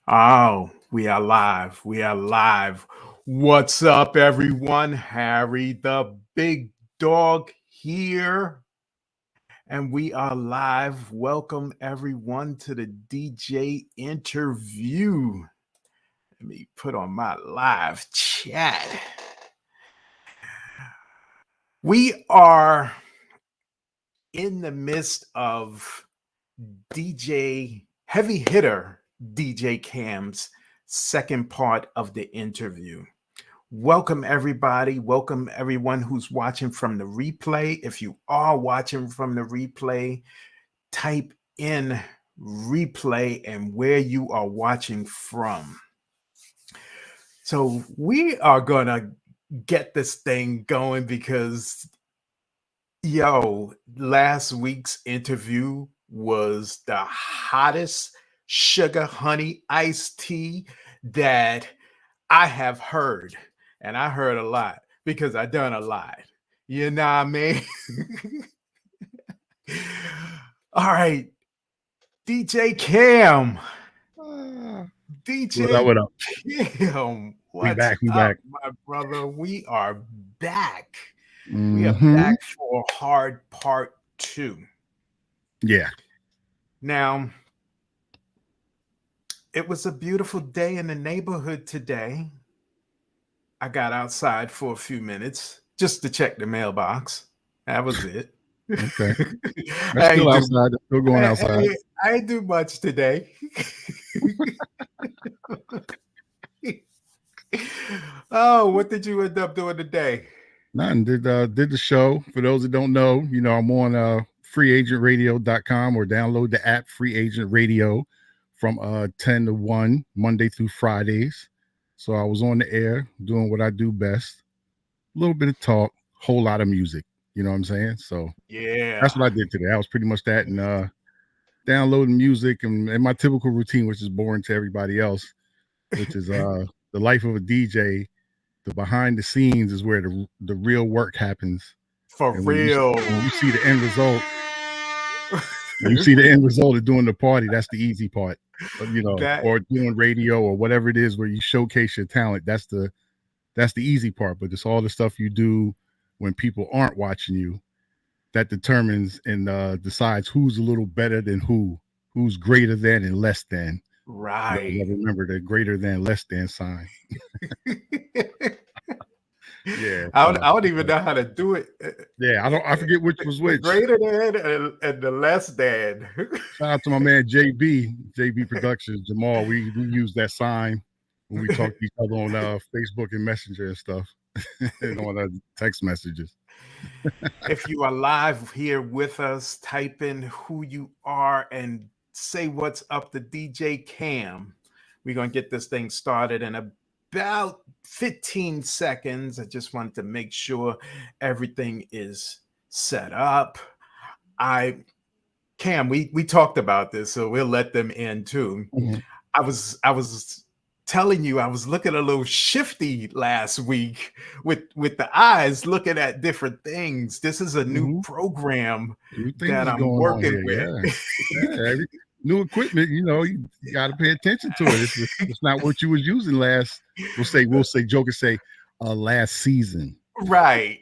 Oh, we are live. We are live. What's up, everyone? Harry the Big Dog here. And we are live. Welcome, everyone, to the DJ interview. Let me put on my live chat. We are in the midst of DJ Heavy Hitter DJKam's second part of the interview. Welcome, everybody. Welcome, everyone who's watching from the replay. If you are watching from the replay, type in replay and where you are watching from. So, we are going to get this thing going because, last week's interview was the hottest sugar honey iced tea that I have heard, and I heard a lot because I done a lot. You know what I mean? All right, DJ Cam. What up? DJ What up? Cam. We What's back. We up, back. my brother? We are back. We are Mm-hmm. back for hard part 2. Yeah. Now, it was a beautiful day in the neighborhood today. I got outside for a few minutes just to check the mailbox. That was it. Okay. That's I still ain't do outside. That's still going outside. I ain't do much today. Oh, what did you end up doing today? Nothing. Did the show. For those that don't know, I'm on freeagentradio.com or download the app Free Agent Radio from 10 to 1 Monday through Fridays. So I was on the air doing what I do best. A little bit of talk, whole lot of music. You know what I'm saying? So that's Yeah. what I did today. I was pretty much that and downloading music and my typical routine, which is boring to everybody else, which is the life of a DJ. The behind the scenes is where the real work happens. For And real. when you see the end result, when you see the end result of doing the party, that's the easy part. That Or doing radio or whatever it is where you showcase your talent. That's the easy part. But it's all the stuff you do when people aren't watching you that determines and decides who's a little better than who's greater than and less than. You always right. gotta remember the greater than less than sign. Yeah. I don't even know how to do it. Yeah, I forget which was The which. greater than and the less than. Shout out to my man JB Productions, Jamal. We use that sign when we talk to each other on Facebook and Messenger and stuff, and on text messages. If you are live here with us, type in who you are and say what's up to DJ Cam. We're going to get this thing started in about 15 seconds. I just wanted to make sure everything is set up. Cam, we talked about this, so we'll let them in too. Mhm. I was telling you I was looking a little shifty last week with the eyes looking at different things. This is a new Mhm. program New things that is I'm going on working here. with. Yeah, yeah. New equipment. You got to pay attention to it. It's not what you was using last. We'll say joke and say last season. Right.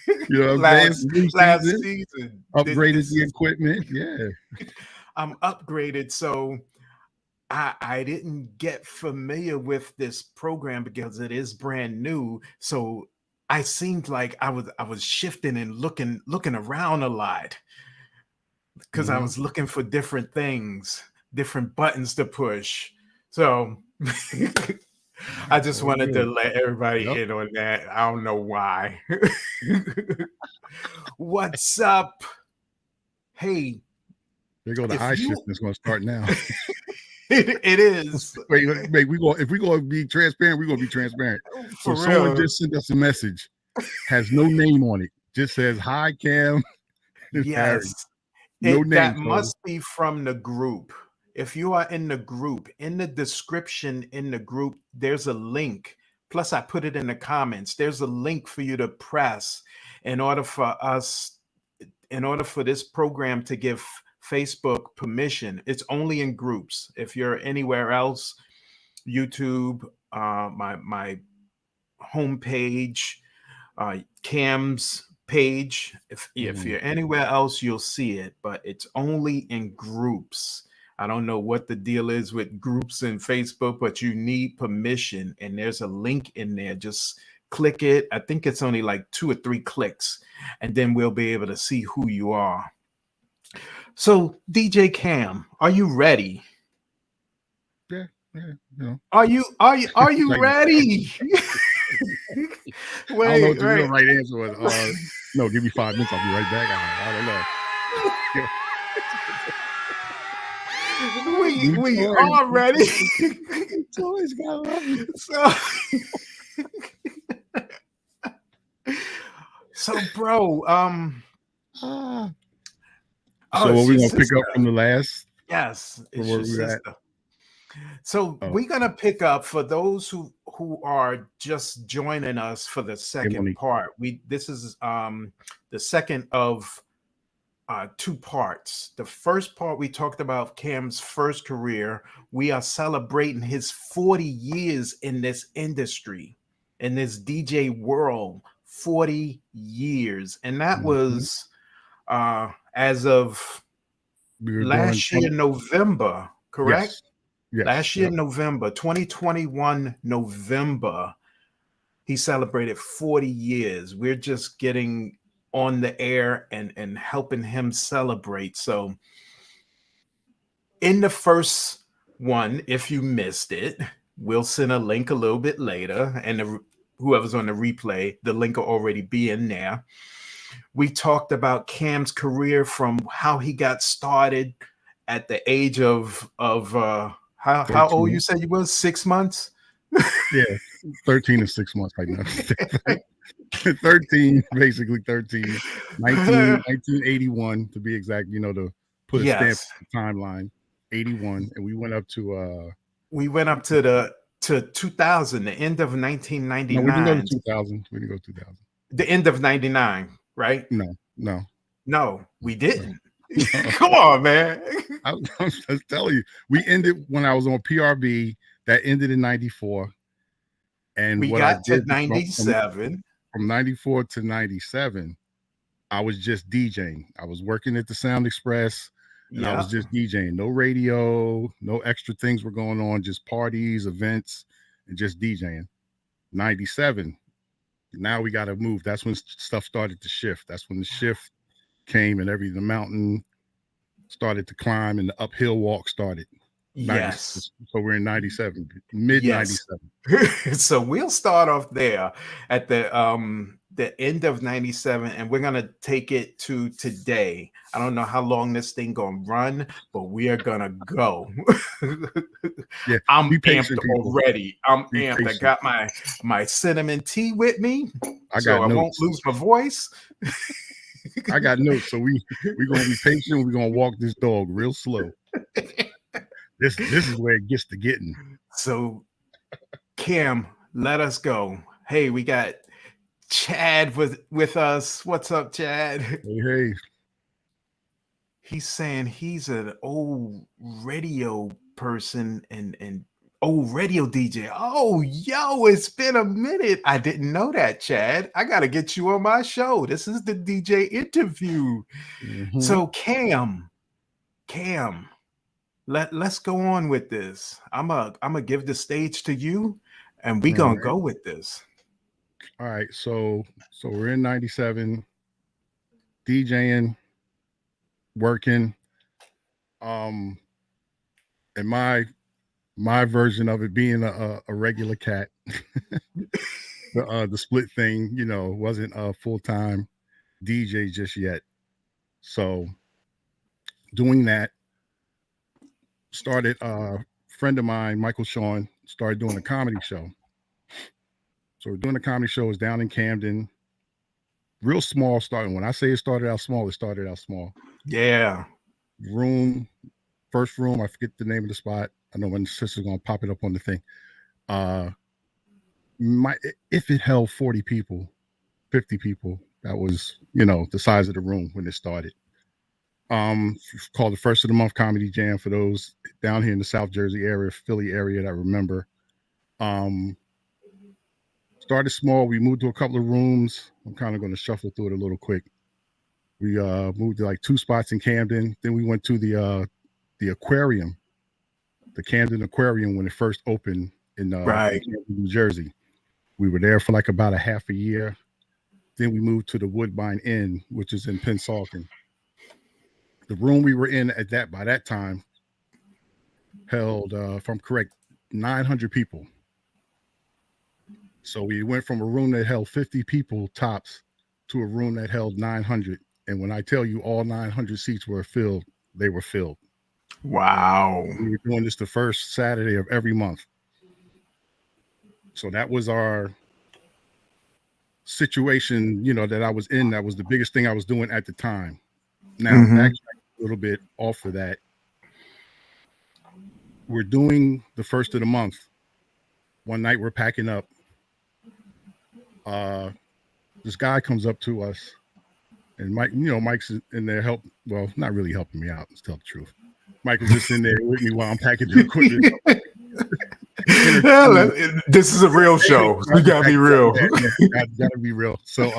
You know what I'm saying? last New last season, season. upgraded This the is equipment. Yeah. I'm upgraded, so I didn't get familiar with this program because it is brand new. So I seemed like I was shifting and looking around a lot because I Mhm. was looking for different things, different buttons to push. So I just All wanted to good. let everybody Yep. in on that. I don't know why. What's up? Hey, There go the if eye you shifting is going to start now. it is Wait, if we gonna be transparent, we're gonna be transparent. So for someone real. just sent us a message, has no name on it, just says hi Cam and Harry. Yes, No name. that So must be from the group. If you are in the group, in the description in the group, there's a link. Plus, I put it in the comments. There's a link for you to press in order for us, in order for this program to give Facebook permission. It's only in groups. If you're anywhere else, YouTube, my homepage, Cam's page. If you're anywhere else, you'll see it, but it's only in groups. I don't know what the deal is with groups in Facebook, but you need permission, and there's a link in there. Just click it. I think it's only like 2 or 3 clicks, and then we'll be able to see who you are. So, DJ Cam, are you ready? Yeah, no. Are you ready? I don't know what the real right answer was. No, give me 5 minutes. I'll be right back. I don't know. we are ready. It's always got love. So, bro, so what we gonna pick up from the last? Yes, it's your sister. So Oh. we're gonna pick up for those who are just joining us for the second part. This is the second of 2 parts. The first part we talked about Cam's first career. We are celebrating his 40 years in this industry, in this DJ world. 40 years, and that was as of last year November, correct? Yes. Last year November 2021 November, he celebrated 40 years. We're just getting on the air and helping him celebrate. So in the first one, if you missed it, we'll send a link a little bit later, and whoever's on the replay, the link will already be in there. We talked about Cam's career from how he got started at the age of how old you said you was? 6 months? Yeah, 13 and 6 months right now. 13, basically 13. 1981 to be exact, to put a stamp on the timeline. 81, and we went up to 2000, the end of 1999. No, we didn't go to 2000. We didn't go to 2000. The end of 99, right? No, we didn't. Come on, man. I'm just telling you, we ended when I was on PRB. That ended in 94, and we got to 97. From 94 to 97, I was just DJing. I was working at the Sound Express, and I was just DJing. No radio, no extra things were going on. Just parties, events, and just DJing. 97. Now we got to move. That's when stuff started to shift. That's when the shift came, and the mountain started to climb, and the uphill walk started. Yes. So we're in 97, mid 97. So we'll start off there at the end of 97, and we're gonna take it to today. I don't know how long this thing gonna run, but we are gonna go. Yeah, I'm amped already. I'm amped. Patient. I got my cinnamon tea with me, I won't lose my voice. I got notes, so we're gonna be patient. We're gonna walk this dog real slow. This is where it gets to getting. So, Cam, let us go. Hey, we got Chad with us. What's up, Chad? Hey. He's saying he's an old radio person and old radio DJ. Oh, yo, it's been a minute. I didn't know that, Chad. I got to get you on my show. This is the DJ interview. So, Cam, let's go on with this. I'm gonna give the stage to you, and we gonna go with this. All right, so we're in 97, DJing, working. And my version of it being a regular cat, the split thing, wasn't a full-time DJ just yet. So doing that, started a friend of mine, Michael Sean, started doing a comedy show. So we're doing a comedy show. It's down in Camden, real small starting. When I say it started out small, it started out small. Yeah. First room, I forget the name of the spot. I know when the sister's gonna pop it up on the thing. If it held 40 people, 50 people, that was, the size of the room when it started. Called the First of the Month Comedy Jam for those down here in the South Jersey area, Philly area that remember. Started small. We moved to a couple of rooms. I'm kind of going to shuffle through it a little quick. We moved to like 2 spots in Camden. Then we went to the aquarium, the Camden Aquarium, when it first opened in Camden, New Jersey. We were there for like about a half a year. Then we moved to the Woodbine Inn, which is in Pennsauken. The room we were in by that time held, if I'm correct, 900 people. So we went from a room that held 50 people tops to a room that held 900. And when I tell you all 900 seats were filled, they were filled. Wow. We were doing this the first Saturday of every month. So that was our situation, that I was in. That was the biggest thing I was doing at the time. Now, backtrack a little bit off of that. We're doing the first of the month. One night we're packing up. This guy comes up to us, and Mike's in there not really helping me out, to tell the truth. Mike was just in there with me while I'm packing the equipment. This is a real show. We gotta be real. Gotta be real. So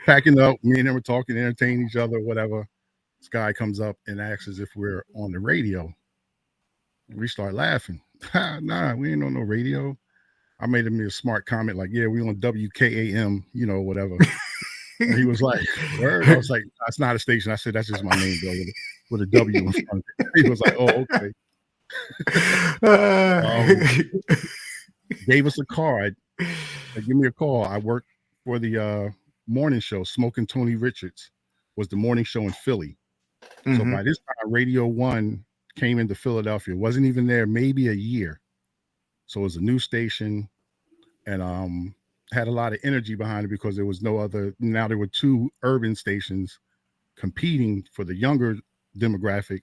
packing up, me and him were talking, entertaining each other, whatever. This guy comes up and asks us if we're on the radio. We start laughing. Nah, we ain't on no radio. I made him a smart comment like, yeah, we on WKAM, whatever. And he was like, word? I was like, that's not a station. I said, that's just my name, bro, with a W in front of it. He was like, oh, okay. Gave us a card. Like, give me a call. I worked for the morning show. Smoking Tony Richards was the morning show in Philly. So by this time, Radio 1 came into Philadelphia. Wasn't even there maybe a year. So it was a new station, and had a lot of energy behind it because there was no other. Now there were 2 urban stations competing for the younger demographic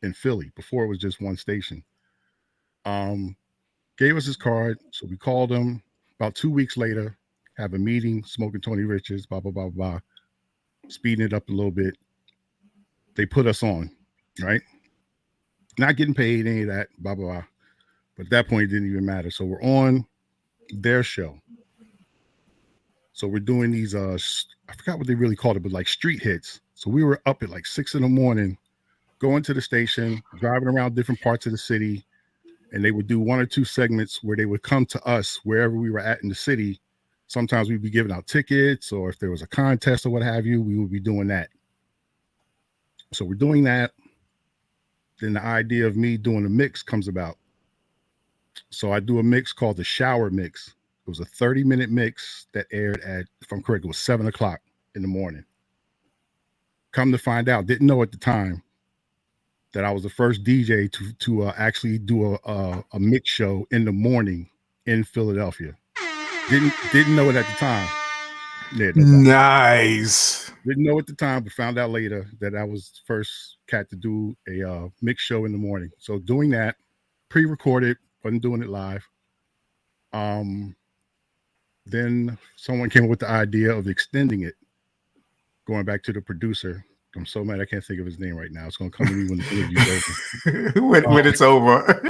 in Philly. Before it was just one station. Gave us his card, so we called him. About 2 weeks later, have a meeting. Smoking Tony Richards, blah blah blah blah. Speeding it up a little bit. They put us on, right? Not getting paid, any of that, blah blah blah. But at that point, it didn't even matter. So we're on their show. So we're doing these, I forgot what they really called it, but like street hits. So we were up at like 6 a.m, going to the station, driving around different parts of the city. And they would do 1 or 2 segments where they would come to us wherever we were at in the city. Sometimes we'd be giving out tickets, or if there was a contest or what have you, we would be doing that. So we're doing that. Then the idea of me doing a mix comes about. So I do a mix called the Shower Mix. It was a 30-minute mix that aired at, if I'm correct, it was 7 o'clock in the morning. Come to find out, didn't know at the time that I was the first DJ to actually do a mix show in the morning in Philadelphia. Didn't know it at the time. Yeah, nice. Didn't know at the time, but found out later that I was the first cat to do a mix show in the morning. So doing that, pre-recorded, wasn't doing it live. Then someone came up with the idea of extending it, going back to the producer. I'm so mad I can't think of his name right now. It's going to come to me when the interview's over. when it's over.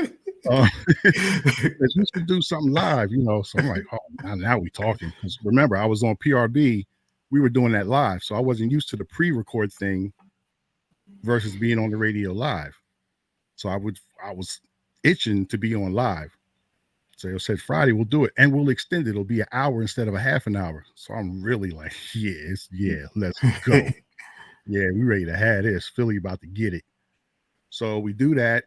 We should do something live, So I'm like, oh, now we talking. Because remember, I was on PRB. We were doing that live. So I wasn't used to the pre-record thing versus being on the radio live. So I was itching to be on live. So I said, Friday, we'll do it. And we'll extend it. It'll be an hour instead of a half an hour. So I'm really like, let's go. Yeah, we ready to have this. Philly about to get it. So we do that.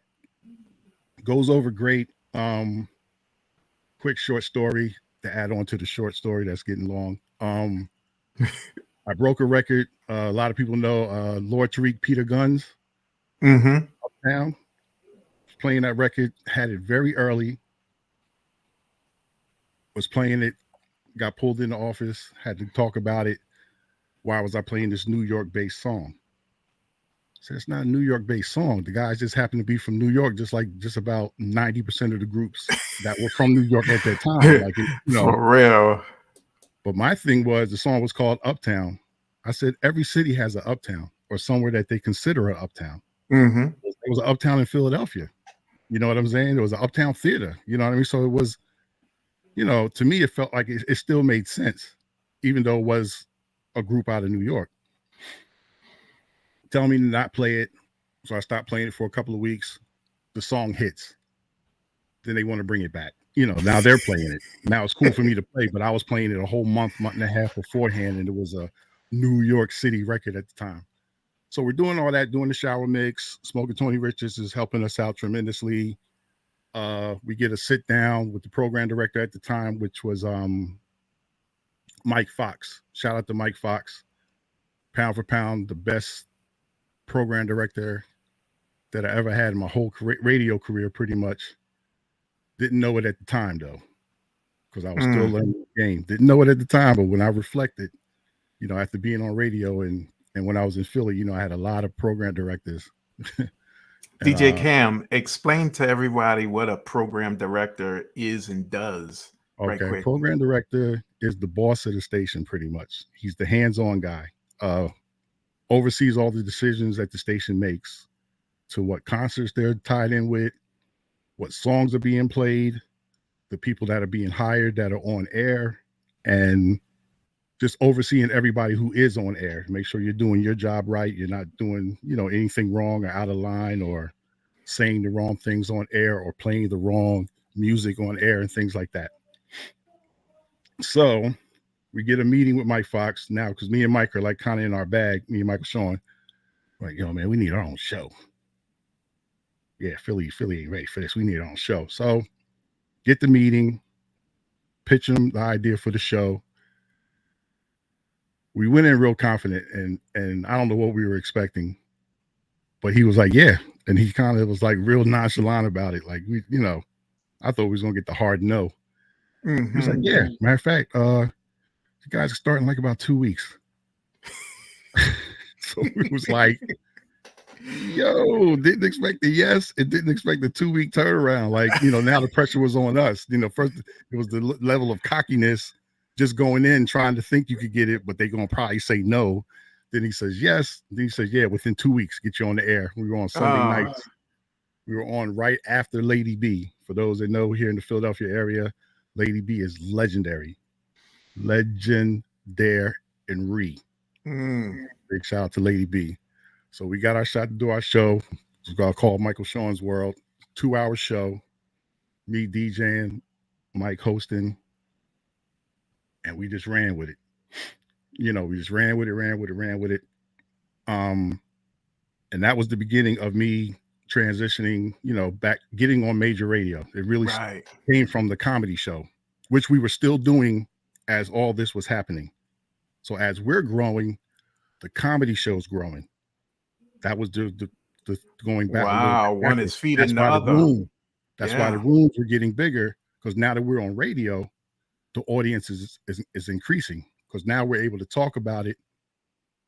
Goes over great. Quick short story to add on to the short story that's getting long. I broke a record. A lot of people know Lord Tariq Peter Guns. Uptown. Playing that record. Had it very early. Was playing it. Got pulled in the office. Had to talk about it. Why was I playing this New York-based song? So it's not a New York-based song. The guys just happen to be from New York, just like just about 90% of the groups that were from New York at that time. Like, For real. But my thing was, the song was called Uptown. I said, every city has an uptown or somewhere that they consider an uptown. There was an uptown in Philadelphia. You know what I'm saying? There was an uptown theater. You know what I mean? So it was to me, it felt like it still made sense, even though it was a group out of New York. Tell me to not play it. So I stopped playing it for a couple of weeks. The song hits. Then they want to bring it back. Now they're playing it. Now it's cool for me to play, but I was playing it a whole month and a half beforehand, and it was a New York City record at the time. So we're doing all that, doing the shower mix. Smoking Tony Richards is helping us out tremendously. We get a sit down with the program director at the time, which was Mike Fox. Shout out to Mike Fox. Pound for pound, the best program director that I ever had in my whole radio career, pretty much. Didn't know it at the time, though, because I was still learning the game. Didn't know it at the time, but when I reflected, after being on radio and when I was in Philly, I had a lot of program directors. DJ Kam, explain to everybody what a program director is and does. Okay, right program director is the boss of the station, pretty much. He's the hands-on guy. Oversees all the decisions that the station makes, to what concerts they're tied in with, what songs are being played, the people that are being hired that are on air, and just overseeing everybody who is on air. Make sure you're doing your job right. You're not doing, anything wrong or out of line, or saying the wrong things on air, or playing the wrong music on air and things like that. So we get a meeting with Mike Fox now, because me and Mike are like kind of in our bag. Me and Michael Sean, like, man, we need our own show. Yeah, Philly ain't ready for this. We need our own show. So get the meeting, pitch him the idea for the show. We went in real confident, and I don't know what we were expecting, but he was like, yeah. And he kind of was like real nonchalant about it. Like, I thought we was going to get the hard no. Mm-hmm. He was like, yeah, matter of fact, you guys are starting like about 2 weeks. So it was like, yo, didn't expect the yes. It didn't expect the 2-week turnaround. Like, now the pressure was on us. First it was the level of cockiness, just going in, trying to think you could get it, but they're going to probably say no. Then he says, yes. Then he says, yeah, within 2 weeks, get you on the air. We were on Sunday nights. We were on right after Lady B. For those that know, here in the Philadelphia area, Lady B is legendary. Legendary. Big shout out to Lady B. So we got our shot to do our show. It's called Michael Sean's World. 2-hour show. Me DJing, Mike hosting. And we just ran with it. We just ran with it. And that was the beginning of me transitioning, back, getting on major radio. It really came from the comedy show, which we were still doing as all this was happening. So as we're growing, the comedy show's growing. That was the going back. Wow, one is feeding the other. That's why the rooms were getting bigger, because now that we're on radio, the audience is increasing, because now we're able to talk about it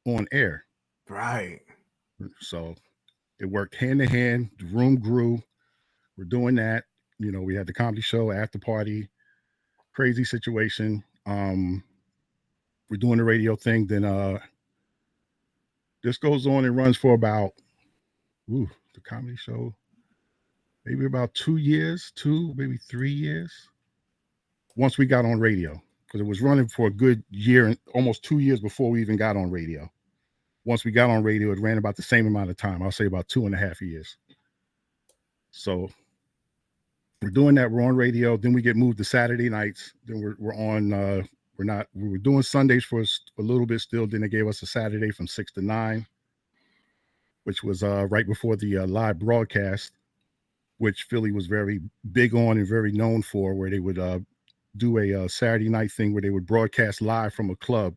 on air. Right. So it worked hand in hand. The room grew. We're doing that. We had the comedy show, after party, crazy situation. We're doing the radio thing. Then this goes on and runs for about the comedy show, maybe about 2 years, maybe 3 years. Once we got on radio, because it was running for a good year and almost 2 years before we even got on radio. Once we got on radio, it ran about the same amount of time. I'll say about 2.5 years. So we're doing that. We're on radio. Then we get moved to Saturday nights. Then we're on. We were doing Sundays for a little bit still. Then they gave us a Saturday from 6 to 9, which was right before the live broadcast, which Philly was very big on and very known for, where they would do a Saturday night thing where they would broadcast live from a club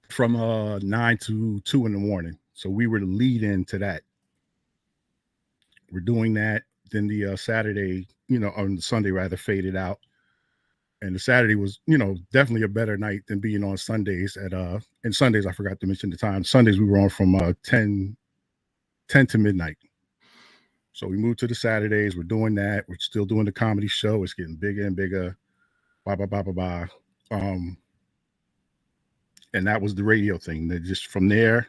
from 9 to 2 in the morning. So we were the lead in to that. We're doing that. Then the Saturday, on the Sunday rather, faded out. And the Saturday was, definitely a better night than being on Sundays and Sundays, I forgot to mention the time. Sundays we were on from 10 to midnight. So we moved to the Saturdays. We're doing that. We're still doing the comedy show. It's getting bigger and bigger. And that was the radio thing. That just from there,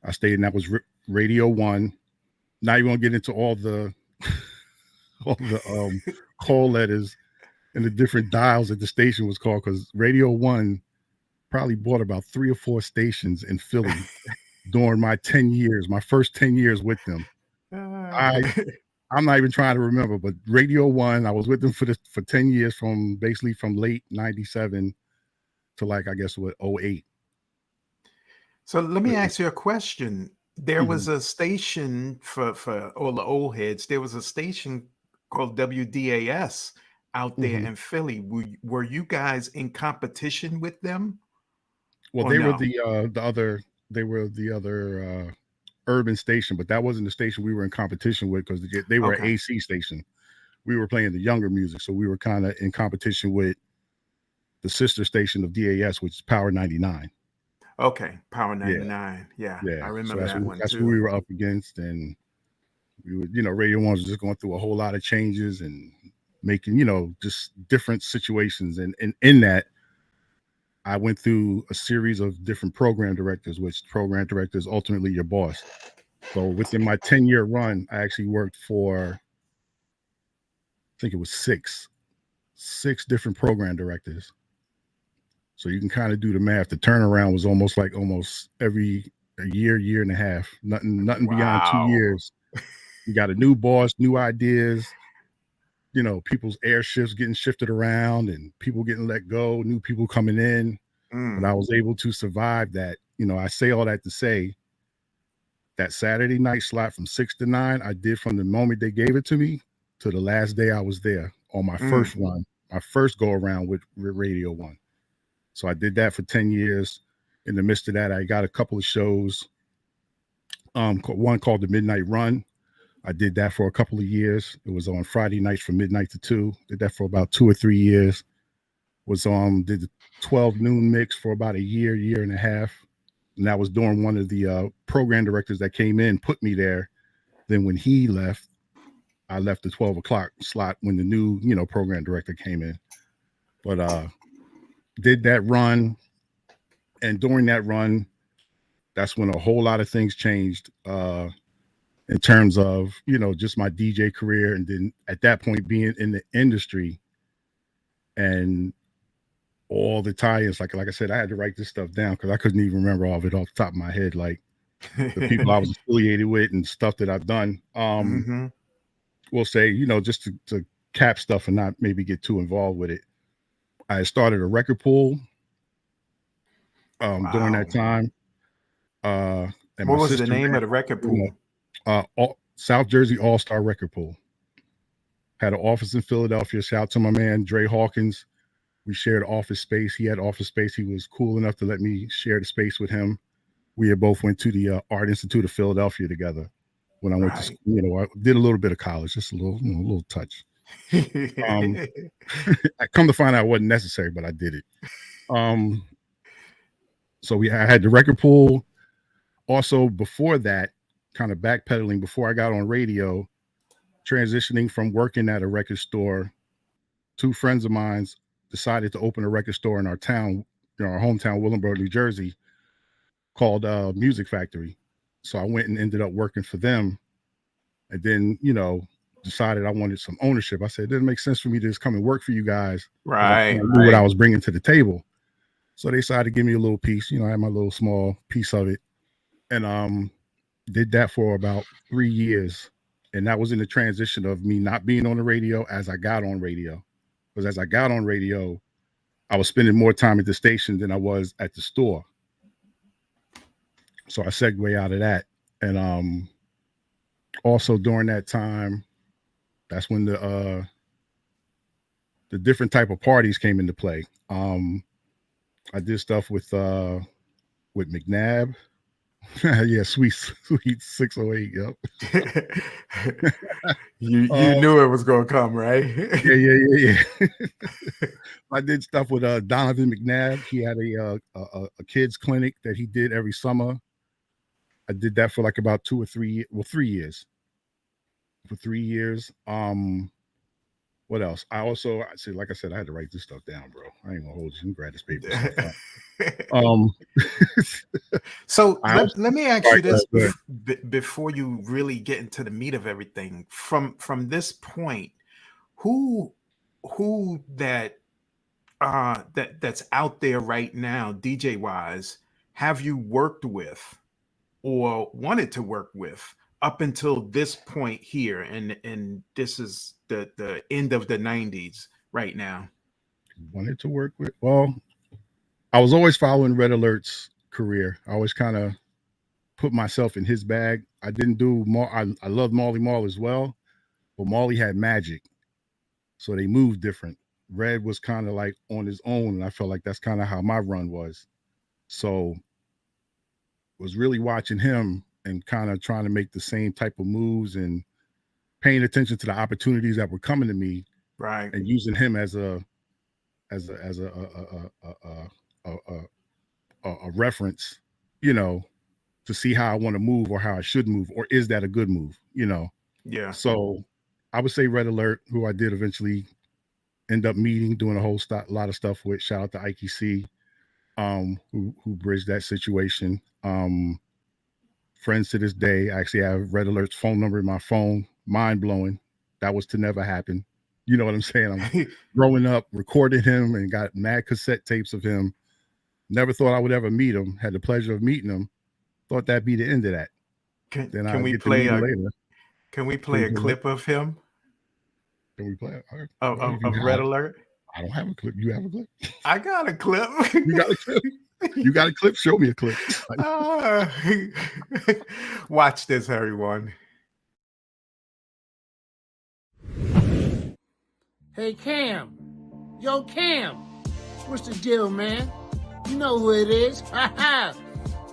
I stayed, and that was Radio 1. Now you want to get into all the call letters and the different dials that the station was called, because Radio One probably bought about 3 or 4 stations in Philly during my 10 years, my first 10 years with them. I'm not even trying to remember, but Radio One, I was with them for 10 years, from late 97 to like, I guess, what, 08. So let me ask you a question. There Mhm. was a station for all the old heads. There was a station called WDAS out there Mhm. in Philly. Were you guys in competition with them Well, or they were no? the other, urban station, but that wasn't the station we were in competition with, because they were an Okay. AC station. We were playing the younger music, so we were kind of in competition with the sister station of DAS, which is Power 99. Okay. Power Yeah, 99. Yeah, yeah. I So remember that's that what one that's what too. we were up against, and we would, Radio One was just going through a whole lot of changes and making, just different situations, and in that, I went through a series of different program directors, which program director is ultimately your boss. So within my 10-year run, I actually worked for, I think it was six different program directors. So you can kind of do the math. The turnaround was almost every a year and a half. Nothing beyond two Wow. years. You got a new boss, new ideas. People's air shifts getting shifted around, and people getting let go, new people coming in. But Mm. I was able to survive that. I say all that to say that Saturday night slot from 6 to 9, I did from the moment they gave it to me to the last day I was there on my Mm. first run, my first go around with Radio One. So I did that for 10 years. In the midst of that, I got a couple of shows. One called the Midnight Run. I did that for a couple of years. It was on Friday nights from midnight to 2. Did that for about 2 or 3 years. Did the 12 noon mix for about a year and a half. And that was during one of the program directors that came in, put me there. Then when he left, I left the 12 o'clock slot when the new, program director came in. But did that run. And during that run, that's when a whole lot of things changed in terms of, just my DJ career. And then at that point, being in the industry and all the tie-ins, like I said, I had to write this stuff down because I couldn't even remember all of it off the top of my head, like the people I was affiliated with and stuff that I've done. Mm-hmm. We'll say, just to cap stuff and not maybe get too involved with it. I started a record pool during Wow. that time. And my What was the sister name ran, of the record pool? South Jersey All-Star Record Pool. Had an office in Philadelphia. Shout out to my man, Dre Hawkins. We shared office space. He had office space. He was cool enough to let me share the space with him. We had both went to the Art Institute of Philadelphia together. When I went to Right. school, I did a little bit of college, just a little touch. I come to find out it wasn't necessary, but I did it. So I had the record pool. Also, before that, kind of backpedaling, before I got on radio, transitioning from working at a record store, 2 friends of mine decided to open a record store in our town, our hometown, Willingboro, New Jersey, called Music Factory. So I went and ended up working for them, and then decided I wanted some ownership. I said it didn't make sense for me to just come and work for you guys because I Right. knew what I was bringing to the table. So they decided to give me a little piece. I had my little small piece of it, and did that for about 3 years. And that was in the transition of me not being on the radio as I got on radio. Because as I got on radio, I was spending more time at the station than I was at the store. So I segue out of that. And also during that time, that's when the different type of parties came into play. I did stuff with McNabb. Yeah, sweet 608. Yep. You Um, knew it was gonna come, right? yeah. I did stuff with Donovan McNabb. He had a kids clinic that he did every summer. I did that for like about 3 years. For 3 years. What else? I see, like I said, I had to write this stuff down, bro. I ain't gonna hold you. Grab this paper and stuff. Um, So I let, also, let me ask sorry, you this go ahead. before you really get into the meat of everything. From this point, who who that's out there right now, DJ wise, have you worked with or wanted to work with up until this point here? And this is the end of the 90s right now. Wanted to work with. Well, I was always following Red Alert's career. I always kind of put myself in his bag. I didn't do more. I love Marley Marl as well, but Marley had magic, so they moved different. Red was kind of like on his own, and I felt like that's kind of how my run was. So was really watching him and kind of trying to make the same type of moves and paying attention to the opportunities that were coming to me, Right. and using him as a reference, you know, to see how I want to move or how I should move, or is that a good move, you know? Yeah. So I would say Red Alert, who I did eventually end up meeting, doing a lot of stuff with. Shout out to Ike C, who bridged that situation. Friends to this day. I actually have Red Alert's phone number in my phone. Mind blowing. That was to never happen. You know what I'm saying? I'm growing up, recorded him and got mad cassette tapes of him. Never thought I would ever meet him. Had the pleasure of meeting him. Thought that'd be the end of that. Can we play a clip of him? Can we play it? Of Red Alert? I don't have a clip. You have a clip? I got a clip. You got a clip? You got a clip? Show me a clip. Watch this, everyone. Hey, Cam. Yo, Cam. What's the deal, man? You know who it is. Ha ha.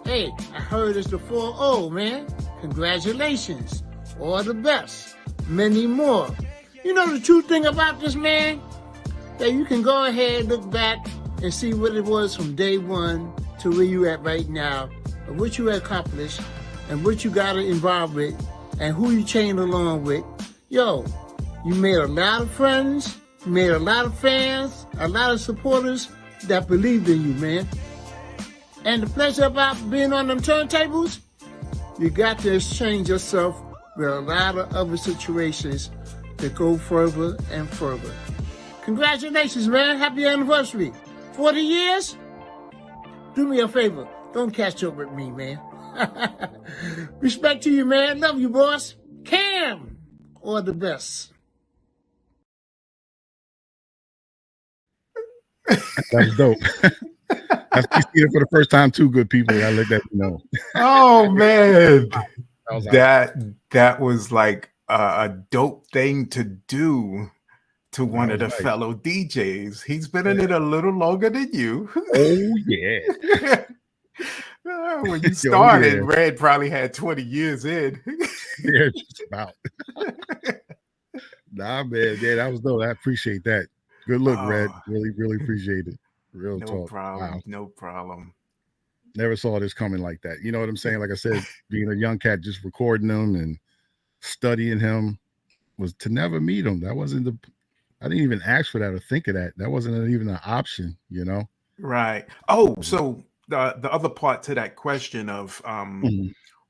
Hey, I heard it's the 4-0, man. Congratulations. All the best. Many more. You know the true thing about this, man? That you can go ahead, look back, and see what it was from day one to where you at right now, and what you accomplished, and what you got involved with, and who you chained along with. Yo, you made a lot of friends, you made a lot of fans, a lot of supporters that believed in you, man. And the pleasure about being on them turntables, you got to exchange yourself with a lot of other situations that go further and further. Congratulations, man. Happy anniversary. 40 years? Do me a favor. Don't catch up with me, man. Respect to you, man. Love you, boss. Cam. All the best. That was dope. I've seen it for the first time too, good people. I let that know. Oh man. That was like a dope thing to do to one of the fellow DJs. He's been in it a little longer than you. Oh yeah. When you started, Red probably had 20 years in. Yeah, just about. Nah, man, that was dope. I appreciate that. Good look, Red. Really, really appreciate it. Real no talk. Problem. Wow. No problem. Never saw this coming like that. You know what I'm saying? Like I said, being a young cat, just recording him and studying him was to never meet him. That wasn't I didn't even ask for that or think of that. That wasn't even an option, you know? Right. Oh, so the other part to that question of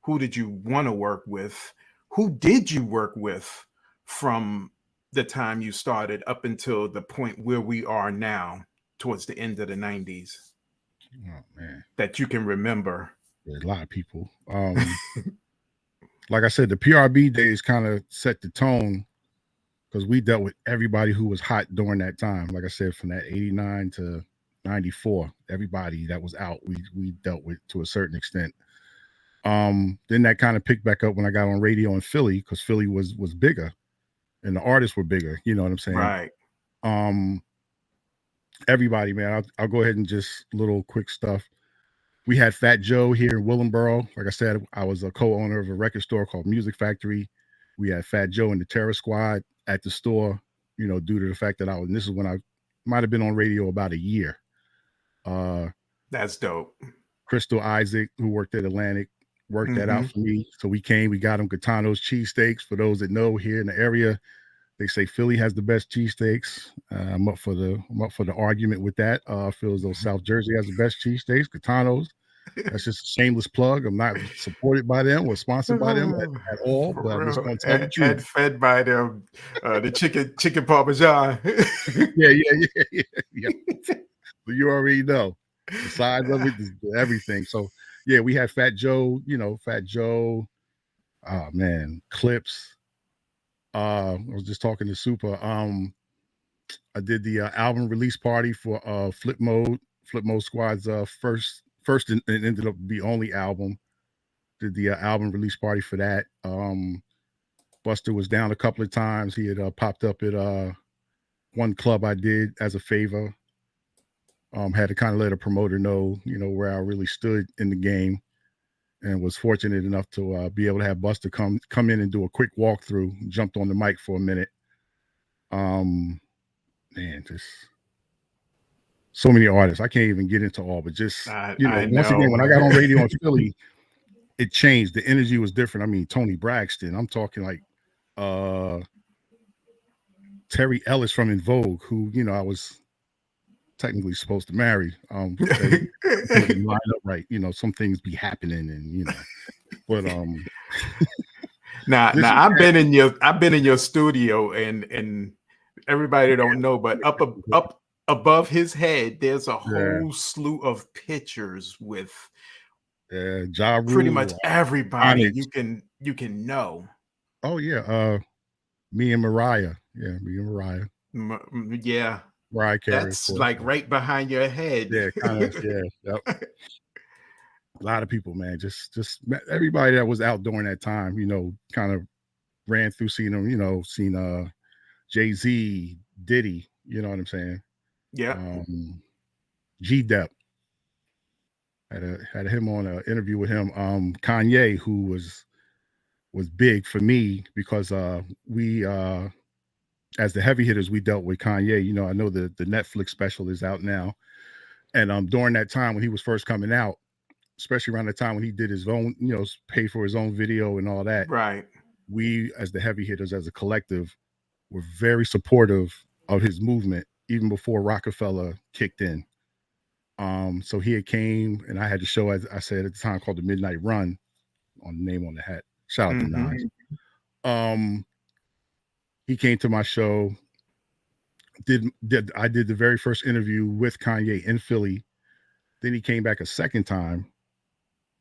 who did you want to work with? Who did you work with from the time you started up until the point where we are now, towards the end of the 90s? Oh man, that you can remember. There's a lot of people. Like I said, the PRB days kind of set the tone because we dealt with everybody who was hot during that time. Like I said, from that 89 to 94, everybody that was out, we dealt with to a certain extent. Then that kind of picked back up when I got on radio in Philly, because Philly was bigger and the artists were bigger. You know what I'm saying? Right. Everybody, man. I'll go ahead and just little quick stuff. We had Fat Joe here in Willingboro. Like I said, I was a co-owner of a record store called Music Factory. We had Fat Joe and the Terror Squad at the store, you know, due to the fact that and this is when I might have been on radio about a year. That's dope. Crystal Isaac, who worked at Atlantic, worked that out for me. So we got him Catano's cheesesteaks. For those that know, here in the area, they say Philly has the best cheesesteaks. I'm up for the argument with that. Feels though South Jersey has the best cheesesteaks. Catano's. That's just a shameless plug. I'm not supported by them or sponsored by them at all, For but I'm just real. going to tell the And truth. fed by them, the chicken parmesan. Yeah. So you already know the size of it, everything. So yeah, we had Fat Joe, Fat Joe. Oh man, clips. I was just talking to Super. I did the album release party for Flip Mode Squad's first and ended up the only album. Did the album release party for that. Buster was down a couple of times. He had popped up at one club I did as a favor. Had to kind of let a promoter know, where I really stood in the game, and was fortunate enough to be able to have Buster come in and do a quick walkthrough. Jumped on the mic for a minute. Man, just so many artists. I can't even get into all, but just once again, when I got on radio in Philly, it changed. The energy was different. I mean, Tony Braxton. I'm talking like Terry Ellis from In Vogue, who I was technically supposed to marry. Line up right. Some things be happening, and but now I've been in your studio, and everybody don't know, but up above his head, there's a whole slew of pictures with Ja Rule, pretty much everybody Onyx. you can know. Oh yeah, me and Mariah. Yeah, me and Mariah. Yeah, Mariah Carey. that's like right behind your head. Yeah, kind of. Yeah, yep. A lot of people, man. Just everybody that was out during that time, kind of ran through, seeing them. Seen Jay-Z, Diddy. You know what I'm saying? Yeah. G-Dep. Had him on an interview with him. Kanye, who was big for me because we as the heavy hitters, we dealt with Kanye. I know the Netflix special is out now, and during that time when he was first coming out, especially around the time when he did his own, pay for his own video and all that. Right. We, as the heavy hitters, as a collective, were very supportive of his movement even before Rockefeller kicked in. So he had came, and I had the show, as I said at the time, called the Midnight Run, on the name on the hat. Shout out to Nas. He came to my show. I did the very first interview with Kanye in Philly. Then he came back a second time,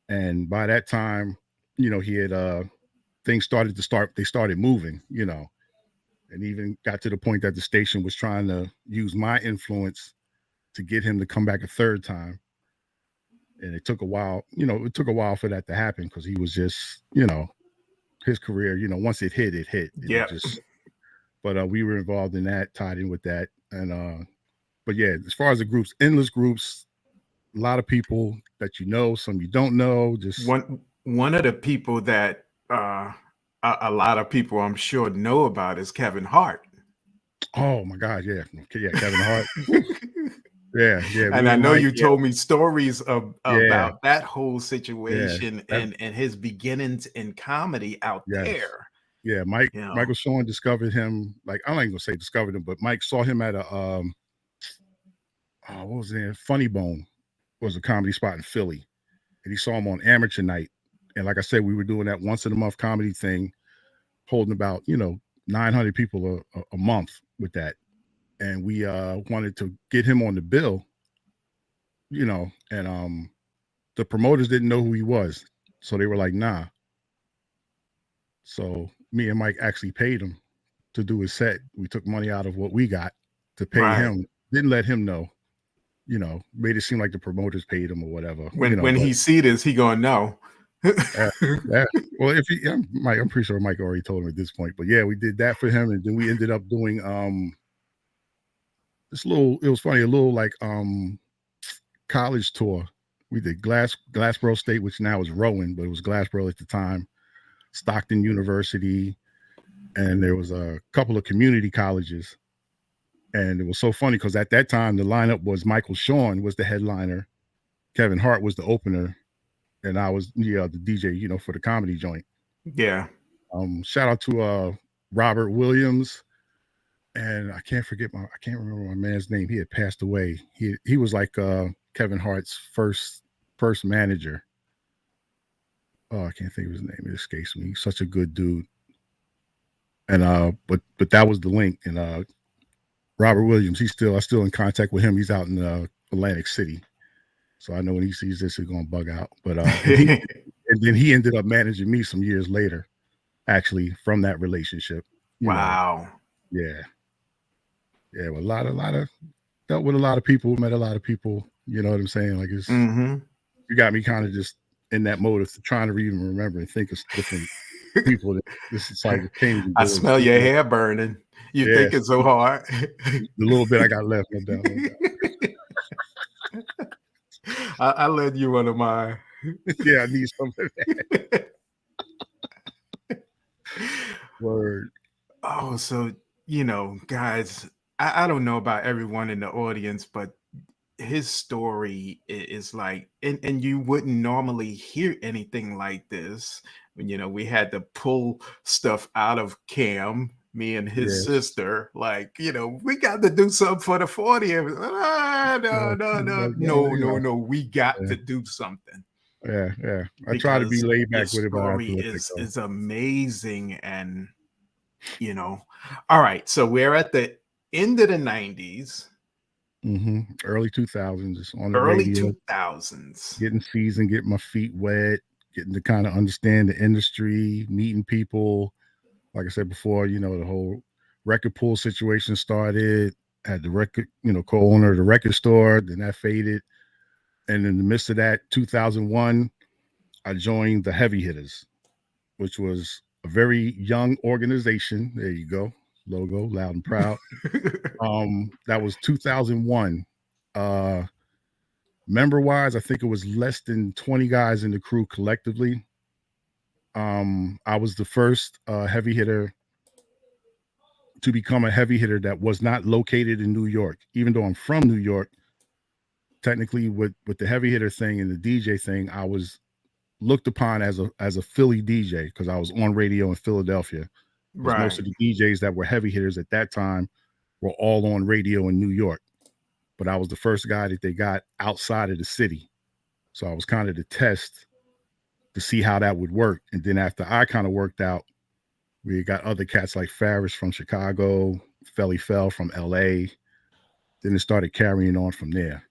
and by that time, he had things they started moving, and even got to the point that the station was trying to use my influence to get him to come back a third time. And it took a while, for that to happen, because he was just, his career, once it hit. Yeah. But we were involved in that, tied in with that. And but yeah, as far as the groups, endless groups, a lot of people that some you don't know. Just one of the people that a lot of people, I'm sure, know about is Kevin Hart. Oh my God, yeah, Kevin Hart. Yeah. And I know you told me stories about that whole situation and his beginnings in comedy out there. Yeah, Michael Sean discovered him. Like, I'm not even gonna say discovered him, but Mike saw him at a what was it? Funny Bone was a comedy spot in Philly, and he saw him on Amateur Night. And like I said, we were doing that once in a month comedy thing, holding about 900 people a month with that. And we wanted to get him on the bill, and the promoters didn't know who he was, so they were like, nah. So me and Mike actually paid him to do his set. We took money out of what we got to pay him. Didn't let him know, made it seem like the promoters paid him or whatever. When he see this, he gonna know. Yeah. Well, I'm pretty sure Mike already told him at this point, but yeah, we did that for him. And then we ended up doing it was funny, a little like college tour. We did Glassboro State, which now is Rowan, but it was Glassboro at the time, Stockton University, and there was a couple of community colleges. And it was so funny because at that time the lineup was Michael Sean was the headliner, Kevin Hart was the opener, and I was the DJ, for the comedy joint. Yeah. Shout out to Robert Williams. And I can't remember my man's name. He had passed away. He was like Kevin Hart's first first manager. Oh, I can't think of his name. It escapes me. He's such a good dude. And but that was the link. And Robert Williams, I'm still in contact with him. He's out in Atlantic City. So I know when he sees this, he's gonna bug out. But and then he ended up managing me some years later, actually, from that relationship. Wow. Yeah. Yeah, well, a lot of dealt with a lot of people, met a lot of people, you know what I'm saying? Like it's you got me kind of just in that mode of trying to even remember and think of different people. This is like I smell your hair burning. You thinking so hard. The little bit I got left, no doubt. I lend you one of mine. Yeah, I need some of that. Word. Oh, so guys, I don't know about everyone in the audience, but his story is like, and you wouldn't normally hear anything like this. We had to pull stuff out of Cam, me and his sister, like, we got to do something for the 40th. No, we got to do something. Yeah. I try to be laid back with it, but story is amazing. And all right, so we're at the end of the 90s. Early 2000s, on the early radio, 2000s, getting seasoned, getting my feet wet, getting to kind of understand the industry, meeting people. Like I said before, the whole record pool situation started. Had the record, co-owner of the record store, then that faded. And in the midst of that, 2001, I joined the Heavy Hitters, which was a very young organization. There you go. Logo, loud and proud. That was 2001. Member wise, I think it was less than 20 guys in the crew collectively. I was the first heavy hitter to become a heavy hitter that was not located in New York. Even though I'm from New York, technically with the heavy hitter thing and the DJ thing, I was looked upon as a Philly DJ because I was on radio in Philadelphia. Right. Most of the DJs that were heavy hitters at that time were all on radio in New York. But I was the first guy that they got outside of the city. So I was kind of the test to see how that would work. And then after I kind of worked out, we got other cats like Farish from Chicago, Felly Fell from LA. Then it started carrying on from there.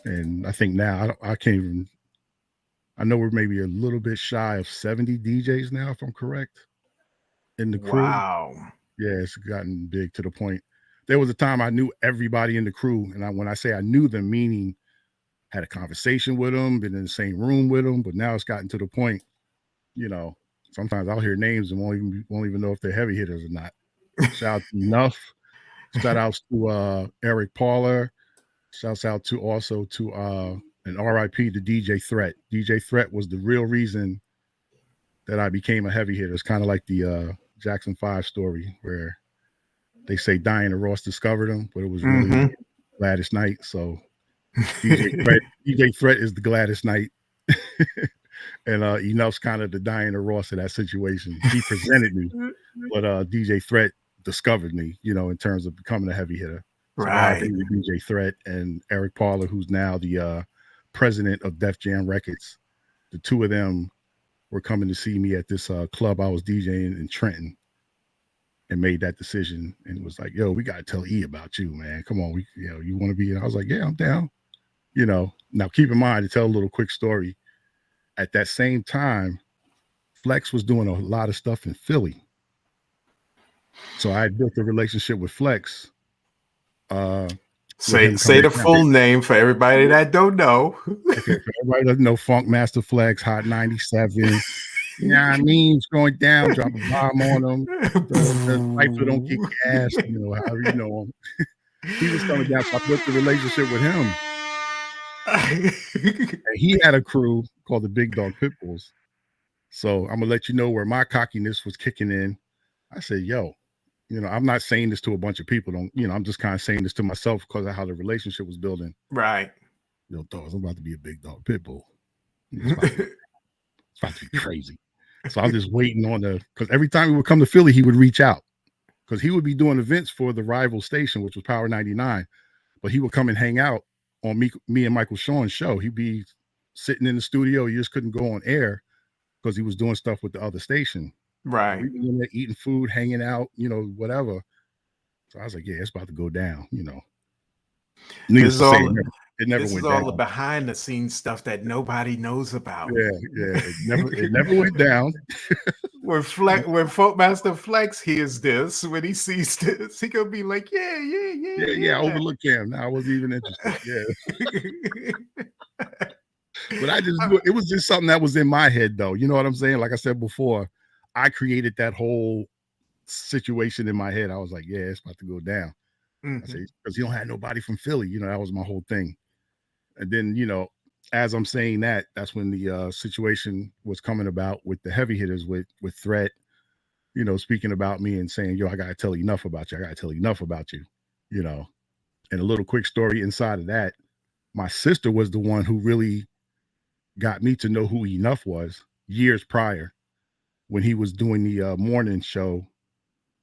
And I think now I can't even, I know we're maybe a little bit shy of 70 DJs now, if I'm correct, in the crew. Wow. Yeah, it's gotten big to the point. There was a time I knew everybody in the crew. And when I say I knew them, meaning had a conversation with them, been in the same room with them. But now it's gotten to the point, sometimes I'll hear names and won't even know if they're heavy hitters or not. Shout out to Enough. Shout out to Eric Paula. Shouts out to also to an RIP to DJ Threat. DJ Threat was the real reason that I became a heavy hitter. It's kind of like the Jackson 5 story where they say Diana Ross discovered him, but it was really Gladys Knight. So DJ Threat is the Gladys Knight. And Enough's kind of the Diana Ross of that situation. He presented me, but DJ Threat discovered me, in terms of becoming a heavy hitter. So right. DJ Threat and Eric Paula, who's now the president of Def Jam Records. The two of them were coming to see me at this club I was DJing in Trenton, and made that decision. And it was like, yo, we got to tell E about you, man. Come on, you want to be? And I was like, yeah, I'm down. Now keep in mind, to tell a little quick story. At that same time, Flex was doing a lot of stuff in Philly. So I had built a relationship with Flex. Say the full name for everybody that don't know. Okay, for everybody doesn't know, Funk Master Flex, Hot 97. I mean, it's going down, drop a bomb on them. The Piper don't get gas, however you know him. He was coming down, so I built a relationship with him. And he had a crew called the Big Dog Pitbulls. So I'm gonna let you know where my cockiness was kicking in. I said, yo, I'm not saying this to a bunch of people. I'm just kind of saying this to myself because of how the relationship was building. Right. Yo, dogs, I'm about to be a Big Dog Pitbull. It's about to be crazy. So I'm just waiting on because every time he would come to Philly, he would reach out because he would be doing events for the rival station, which was Power 99. But he would come and hang out on me and Michael Sean's show. He'd be sitting in the studio. You just couldn't go on air because he was doing stuff with the other station. Right. We were in there eating food, hanging out, whatever. So I was like, yeah, it's about to go down, Needless to say, it never this went is all down. the behind the scenes stuff that nobody knows about. Yeah. It never went down. When Folkmaster Flex hears this, when he sees this, he gonna be like, yeah. Overlook him. No, I wasn't even interested. Yeah. But it was just something that was in my head, though. You know what I'm saying? Like I said before, I created that whole situation in my head. I was like, yeah, it's about to go down. I say, because you don't have nobody from Philly. That was my whole thing. And then, as I'm saying that, that's when the situation was coming about with the heavy hitters with Threat, speaking about me and saying, yo, I got to tell you enough about you. I got to tell you enough about you, And a little quick story inside of that, my sister was the one who really got me to know who Enough was years prior when he was doing the morning show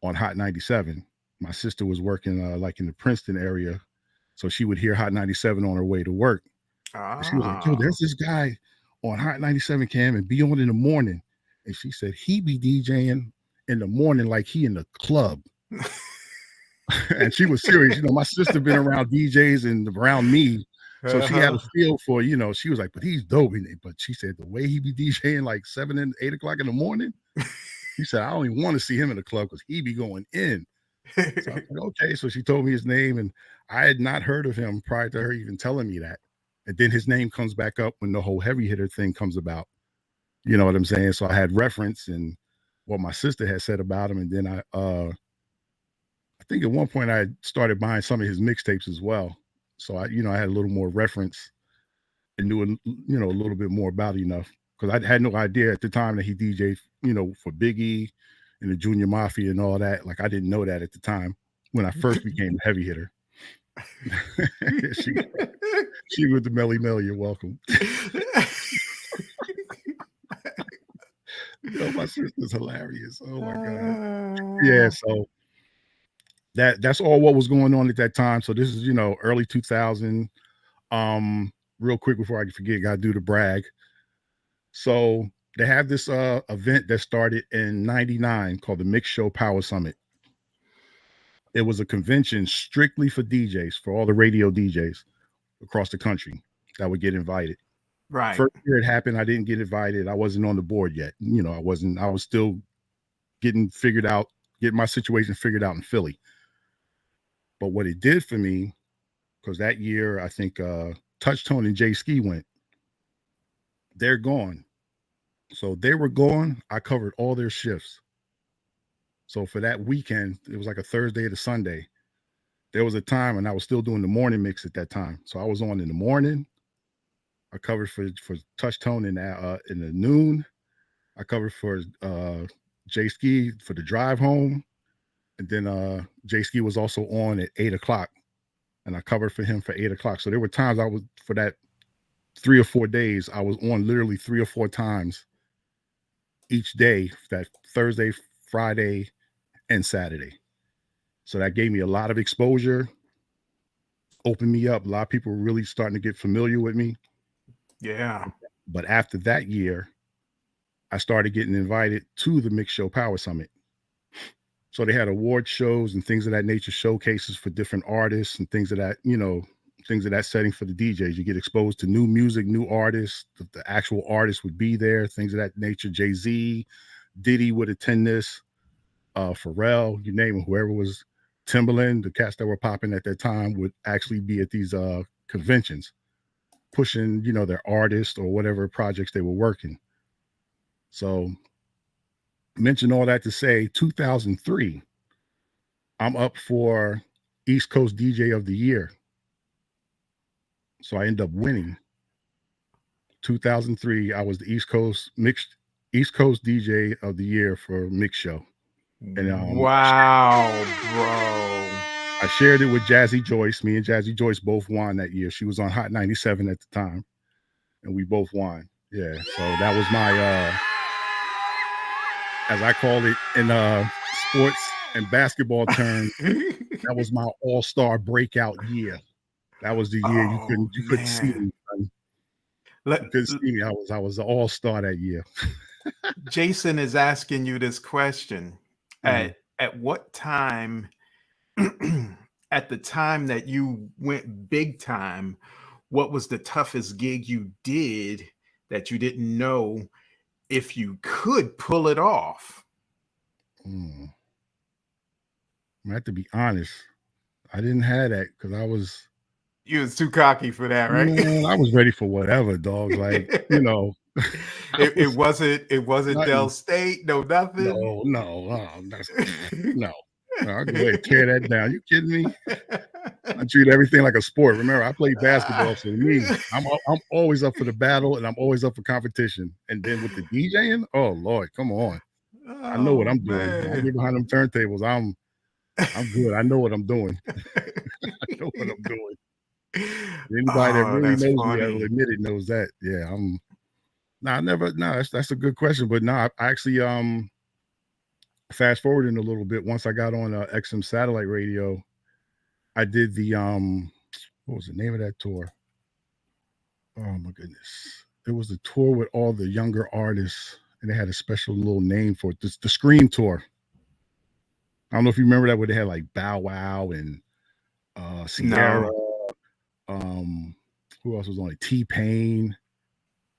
on Hot 97. My sister was working like in the Princeton area. So she would hear Hot 97 on her way to work. She was like, yo, there's this guy on Hot 97 Cam and be on in the morning. And she said, he be DJing in the morning like he in the club. And she was serious. My sister been around DJs and around me. So she had a feel for, she was like, but he's dope. But she said the way he be DJing like 7 and 8 o'clock in the morning, she said, I don't even want to see him in the club because he be going in. So I said, okay. So she told me his name, and I had not heard of him prior to her even telling me that. And then his name comes back up when the whole heavy hitter thing comes about. You know what I'm saying? So I had reference and what my sister had said about him. And then I think at one point I started buying some of his mixtapes as well. So I had a little more reference and knew, a little bit more about Enough, because I had no idea at the time that he DJ'd, for Biggie and the Junior Mafia and all that. Like, I didn't know that at the time when I first became a heavy hitter. she with the Melly Mel, you're welcome. My sister's hilarious. Oh my God. Yeah, so that's all what was going on at that time. So this is, early 2000. Real quick before I forget, gotta do the brag. So they have this event that started in 99 called the Mix Show Power Summit. It was a convention strictly for DJs, for all the radio DJs across the country that would get invited. Right. First year it happened, I didn't get invited. I wasn't on the board yet. I was still getting my situation figured out in Philly. But what it did for me, because that year, I think Touchtone and Jay Ski went. They're gone. So they were gone. I covered all their shifts. So for that weekend, it was like a Thursday to Sunday. There was a time, and I was still doing the morning mix at that time. So I was on in the morning. I covered for Touchtone in the noon. I covered for Jay Ski for the drive home. And then Jay Ski was also on at 8 o'clock. And I covered for him for 8 o'clock. So there were times I was, for that 3 or 4 days, I was on literally 3 or 4 times each day, that Thursday, Friday, and Saturday. So that gave me a lot of exposure, opened me up. A lot of people were really starting to get familiar with me. Yeah. But after that year, I started getting invited to the Mix Show Power Summit. So they had award shows and things of that nature, showcases for different artists and things of that, things of that setting for the DJs. You get exposed to new music, new artists. The actual artists would be there, things of that nature. Jay-Z, Diddy would attend this. Pharrell, you name it, whoever was, Timberland, the cats that were popping at that time would actually be at these conventions, pushing, their artists or whatever projects they were working. So mention all that to say 2003, I'm up for East Coast DJ of the Year. So I end up winning. 2003, I was the East Coast DJ of the Year for Mix Show. And wow, bro. I shared it with Jazzy Joyce. Me and Jazzy Joyce both won that year. She was on Hot 97 at the time, and we both won. Yeah, so that was my as I call it in sports and basketball terms, that was my all-star breakout year. That was the year you couldn't see me. You could see me. I was an all-star that year. Jason is asking you this question. At what time, at the time that you went big time, what was the toughest gig you did that you didn't know if you could pull it off? I have to be honest. I didn't have that because you was too cocky for that, right? Man, I was ready for whatever, dog. Like, you know, it wasn't Del State, no nothing. No, no. I'll go ahead and tear that down. You kidding me? I treat everything like a sport. Remember, I played basketball, so to me, I'm always up for the battle and I'm always up for competition. And then with the DJing, oh Lord, come on. I know what I'm doing. I get behind them turntables. I'm good. I know what I'm doing. I know what I'm doing. Anybody that really knows me, I will admit it, knows that. Yeah, that's a good question. But I actually fast forwarding a little bit. Once I got on XM satellite radio, I did the what was the name of that tour? Oh my goodness. It was the tour with all the younger artists, and they had a special little name for it. The Scream Tour. I don't know if you remember that, where they had like Bow Wow and Sierra. No. Who else was on it? T-Pain.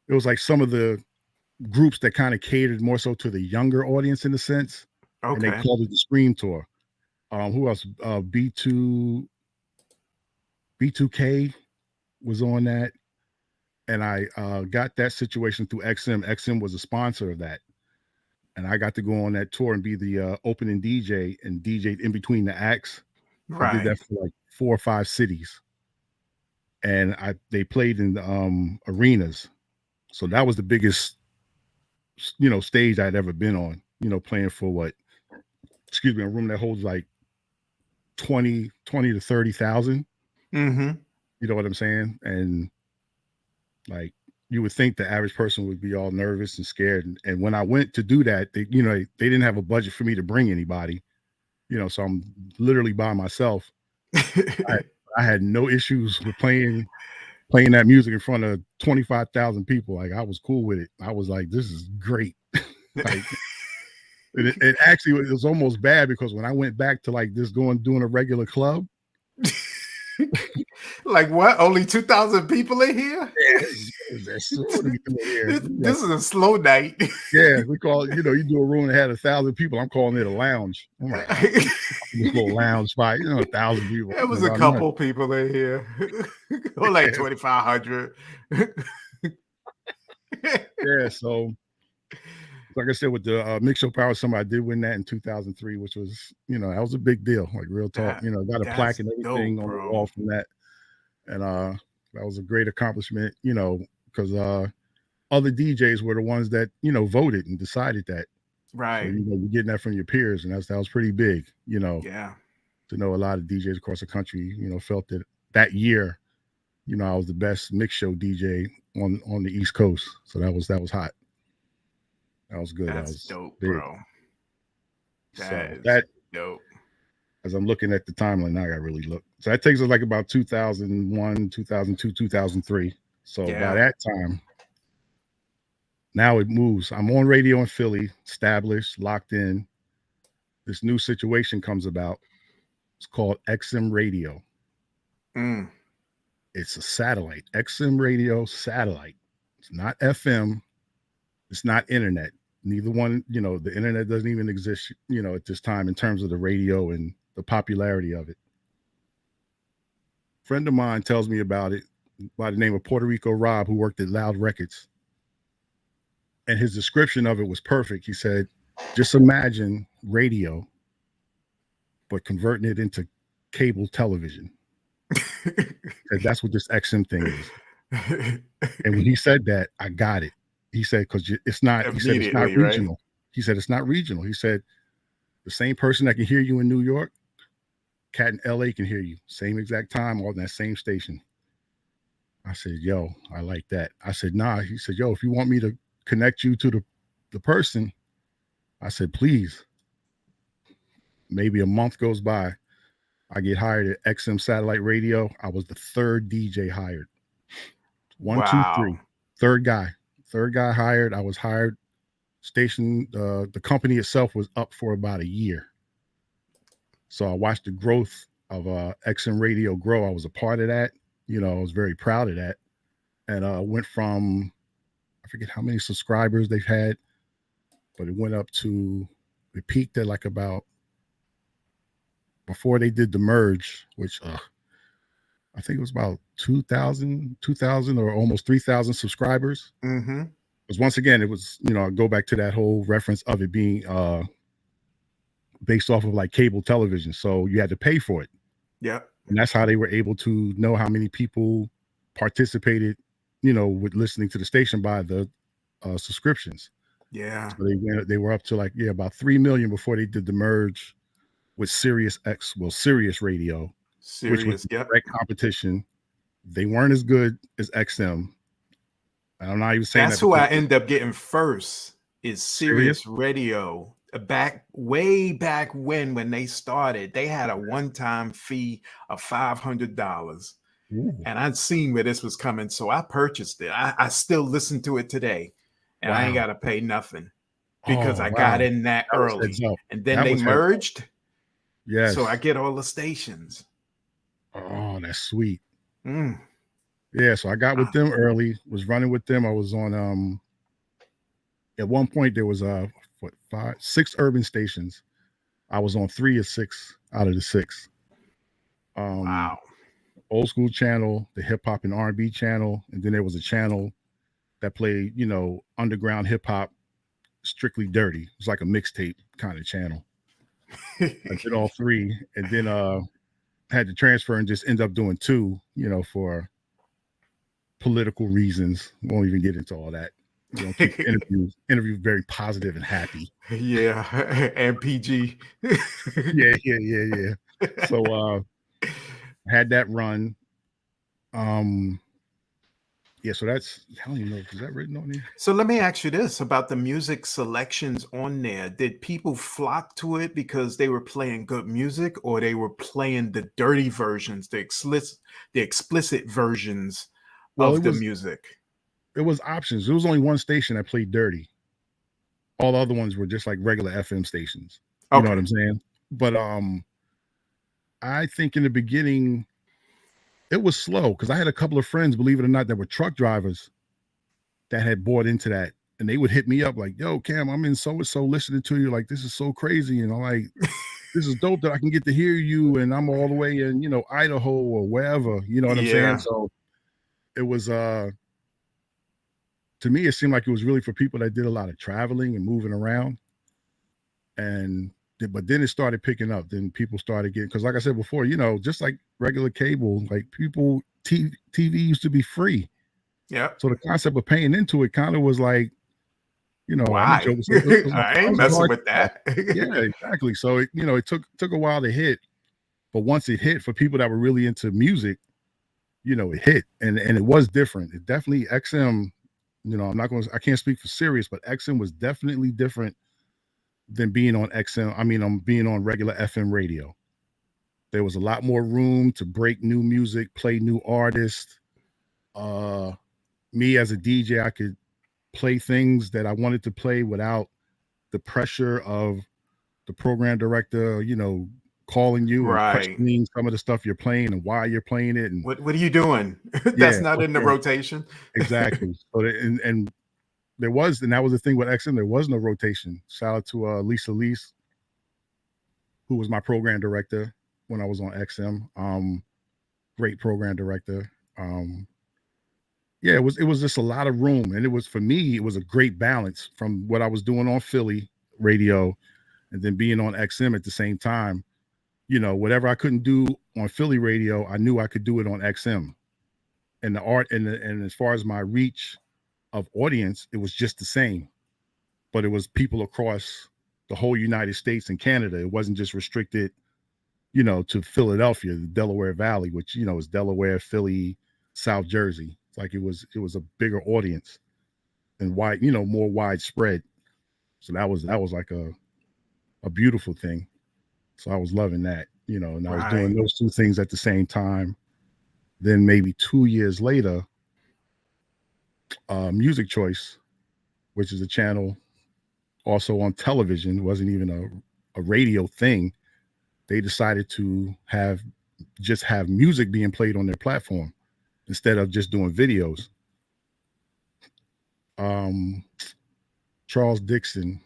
It was like some of the groups that kind of catered more so to the younger audience in a sense. Okay. And they called it the Scream Tour. Who else? B2K was on that. And I got that situation through XM. XM was a sponsor of that. And I got to go on that tour and be the opening DJ and DJ'd in between the acts. Right. I did that for like 4 or 5 cities. And they played in arenas. So that was the biggest, stage I'd ever been on, playing for a room that holds like 20 to 30,000. Mm-hmm. You know what I'm saying? And like, you would think the average person would be all nervous and scared. And when I went to do that, they didn't have a budget for me to bring anybody, so I'm literally by myself. I had no issues with playing that music in front of 25,000 people. Like, I was cool with it. I was like, this is great. Like, it actually was almost bad because when I went back to like this doing a regular club. Like what? Only 2,000 people in here? This is a slow night. Yeah, we call it, you do a room that had 1,000 people. I'm calling it a lounge. I'm like, this little lounge spot, 1,000 people. There was a couple people in here. Or like 2,500. Yeah, so like I said, with the Mix Show Power Summit, I did win that in 2003, which was, that was a big deal. Like, real talk, got a plaque and everything on the wall from that. And that was a great accomplishment, because other DJs were the ones that, voted and decided that. Right. So, you're getting that from your peers, and that was pretty big, Yeah. To know a lot of DJs across the country, felt that year, I was the best mix show DJ on the East Coast. So that was hot. That was good. That's that was dope, big. Bro. That dope. As I'm looking at the timeline, now I gotta really look. So that takes us like about 2001, 2002, 2003. So by that time, now it moves. I'm on radio in Philly, established, locked in. This new situation comes about. It's called XM Radio. It's a satellite. XM Radio satellite. It's not FM. It's not internet. Neither one, the internet doesn't even exist, at this time in terms of the radio and the popularity of it. A friend of mine tells me about it by the name of Puerto Rico Rob, who worked at Loud Records. And his description of it was perfect. He said, just imagine radio, but converting it into cable television. And that's what this XM thing is. And when he said that, I got it. He said, because it's not regional. Right? He said, it's not regional. He said, the same person that can hear you in New York, cat in LA can hear you. Same exact time on that same station. I said, yo, I like that. I said, nah. He said, yo, if you want me to connect you to the person, I said, please. Maybe a month goes by. I get hired at XM Satellite Radio. I was the 3rd DJ hired. 1, 2, 3. Third guy hired. I was hired. Station, the company itself was up for about a year. So I watched the growth of XM Radio grow. I was a part of that. I was very proud of that. And went from, I forget how many subscribers they've had, but it went up to, it peaked at like about, before they did the merge, which I think it was about 2,000 or almost 3,000 subscribers. Mm-hmm. Because once again, it was, I go back to that whole reference of it being based off of like cable television. So you had to pay for it. Yeah. And that's how they were able to know how many people participated, with listening to the station by the subscriptions. Yeah. So they were up to like, about 3 million before they did the merge with Sirius Radio, which was direct competition. They weren't as good as XM. I'm not even saying that's who I end up getting first is Sirius Radio. Way back when they started, they had a one-time fee of $500. Ooh. And I'd seen where this was coming, so I purchased it. I still listen to it today, and I ain't got to pay nothing because I got in that early. And then they merged. Yes. So I get all the stations. Oh, that's sweet. Yeah, so I got with them early, was running with them. I was on at one point there was 6 urban stations. I was on 3 or 6 out of the 6. Wow. Old school channel, the hip hop and R&B channel, and then there was a channel that played, underground hip hop, strictly dirty. It was like a mixtape kind of channel. I did all 3, and then had to transfer and just end up doing 2, for political reasons. Won't even get into all that. Keep the interview very positive and happy. Yeah, and PG. yeah. So had that run. Yeah, so that's, I don't even know, is that written on there? So let me ask you this about the music selections on there. Did people flock to it because they were playing good music, or they were playing the dirty versions, the explicit versions of the music? It was options. There was only one station that played dirty. All the other ones were just like regular FM stations. You know what I'm saying? But I think in the beginning, it was slow because I had a couple of friends, believe it or not, that were truck drivers that had bought into that. And they would hit me up like, yo, Cam, I'm in so-and-so listening to you. Like, this is so crazy. And I'm like, this is dope that I can get to hear you. And I'm all the way in, Idaho or wherever. You know what I'm saying? So it was, to me, it seemed like it was really for people that did a lot of traveling and moving around. But then it started picking up. Then people started getting, because like I said before, just like regular cable, like TV used to be free. Yeah. So the concept of paying into it kind of was like, why? I ain't messing with that. Yeah, exactly. So it took a while to hit, but once it hit for people that were really into music, it hit, and it was different. It definitely XM. I can't speak for Sirius, but XM was definitely different than being on XM. I mean, I'm being on regular FM radio. There was a lot more room to break new music, play new artists. Me as a DJ, I could play things that I wanted to play without the pressure of the program director, calling you and questioning some of the stuff you're playing and why you're playing it. And what are you doing? That's not in the rotation. Exactly. So and there was, and that was the thing with XM, there was no rotation. Shout out to Lisa Lease, who was my program director when I was on XM. Great program director. It was just a lot of room. And it was, for me, it was a great balance from what I was doing on Philly radio and then being on XM at the same time. Whatever I couldn't do on Philly radio, I knew I could do it on XM. And the art and as far as my reach of audience, it was just the same, but it was people across the whole United States and Canada. It wasn't just restricted, to Philadelphia, the Delaware Valley, which, is Delaware, Philly, South Jersey. It's like it was a bigger audience and wide, more widespread. So that was like a beautiful thing. So I was loving that, and I was doing those 2 things at the same time. Then maybe 2 years later, Music Choice, which is a channel also on television. It wasn't even a radio thing. They decided to have music being played on their platform instead of just doing videos. Charles Dixon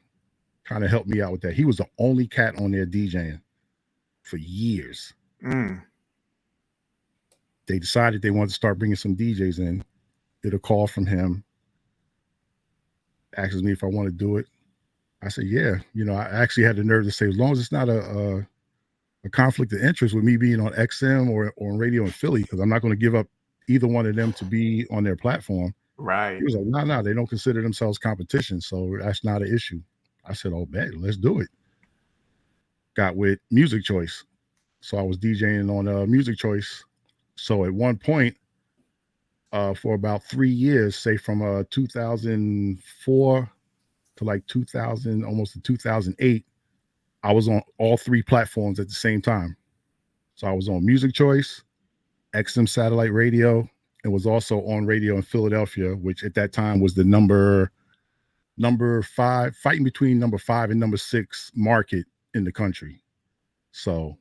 kind of helped me out with that. He was the only cat on there DJing for years. They decided they wanted to start bringing some DJs in. Did a call from him, asks me if I want to do it. I said, yeah. You know, I actually had the nerve to say, as long as it's not a conflict of interest with me being on XM or on radio in Philly, because I'm not going to give up either one of them to be on their platform. Right. He was like, no, they don't consider themselves competition, so that's not an issue. I said, oh, man, let's do it. Got with Music Choice. So I was DJing on Music Choice. So at one point, for about 3 years, say from 2004 to like 2000, almost to 2008, I was on all three platforms at the same time. So I was on Music Choice, XM Satellite Radio, and was also on radio in Philadelphia, which at that time was the number 5, fighting between number 5 and number 6 market in the country. So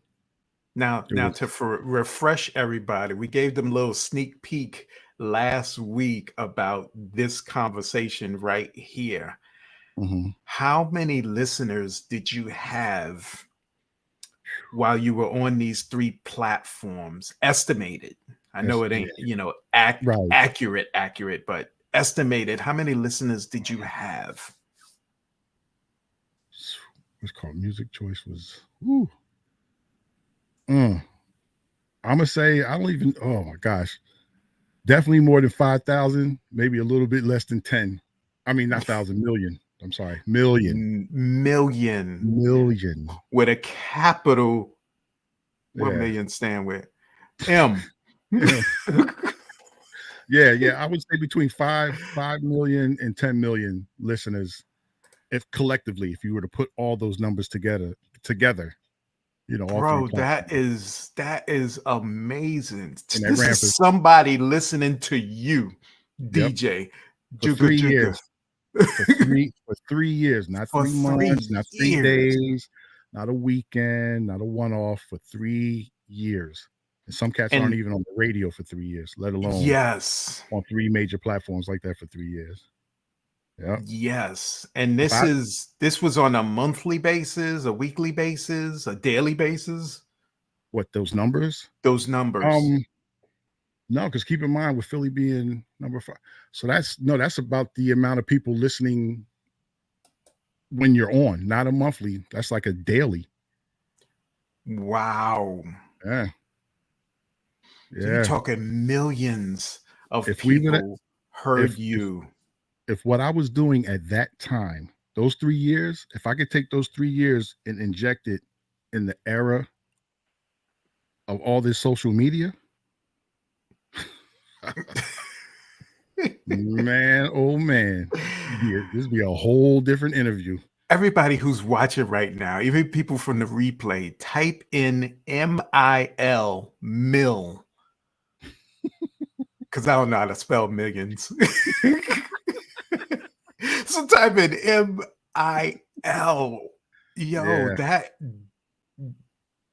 now to refresh everybody, we gave them a little sneak peek last week about this conversation right here. How many listeners did you have while you were on these 3 platforms? Estimated. I know it ain't, you know, accurate, but estimated. How many listeners did you have? What's called Music Choice was, I'm gonna say I don't even. Oh my gosh, definitely more than 5,000. Maybe a little bit less than 10. I mean, not thousand, million. I'm sorry, million with a capital. What million stand with? M. Yeah. I would say between 5 million and 10 million listeners, if collectively, if you were to put all those numbers together, you know, bro, that is amazing. This is somebody listening to you, DJ. For 3 years. For 3 years, not 3 months, not 3 days, not a weekend, not a one-off, for 3 years. And some cats aren't even on the radio for 3 years, let alone on 3 major platforms like that for 3 years. Yeah. Yes. And this was on a monthly basis, a weekly basis, a daily basis. What, those numbers? Those numbers. No, because keep in mind with Philly being number 5. So that's about the amount of people listening when you're on, not a monthly. That's like a daily. Wow. Yeah. So you're talking millions of people heard you. If what I was doing at that time, those 3 years, if I could take those 3 years and inject it in the era of all this social media, man, oh man, this would be a whole different interview. Everybody who's watching right now, even people from the replay, type in MIL, mill, because I don't know how to spell millions. So type in MIL. Yo, that,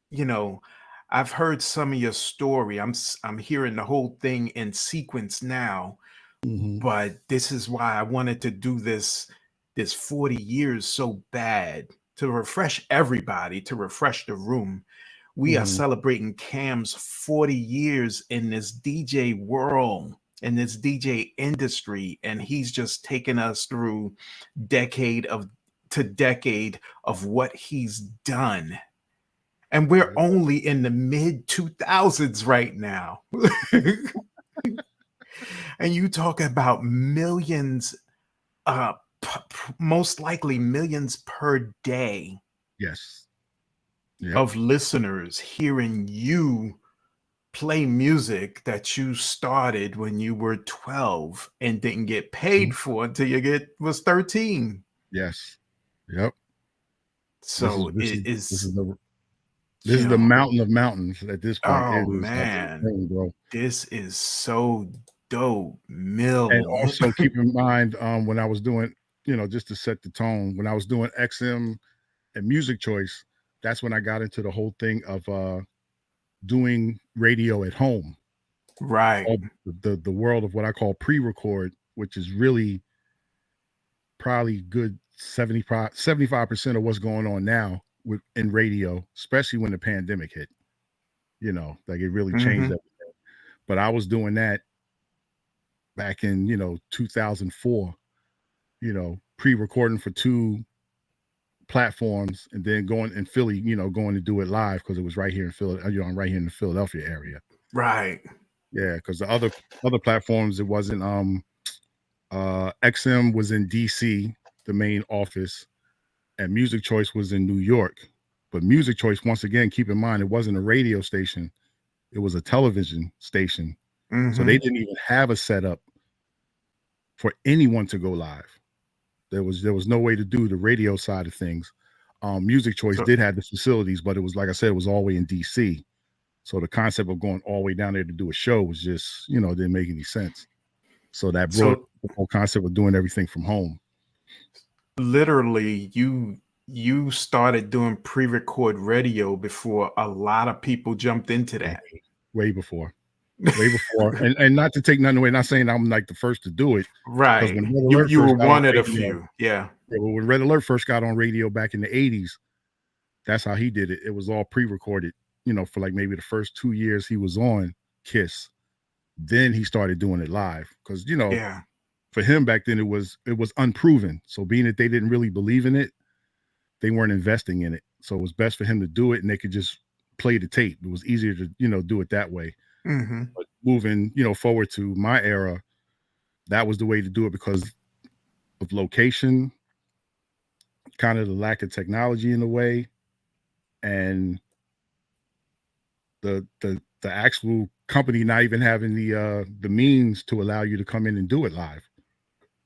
you know, I've heard some of your story. I'm hearing the whole thing in sequence now, but this is why I wanted to do this 40 years so bad, to refresh everybody, to refresh the room. We are celebrating Kam's 40 years in this DJ world, in this DJ industry, and he's just taken us through decade of what he's done. And we're only in the mid 2000s right now. And you talk about millions, most likely millions per day. Yes. Of listeners hearing you play music that you started when you were 12 and didn't get paid for until you was 13. Yes. Yep. So this is the mountain of mountains at this point. Oh man, bro. this is so Dope Mill. And also keep in mind, when I was doing, just to set the tone, when I was doing XM and Music Choice, that's when I got into the whole thing of doing radio at home. Right. All the world of what I call pre-record, which is really probably good 75% of what's going on now in radio, especially when the pandemic hit. Like it really changed everything. But I was doing that back in 2004, pre-recording for 2 platforms, and then going in Philly, going to do it live because it was right here in Philly. I'm right here in the Philadelphia area. Right. Yeah, because the other platforms, it wasn't. XM was in DC, the main office, and Music Choice was in New York. But Music Choice, once again, keep in mind, it wasn't a radio station; it was a television station. So they didn't even have a setup for anyone to go live. There was no way to do the radio side of things. Music Choice did have the facilities, but it was, like I said, it was all the way in DC. So the concept of going all the way down there to do a show was just, didn't make any sense. So that brought the whole concept of doing everything from home. Literally, you started doing pre-record radio before a lot of people jumped into that. Way before. and not to take nothing away, not saying I'm like the first to do it. Right. You were one of the few. Yeah. When Red Alert first got on radio back in the 80s, that's how he did it. It was all pre-recorded, for like maybe the first 2 years he was on KISS. Then he started doing it live because, for him back then, it was unproven. So being that they didn't really believe in it, they weren't investing in it. So it was best for him to do it, and they could just play the tape. It was easier to, do it that way. But moving, forward to my era, that was the way to do it because of location, kind of the lack of technology in a way, and the actual company not even having the means to allow you to come in and do it live,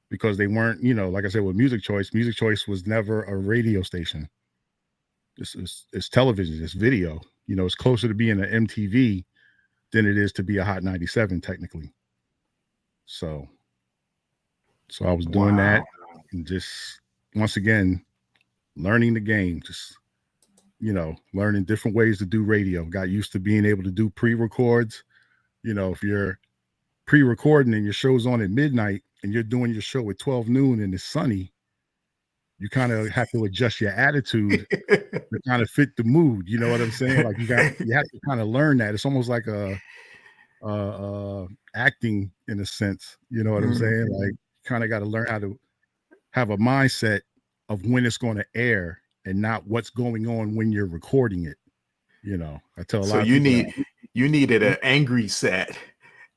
because they weren't, like I said, with Music Choice was never a radio station. It's television, it's video. It's closer to being an MTV than it is to be a Hot 97 technically. So I was doing that and just, once again, learning the game, just, learning different ways to do radio. Got used to being able to do pre-records. If you're pre-recording and your show's on at midnight and you're doing your show at 12 noon and it's sunny, you kind of have to adjust your attitude to kind of fit the mood. You know what I'm saying? Like you have to kind of learn that. It's almost like acting in a sense. You know what I'm saying? Like kind of got to learn how to have a mindset of when it's going to air and not what's going on when you're recording it. I tell a lot of people. So you needed an angry set.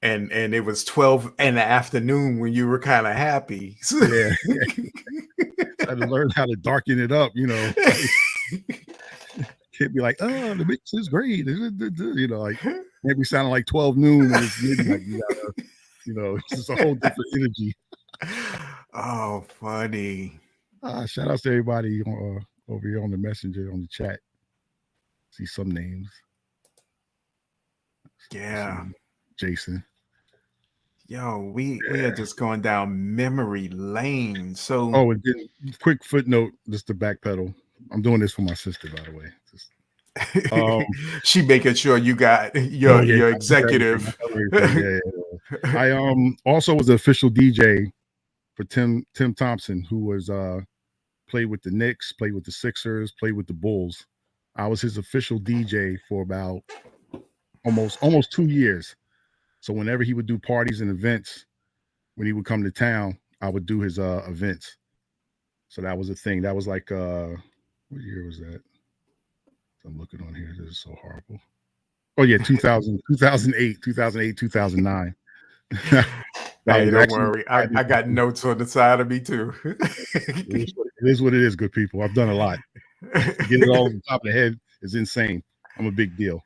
And it was 12 in the afternoon when you were kind of happy. Yeah. I had to learn how to darken it up, Can't be like, oh, the mix is great. Like can't be sounding like 12 noon when it's midnight. You gotta, it's just a whole different energy. Oh, funny. Shout out to everybody over here on the messenger, on the chat. See some names. Yeah. Jason. Yo, we are just going down memory lane. So and then quick footnote, just to backpedal. I'm doing this for my sister, by the way. She making sure you got your executive. I also was the official DJ for Tim Thompson, who was played with the Knicks, played with the Sixers, played with the Bulls. I was his official DJ for about almost 2 years. So whenever he would do parties and events, when he would come to town, I would do his events. So that was a thing. That was like what year was that? I'm looking on here. This is so horrible. Oh yeah, 2008, 2009. Hey, don't worry. I got notes on the side of me too. It is what it is, good people. I've done a lot. Get it all on top of the head is insane. I'm a big deal.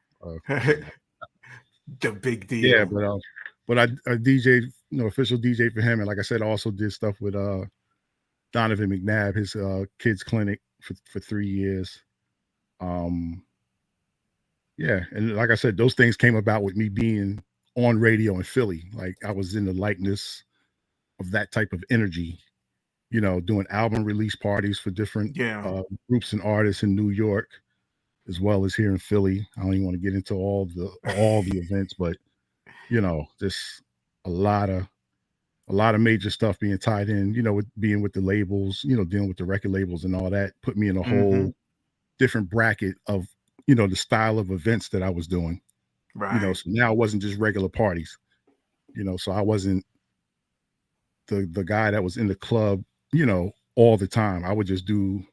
The big deal. Yeah, but I DJ, official DJ for him, and like I said, I also did stuff with Donovan McNabb, his kids clinic for 3 years. Yeah, and like I said, those things came about with me being on radio in Philly. Like I was in the likeness of that type of energy, doing album release parties for different Yeah. groups and artists in New York, as well as here in Philly. I don't even want to get into all the events, but just a lot of major stuff being tied in, with being with the labels, dealing with the record labels and all that, put me in a whole different bracket of, the style of events that I was doing. Right. So now it wasn't just regular parties, so I wasn't the guy that was in the club, all the time. I would just do,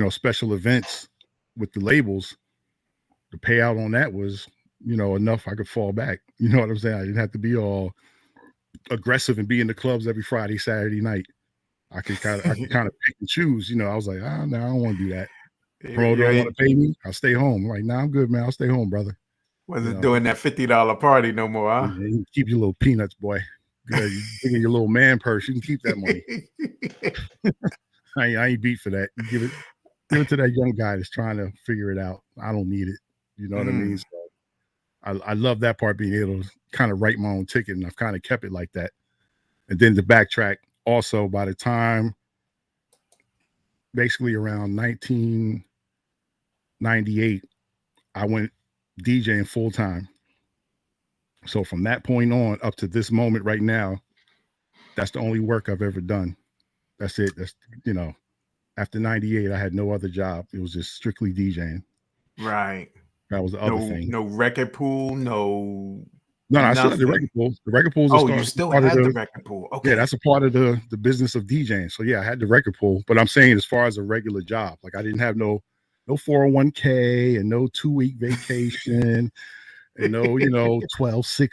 special events with the labels. The payout on that was, enough I could fall back. You know what I'm saying? I didn't have to be all aggressive and be in the clubs every Friday, Saturday night. I could kind of pick and choose. I was like, no, I don't want to do that. Promoter don't want to pay me, I'll stay home. I'm like, nah, I'm good, man. I'll stay home, brother. Wasn't doing that $50 party no more, huh? You keep your little peanuts, boy. Good. You dig in your little man purse. You can keep that money. I ain't beat for that. You give it to that young guy that's trying to figure it out. I don't need it. You know what I mean? So I love that part, being able to kind of write my own ticket, and I've kind of kept it like that. And then to backtrack, also by the time basically around 1998, I went DJing full time. So from that point on up to this moment right now, that's the only work I've ever done. That's it. That's, after 98, I had no other job. It was just strictly DJing. Right. That was the other thing. No record pool, No, I still had the record pool. The record pool. You still had the record pool. Okay. Yeah, that's a part of the business of DJing. So yeah, I had the record pool. But I'm saying, as far as a regular job, like I didn't have no 401k and no 2-week vacation and no 12 sick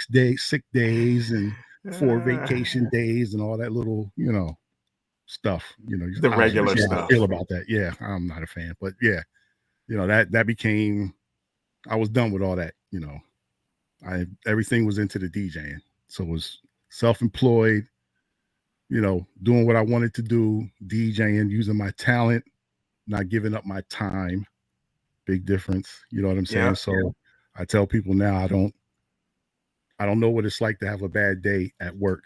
days and 4 vacation days and all that little stuff. The regular stuff. I feel about that. Yeah, I'm not a fan, but yeah, that became. I was done with all that. Everything was into the DJing. So it was self-employed, doing what I wanted to do, DJing, using my talent, not giving up my time. Big difference. You know what I'm saying? Yeah. So I tell people now, I don't know what it's like to have a bad day at work.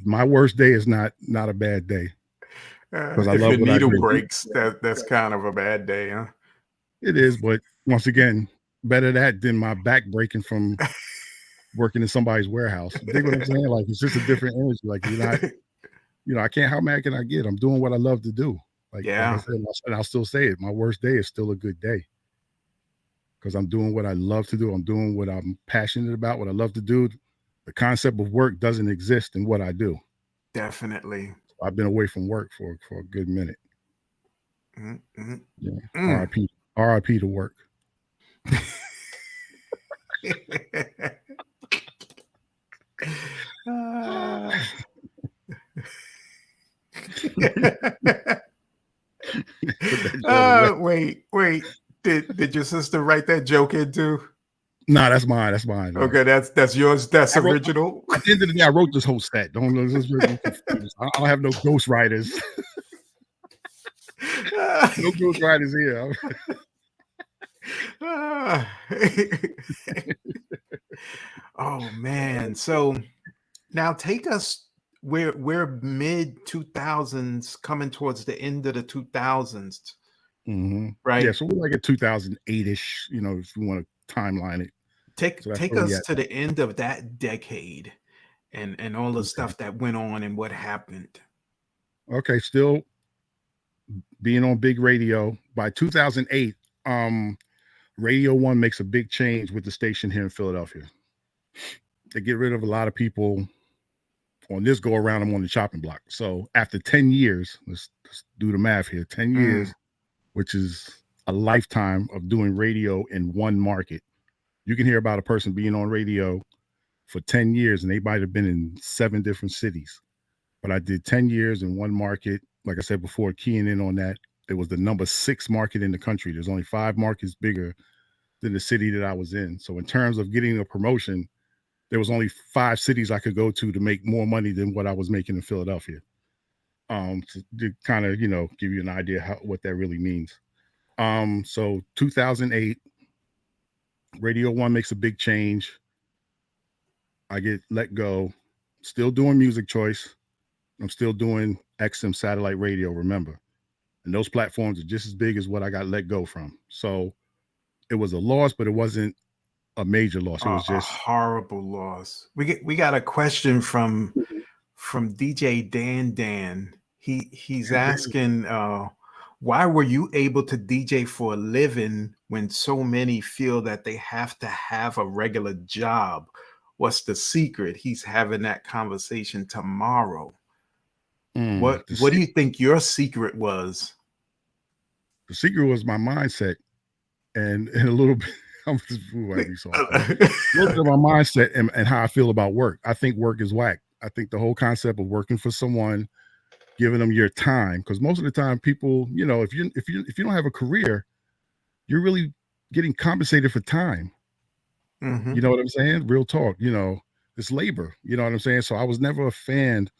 My worst day is not a bad day. Because I love what I do. If your needle breaks, that's kind of a bad day, huh? It is, but once again, better that than my back breaking from working in somebody's warehouse. You dig what I'm saying? Like, it's just a different energy. Like, you're not, I can't. How mad can I get? I'm doing what I love to do. Like I said, and I'll still say it. My worst day is still a good day because I'm doing what I love to do. I'm doing what I'm passionate about. What I love to do. The concept of work doesn't exist in what I do. Definitely. I've been away from work for a good minute. Yeah. RIP to work. Wait. Did your sister write that joke in too? No, that's mine. Okay, that's yours. That's original. At the end of the day, I wrote this whole set. Don't I don't have no ghostwriters. No ghostwriters here. Oh man. So now take us, we're mid 2000s, coming towards the end of the 2000s. Right? Yeah, so we're like at 2008-ish, if you want to timeline it. Take us to the end of that decade and all the stuff that went on and what happened. Okay, still being on big radio. By 2008, Radio 1 makes a big change with the station here in Philadelphia. They get rid of a lot of people. On this go around, I'm on the chopping block. So after 10 years, let's do the math here, 10 years, which is a lifetime of doing radio in one market. You can hear about a person being on radio for 10 years and they might have been in 7 different cities. But I did 10 years in one market. Like I said before, keying in on that, it was the number 6 market in the country. There's only 5 markets bigger than the city that I was in. So in terms of getting a promotion, there was only 5 cities I could go to make more money than what I was making in Philadelphia. To kind of, give you an idea what that really means. So 2008, Radio 1 makes a big change. I get let go, still doing Music Choice. I'm still doing XM satellite radio, remember. And those platforms are just as big as what I got let go from. So it was a loss, but it wasn't a major loss. It was A just horrible loss. We got a question from DJ Dan. He's asking, why were you able to DJ for a living when so many feel that they have to have a regular job? What's the secret? He's having that conversation tomorrow. What do you think your secret was? The secret was my mindset, and a little bit. I'm just a little bit of my mindset and how I feel about work. I think work is whack. I think the whole concept of working for someone, giving them your time, because most of the time people, you know, if you don't have a career, you're really getting compensated for time. You know what I'm saying? Real talk. You know, it's labor. You know what I'm saying? So I was never a fan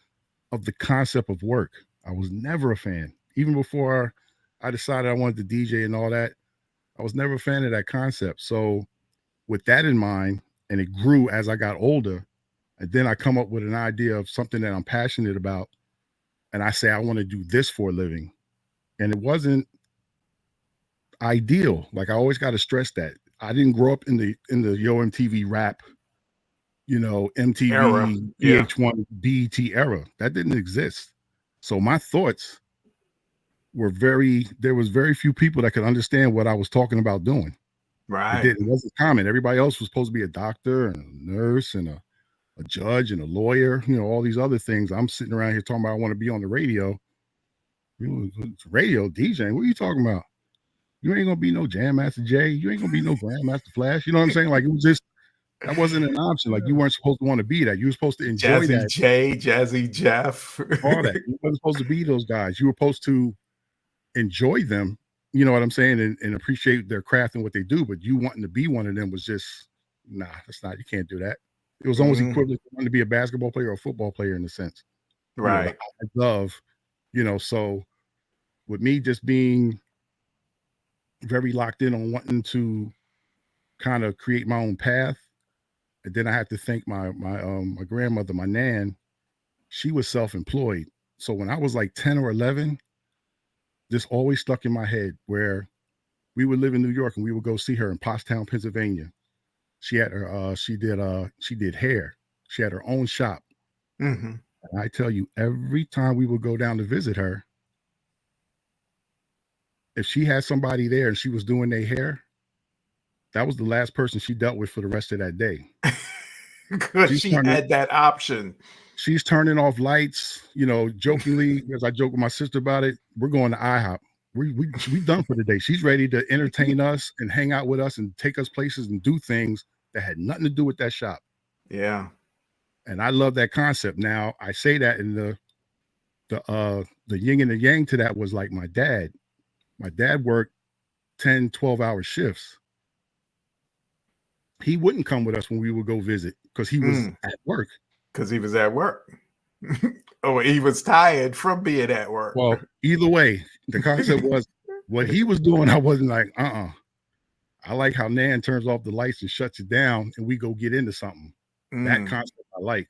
of the concept of work. I was never a fan. Even before I decided I wanted to DJ and all that, I was never a fan of that concept. So with that in mind, and it grew as I got older, and then I come up with an idea of something that I'm passionate about, and I say I want to do this for a living. And it wasn't ideal. Like, I always got to stress that. I didn't grow up in the Yo MTV rap, you know, MTV, era. VH1, BET era. That didn't exist. So my thoughts were there was very few people that could understand what I was talking about doing. Right. It wasn't common. Everybody else was supposed to be a doctor and a nurse and a judge and a lawyer, you know, all these other things. I'm sitting around here talking about I want to be on the radio. Radio DJing. What are you talking about? You ain't gonna be no Jam Master Jay. You ain't gonna be no Grandmaster Flash. You know what I'm saying? Like, it was just, that wasn't an option. Like, you weren't supposed to want to be that. You were supposed to enjoy Jazzy that. J, Jazzy Jeff. All that. You weren't supposed to be those guys. You were supposed to enjoy them, you know what I'm saying, and appreciate their craft and what they do. But you wanting to be one of them was just, nah, that's not, you can't do that. It was almost equivalent to wanting to be a basketball player or a football player in a sense. Right. You know, I love, you know, so with me just being very locked in on wanting to kind of create my own path, and then I have to thank my grandmother, my nan. She was self-employed. So when I was like 10 or 11, this always stuck in my head, where we would live in New York and we would go see her in Pottstown, Pennsylvania. She had her, she did hair. She had her own shop. And I tell you, every time we would go down to visit her, if she had somebody there and she was doing their hair, that was the last person she dealt with for the rest of that day. Because she had that option. She's turning off lights, you know, jokingly, as I joke with my sister about it, we're going to IHOP. We done for the day. She's ready to entertain us and hang out with us and take us places and do things that had nothing to do with that shop. Yeah. And I love that concept. Now, I say that in the yin and the yang to that was like my dad. My dad worked 10, 12-hour shifts. He wouldn't come with us when we would go visit because he was at work. Because he was at work. Or he was tired from being at work. Well, either way, the concept was what he was doing. I wasn't like, I like how Nan turns off the lights and shuts it down and we go get into something. That concept I like,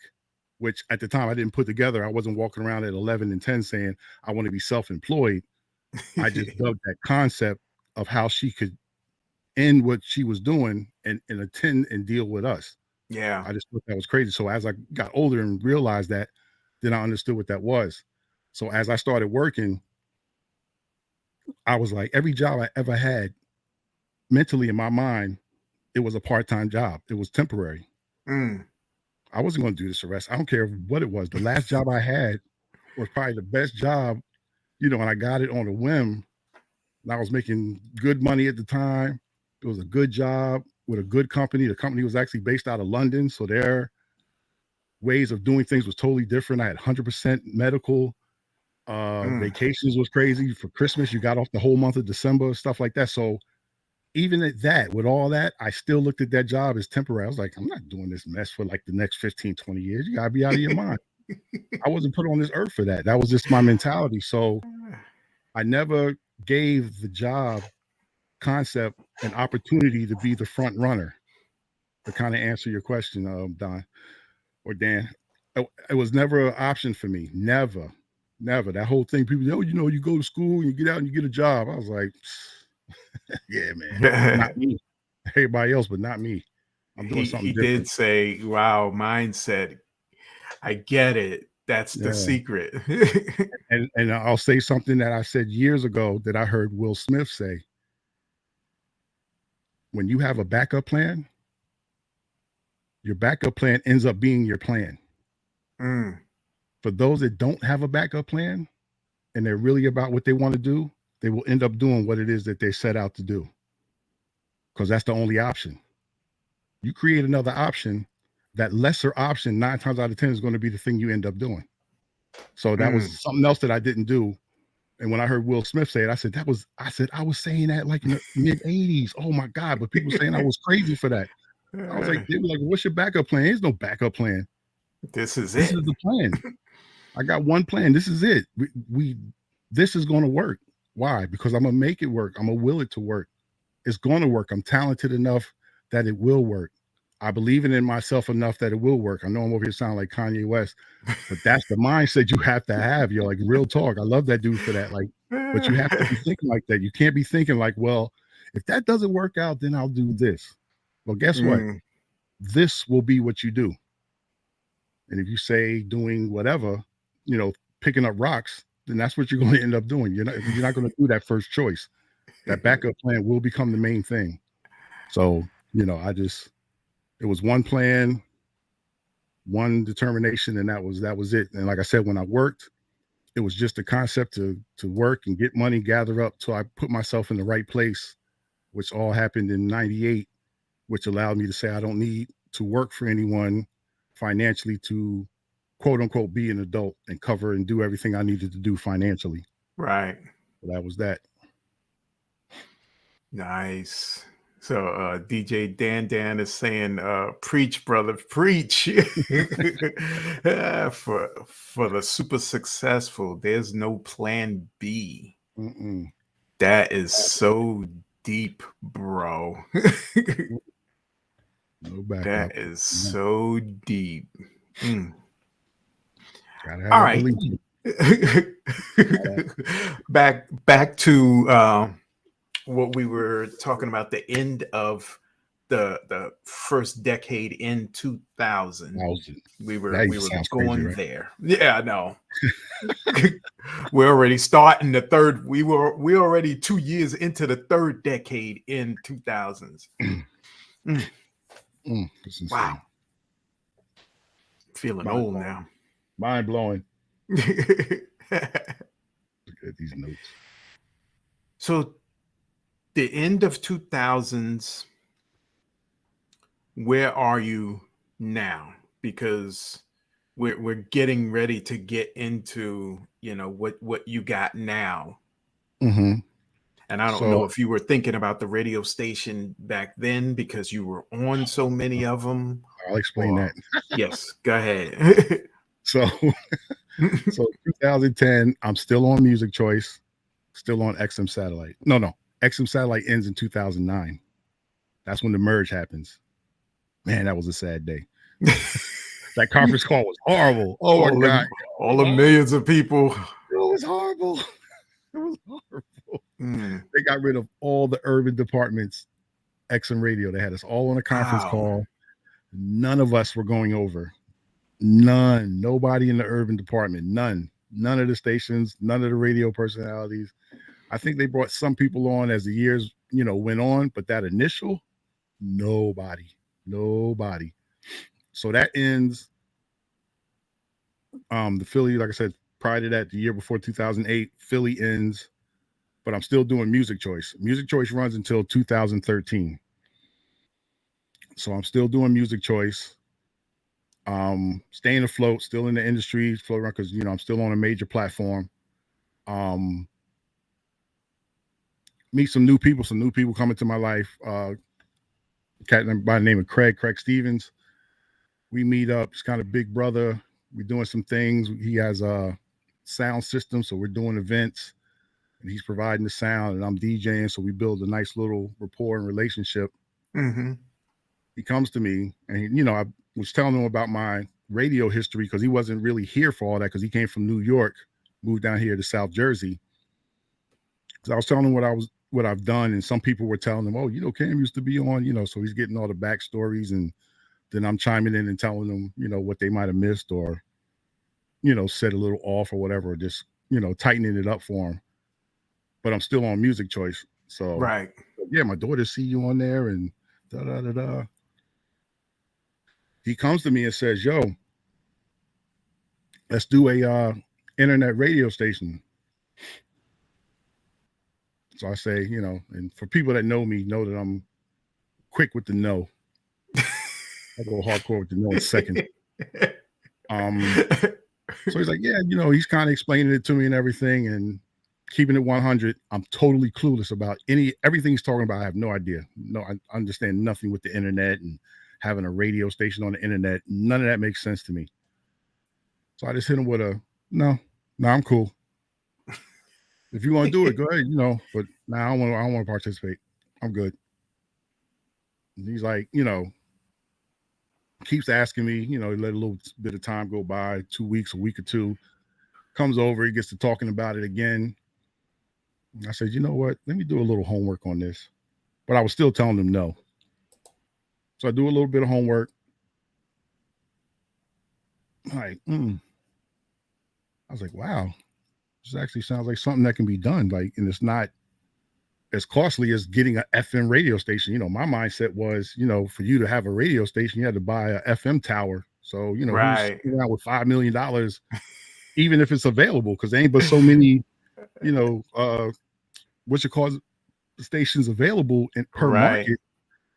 which at the time I didn't put together. I wasn't walking around at 11 and 10 saying I want to be self-employed. I just loved that concept of how she could end what she was doing and attend and deal with us. Yeah. I just thought that was crazy. So as I got older and realized that, then I understood what that was. So as I started working, I was like, every job I ever had, mentally in my mind, it was a part-time job. It was temporary. I wasn't going to do this the rest. I don't care what it was. The last job I had was probably the best job, you know, and I got it on a whim. And I was making good money at the time. It was a good job with a good company. The company was actually based out of London. So their ways of doing things was totally different. I had 100% medical. Vacations was crazy. For Christmas, you got off the whole month of December, stuff like that. So even at that, with all that, I still looked at that job as temporary. I was like, I'm not doing this mess for like the next 15, 20 years. You gotta be out of your mind. I wasn't put on this earth for that. That was just my mentality. So I never gave the job concept an opportunity to be the front runner, to kind of answer your question, Don. or Dan. It was never an option for me. Never. That whole thing, people, oh, you go to school and you get out and you get a job. I was like, yeah, man, not me. Everybody else, but not me. I'm doing something different. He did say, wow, mindset. I get it. That's the secret. and I'll say something that I said years ago that I heard Will Smith say. When you have a backup plan, your backup plan ends up being your plan. For those that don't have a backup plan and they're really about what they want to do, they will end up doing what it is that they set out to do. Because that's the only option. You create another option, that lesser option 9 times out of 10 is going to be the thing you end up doing. So that was something else that I didn't do. And when I heard Will Smith say it, I said, I was saying that like in the mid 80s. Oh my God. But people saying I was crazy for that. I was like, they were like, what's your backup plan? There's no backup plan. This is the plan. I got one plan. This is it. This is going to work. Why? Because I'm going to make it work. I'm going to will it to work. It's going to work. I'm talented enough that it will work. I believe in myself enough that it will work. I know I'm over here sounding like Kanye West, but that's the mindset you have to have. You're like, real talk. I love that dude for that. Like, but you have to be thinking like that. You can't be thinking like, well, if that doesn't work out, then I'll do this. Well, guess what? This will be what you do. And if you say doing whatever, picking up rocks, then that's what you're going to end up doing. You're not going to do that first choice. That backup plan will become the main thing. So, it was one plan, one determination, and that was it. And like I said, when I worked, it was just a concept to work and get money, gather up till I put myself in the right place, which all happened in 98, which allowed me to say I don't need to work for anyone financially to quote unquote be an adult and cover and do everything I needed to do financially. Right. So that was that. Nice. So DJ Dan is saying, preach, brother, preach. For the super successful, there's no plan B. That is so deep, bro. No backup. That is so deep. All right. Back to what we were talking about, the end of the first decade in 2000. We were going there. Yeah, I know. We're already starting the third. We're already 2 years into the third decade in 2000s. Wow. Feeling old now. Mind blowing. Look at these notes. So the end of 2000s, where are you now? Because we're getting ready to get into, what you got now. And I don't know if you were thinking about the radio station back then because you were on so many of them. I'll explain that. Yes, go ahead. So 2010, I'm still on Music Choice, still on XM Satellite. No. XM Satellite ends in 2009. That's when the merge happens. Man, that was a sad day. That conference call was horrible. Oh my God. All the millions of people. It was horrible. They got rid of all the urban departments, XM Radio. They had us all on a conference call. None of us were going over. None. Nobody in the urban department. None of the stations, none of the radio personalities. I think they brought some people on as the years, went on, but that initial, nobody. So that ends. The Philly, like I said, prior to that, the year before 2008, Philly ends, but I'm still doing Music Choice. Music Choice runs until 2013. So I'm still doing Music Choice. Staying afloat, still in the industry, float around because I'm still on a major platform. Meet some new people come into my life. Cat by the name of Craig Stevens. We meet up. He's kind of big brother. We're doing some things. He has a sound system, so we're doing events, and he's providing the sound, and I'm DJing. So we build a nice little rapport and relationship. He comes to me, and I was telling him about radio history because he wasn't really here for all that because he came from New York, moved down here to South Jersey. Because I was telling him what I've done, and some people were telling him, oh, you know, Cam used to be on, you know, so he's getting all the backstories, and then I'm chiming in and telling them, you know, what they might have missed or, you know, said a little off or whatever, or just, you know, tightening it up for him. But I'm still on Music Choice. So, right. Yeah, my daughter see you on there and da-da-da-da. He comes to me and says, yo, let's do a internet radio station. So I say, you know, and for people that know me, know that I'm quick with the no. I go hardcore with the no in seconds. So he's like, yeah, you know, he's kind of explaining it to me and everything, and keeping it 100. I'm totally clueless about everything he's talking about. I have no idea. No, I understand nothing with the internet and having a radio station on the internet. None of that makes sense to me. So I just hit him with a no, I'm cool. If you want to do it, go ahead, you know, but I don't want to participate. I'm good. And he's like, you know, keeps asking me, you know, he let a little bit of time go by, 2 weeks, a week or two, comes over, he gets to talking about it again. And I said, you know what, let me do a little homework on this. But I was still telling him no. So I do a little bit of homework. Like, I was like, wow, this actually sounds like something that can be done. Like, and it's not as costly as getting an FM radio station. You know, my mindset was, you know, for you to have a radio station, you had to buy a FM tower. So, you know, right. who's around with $5 million, even if it's available, because there ain't but so many, you know, stations available per market.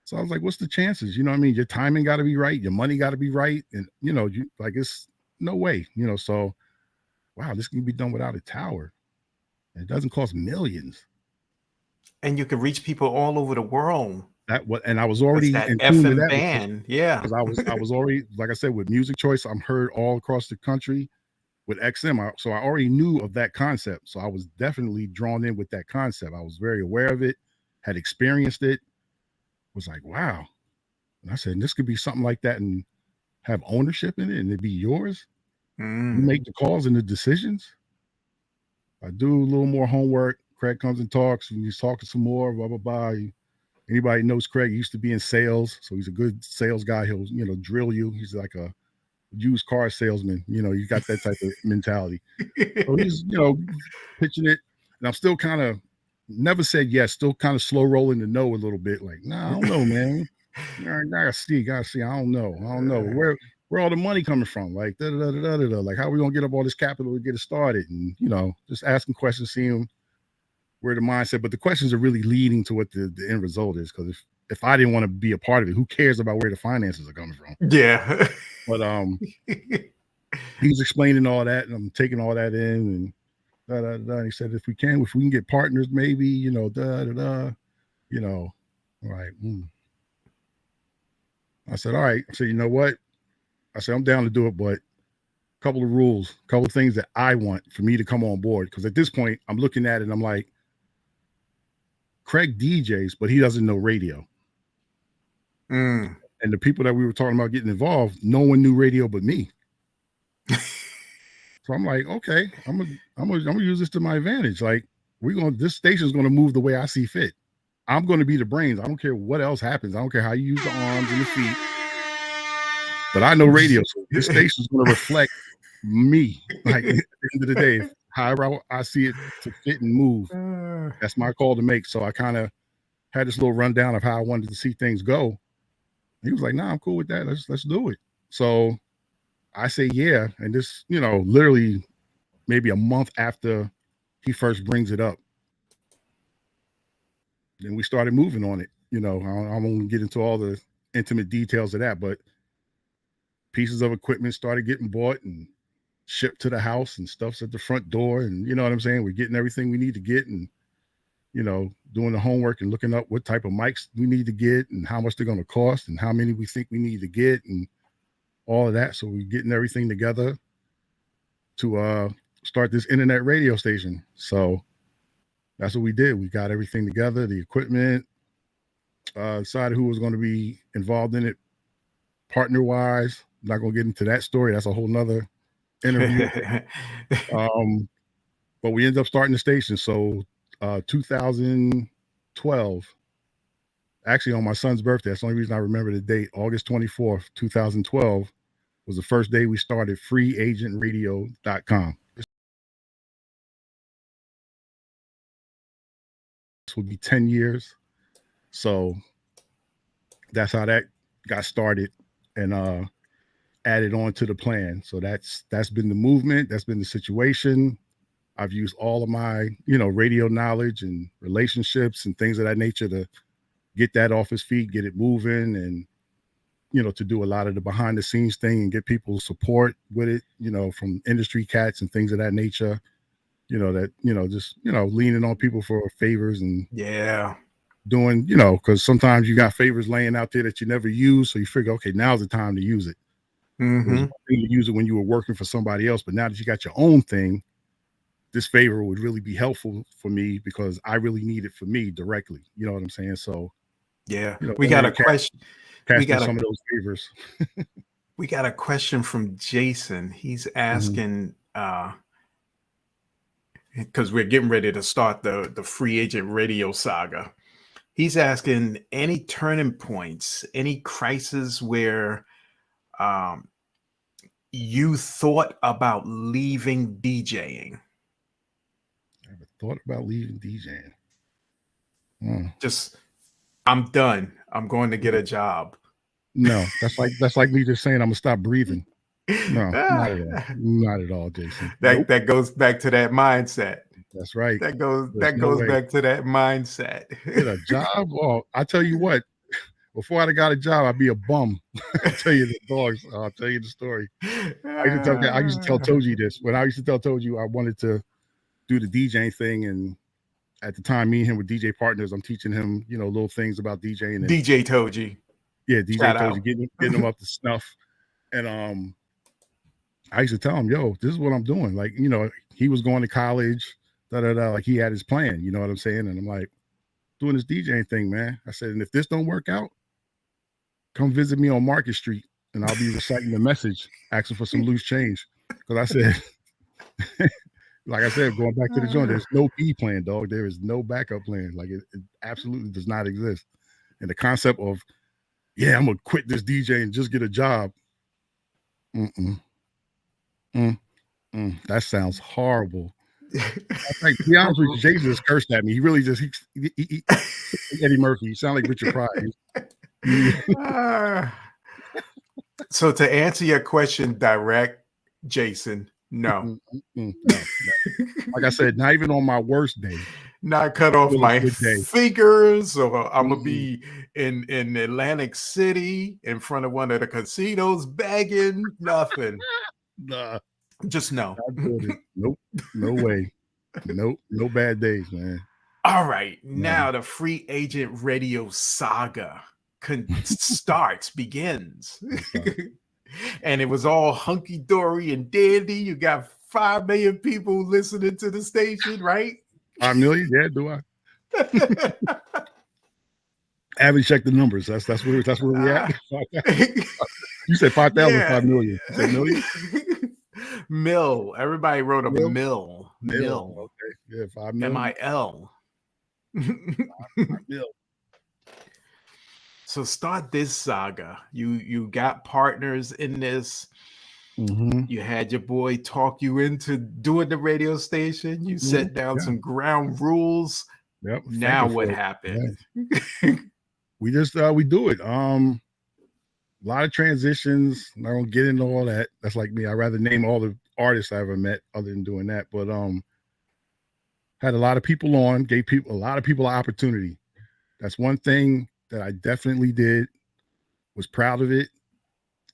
So I was like, what's the chances? You know what I mean? Your timing got to be right. Your money got to be right. And, you know, it's no way, you know, so, wow, this can be done without a tower. And it doesn't cost millions. And you can reach people all over the world. And I was already in tune with that band. Yeah. Because I was already, like I said, with Music Choice, I'm heard all across the country. With XM, so I already knew of that concept. So I was definitely drawn in with that concept. I was very aware of it, had experienced it, was like, wow. And I said, this could be something like that and have ownership in it and it'd be yours. You make the calls and the decisions. I do a little more homework. Craig comes and talks, and he's talking some more, blah, blah, blah. Anybody knows Craig, he used to be in sales. So he's a good sales guy. He'll, you know, drill you. He's like a used car salesman, you know, you got that type of mentality. So he's, you know, pitching it, and I'm still kind of never said yes, still kind of slow rolling the no a little bit, like, nah, I don't know, man. I gotta see, I don't know. Where all the money coming from? Like, like, how are we gonna get up all this capital to get it started? And, you know, just asking questions, seeing where the mindset, but the questions are really leading to what the end result is. Because if I didn't want to be a part of it, who cares about where the finances are coming from? Yeah. But he's explaining all that, and I'm taking all that in, and he said, if we can get partners, maybe, you know, you know, all right. I said, all right. I said, you know what? I said, I'm down to do it, but a couple of rules, a couple of things that I want for me to come on board. Because at this point, I'm looking at it and I'm like, Craig DJs, but he doesn't know radio. And the people that we were talking about getting involved, no one knew radio but me. So I'm like, okay, I'm gonna use this to my advantage. Like, this station's gonna move the way I see fit. I'm gonna be the brains. I don't care what else happens. I don't care how you use the arms and the feet. But I know radio, so this station's gonna reflect me. Like, at the end of the day, however I see it to fit and move, that's my call to make. So I kind of had this little rundown of how I wanted to see things go. He was like, nah, I'm cool with that. Let's do it. So I say, yeah. And this, you know, literally maybe a month after he first brings it up, then we started moving on it. You know, I won't get into all the intimate details of that, but pieces of equipment started getting bought and shipped to the house, and stuff's at the front door. And you know what I'm saying? We're getting everything we need to get, and, you know, doing the homework and looking up what type of mics we need to get and how much they're going to cost and how many we think we need to get and all of that. So we're getting everything together to start this internet radio station. So that's what we did. We got everything together, the equipment, decided who was going to be involved in it partner-wise, not gonna get into that story. That's a whole nother interview. But we ended up starting the station. So 2012, actually on my son's birthday, that's the only reason I remember the date, August 24th, 2012, was the first day we started freeagentradio.com. This will be 10 years. So that's how that got started and added on to the plan. So that's been the movement, that's been the situation. I've used all of my, radio knowledge and relationships and things of that nature to get that off his feet, get it moving, and to do a lot of the behind the scenes thing and get people support with it, from industry cats and things of that nature, just leaning on people for favors and doing, because sometimes you got favors laying out there that you never use, so you figure, okay, now's the time to use it. It was one thing to use it when you were working for somebody else, but now that you got your own thing, this favor would really be helpful for me because I really need it for me directly. You know what I'm saying? So we got a question. We got some of those favors. We got a question from Jason. He's asking, because we're getting ready to start the free agent radio saga. He's asking any turning points, any crisis where you thought about leaving DJing. I never thought about leaving DJing. Just, I'm done. I'm going to get a job. No, that's like me just saying I'm gonna stop breathing. No, not at all. Not at all, Jason. That goes back to that mindset. That's right. That goes back to that mindset. Get a job? Oh, I tell you what, before I'd have got a job, I'd be a bum. I'll tell you the story. I used to tell Toji this. When I used to tell Toji I wanted to do the DJing thing, and at the time, me and him were DJ partners. I'm teaching him, little things about DJing. And, DJ Toji. Yeah, DJ Toji, getting him up to snuff. And I used to tell him, yo, this is what I'm doing. Like, he was going to college, like he had his plan, you know what I'm saying? And I'm like, doing this DJing thing, man. I said, and if this don't work out, come visit me on Market Street and I'll be reciting the message, asking for some loose change. Because I said, like I said, going back to the joint, there's no B plan, dog. There is no backup plan. Like it absolutely does not exist. And the concept of, yeah, I'm gonna quit this DJ and just get a job. That sounds horrible. Like, to be honest with you, Jason just cursed at me. He really just he Eddie Murphy. You sound like Richard Pryor. So to answer your question direct, Jason, no. No. Like I said, not even on my worst day. Not cut off my fingers, or I'm gonna be in Atlantic City in front of one of the casinos begging. Nothing. Nah. Just no. Nope. No way. Nope. No bad days, man. All right. Now the free agent radio saga begins. And it was all hunky-dory and dandy. You got 5 million people listening to the station, right? 5 million? Yeah, do I? I haven't checked the numbers. That's where we at. You said 5,000, 5 million. You said million? Mill. Everybody wrote a mill. Okay. Yeah, 5 million. M-I-L. 5 million. So start this saga. You got partners in this. You had your boy talk you into doing the radio station. You set down some ground rules. Yep. Now what happened? Yeah. We just we do it. A lot of transitions. I don't get into all that. That's like me. I'd rather name all the artists I ever met other than doing that. But had a lot of people on, gave a lot of people an opportunity. That's one thing that I definitely did. Was proud of it.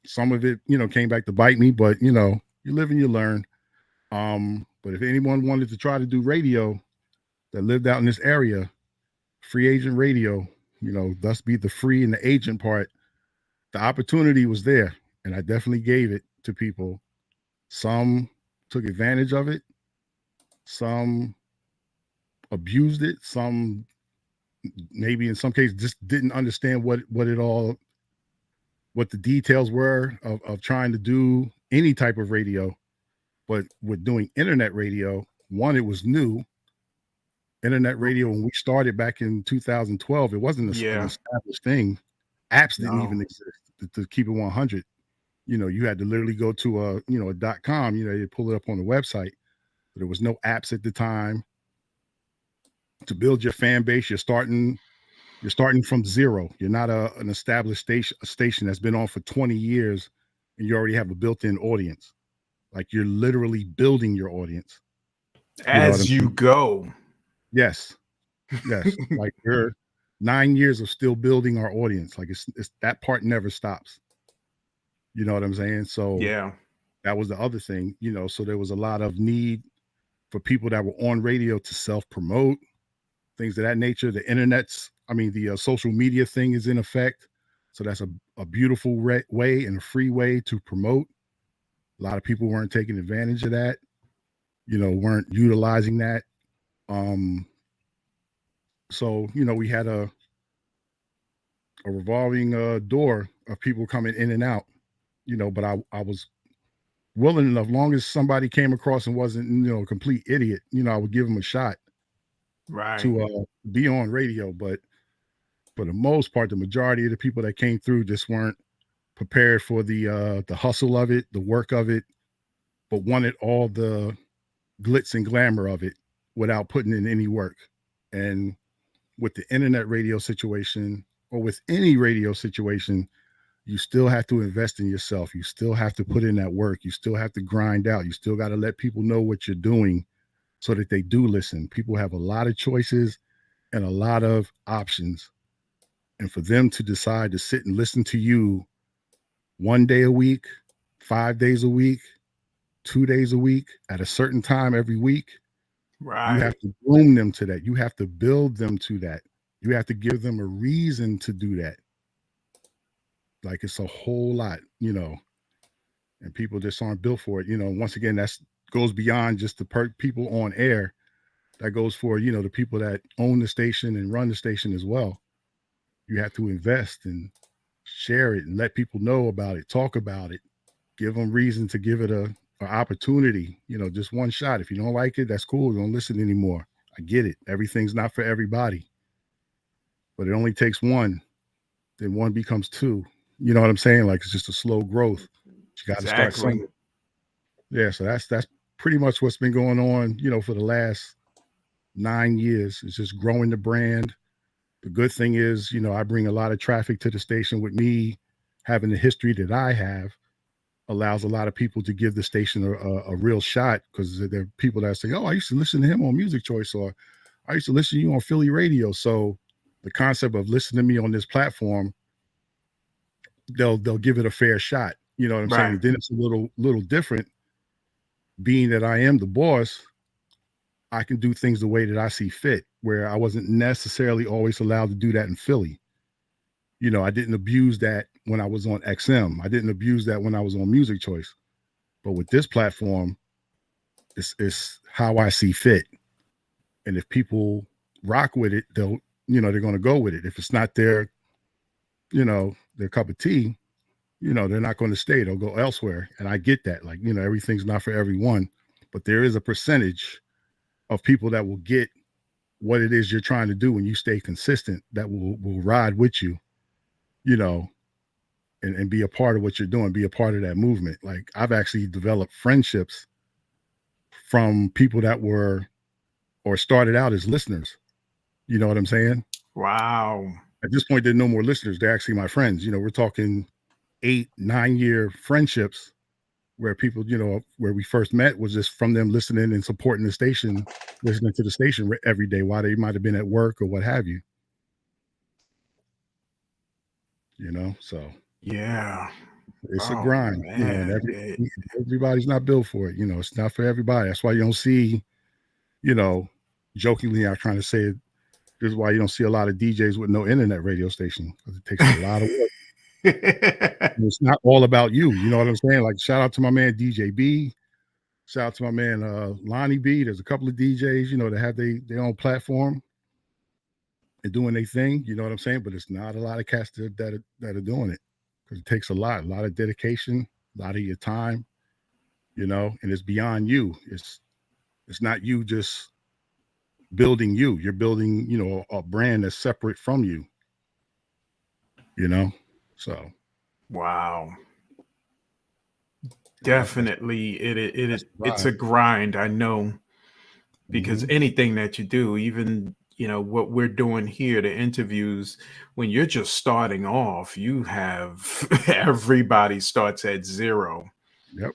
Some of it, came back to bite me, but you live and you learn. But if anyone wanted to try to do radio that lived out in this area, free agent radio, thus be the free and the agent part, the opportunity was there. And I definitely gave it to people. Some took advantage of it. Some abused it. Some maybe in some cases just didn't understand what it all what the details were of trying to do any type of radio. But with doing internet radio, one, it was new. Internet radio, when we started back in 2012, it wasn't an established thing. Apps didn't even exist to keep it 100. You had to literally go to a .com, you pull it up on the website. But there was no apps at the time. To build your fan base, you're starting from zero. You're not an established station that's been on for 20 years and you already have a built-in audience. Like, you're literally building your audience as you go. Yes. Like, we're 9 years of still building our audience. Like, it's that part never stops. You know what I'm saying? So yeah, that was the other thing, so there was a lot of need for people that were on radio to self-promote, things of that nature. The social media thing is in effect. So that's a beautiful way and a free way to promote. A lot of people weren't taking advantage of that, weren't utilizing that. So, we had a revolving door of people coming in and out, but I was willing enough, long as somebody came across and wasn't, a complete idiot, I would give them a shot to be on radio. But for the most part, the majority of the people that came through just weren't prepared for the hustle of it, the work of it, but wanted all the glitz and glamour of it without putting in any work. And with the internet radio situation, or with any radio situation, you still have to invest in yourself. You still have to put in that work. You still have to grind out. You still got to let people know what you're doing so that they do listen. People have a lot of choices and a lot of options. And for them to decide to sit and listen to you 1 day a week, 5 days a week, 2 days a week, at a certain time every week, you have to groom them to that. You have to build them to that. You have to give them a reason to do that. Like, it's a whole lot, and people just aren't built for it. Once again, that goes beyond just the people on air. That goes for, the people that own the station and run the station as well. You have to invest and share it and let people know about it, talk about it, give them reason to give it an opportunity, just one shot. If you don't like it, that's cool. Don't listen anymore. I get it. Everything's not for everybody, but it only takes one. Then one becomes two. You know what I'm saying? Like, it's just a slow growth. You got to start somewhere. Yeah. So that's pretty much what's been going on, for the last 9 years. It's just growing the brand. The good thing is, I bring a lot of traffic to the station. With me having the history that I have, allows a lot of people to give the station a real shot, because there are people that say, oh, I used to listen to him on Music Choice, or I used to listen to you on Philly radio. So the concept of listening to me on this platform, they'll give it a fair shot. You know what I'm saying? Then it's a little different. Being that I am the boss, I can do things the way that I see fit, where I wasn't necessarily always allowed to do that in Philly. I didn't abuse that when I was on XM. I didn't abuse that when I was on Music Choice. But with this platform, it's how I see fit. And if people rock with it, they're going to go with it. If it's not their cup of tea, they're not going to stay. They'll go elsewhere. And I get that. Like, everything's not for everyone, but there is a percentage of people that will get what it is you're trying to do when you stay consistent, that will ride with you, and be a part of what you're doing, be a part of that movement. Like, I've actually developed friendships from people that were or started out as listeners. You know what I'm saying? Wow. At this point, they're no more listeners. They're actually my friends. We're talking 8-9 year friendships where people, where we first met was just from them listening and supporting the station, listening to the station every day while they might have been at work or what have you. So yeah, it's a grind, man. And everybody's not built for it. It's not for everybody. That's why you don't see, jokingly, I'm trying to say it, this is why you don't see a lot of DJs with no internet radio station, because it takes a lot of work. It's not all about you. You know what I'm saying? Like, shout out to my man DJ B. Shout out to my man Lonnie B. There's a couple of DJs, that have their own platform and doing their thing. You know what I'm saying? But it's not a lot of cats that are doing it, It takes a lot of dedication, a lot of your time, and it's beyond you. It's not you just building you. You're building, a brand that's separate from you. So Wow. yeah, Definitely, that's the it's a vibe. grind. I know, because Mhm. anything that you do, even what we're doing here, the interviews, when you're just starting off, you have everybody starts at zero. Yep.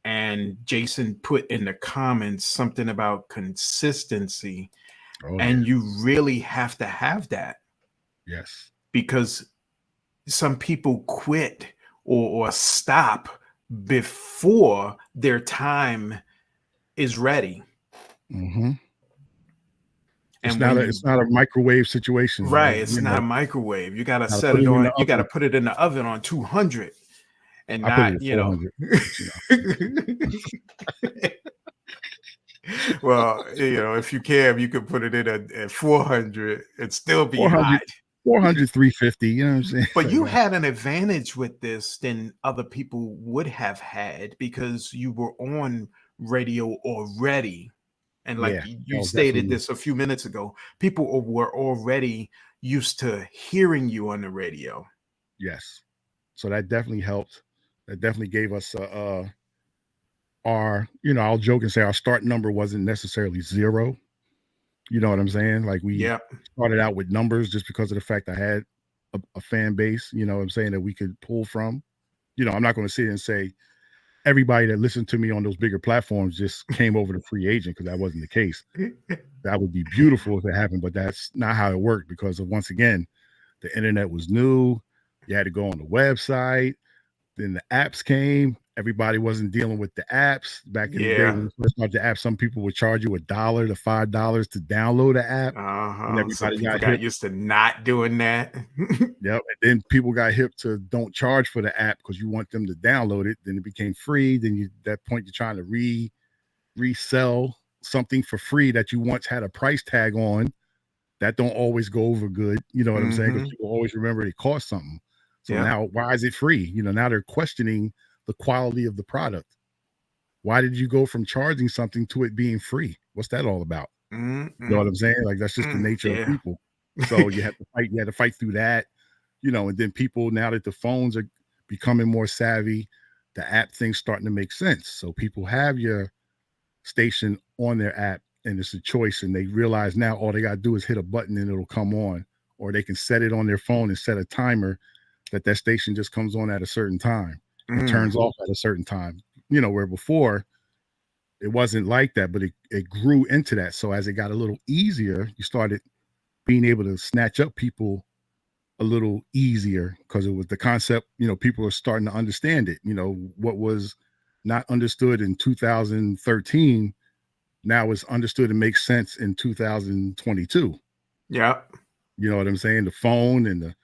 And Jason put in the comments something about consistency, Oh yeah. and you really have to have that, Yes. because some people quit or stop before their time is ready. hmm It's And not when a you it's not a microwave situation. right, it's not a microwave. You got to Gotta set put it it in the on, you got to oven. put it in the oven on 200, and I put it not, at 400. But, well, if you can, you could put it in at 400 and still be 400, hot. 400, 350. You know what I'm saying? But Like you that. had an advantage with this than other people would have had, because you were on radio already. And like Yeah. you Oh, stated definitely. this a few minutes ago, people were already used to hearing you on the radio. Yes. So that definitely helped. That definitely gave us I'll joke and say our start number wasn't necessarily zero. You know what I'm saying? Like we Yep. started out with numbers just because of the fact I had a fan base, you know what I'm saying, that we could pull from. I'm not going to sit here and say everybody that listened to me on those bigger platforms just came over to free agent, because that wasn't the case. That would be beautiful if it happened, but that's not how it worked, because of, once again, the internet was new. You had to go on the website. Then the apps came. Everybody wasn't dealing with the apps. Back in the day Yeah. when we first started the app, some people would charge you $1 to $5 to download the app, and Some everybody people got got hip. used to not doing that. Yep. And then people got hip to don't charge for the app because you want them to download it. Then it became free. Then at that point you're trying to resell something for free that you once had a price tag on. That don't always go over good. You know what I'm saying? Because Hmm. people always remember it cost something. So Yep. now, why is it free? Now they're questioning the quality of the product. Why did you go from charging something to it being free? What's that all about? You know what Mm-mm. I'm saying? Like, that's just the nature of Yeah. people. So you have to fight. You had to fight through that. And then people, now that the phones are becoming more savvy, the app thing's starting to make sense. So people have your station on their app, and it's a choice, and they realize now all they got to do is hit a button and it'll come on, or they can set it on their phone and set a timer that station just comes on at a certain time and Mm. turns off at a certain time. Where before it wasn't like that, but it grew into that. So as it got a little easier, you started being able to snatch up people a little easier, because it was the concept. People are starting to understand it. What was not understood in 2013 now is understood and makes sense in 2022. Yep. You know what I'm saying? The phone and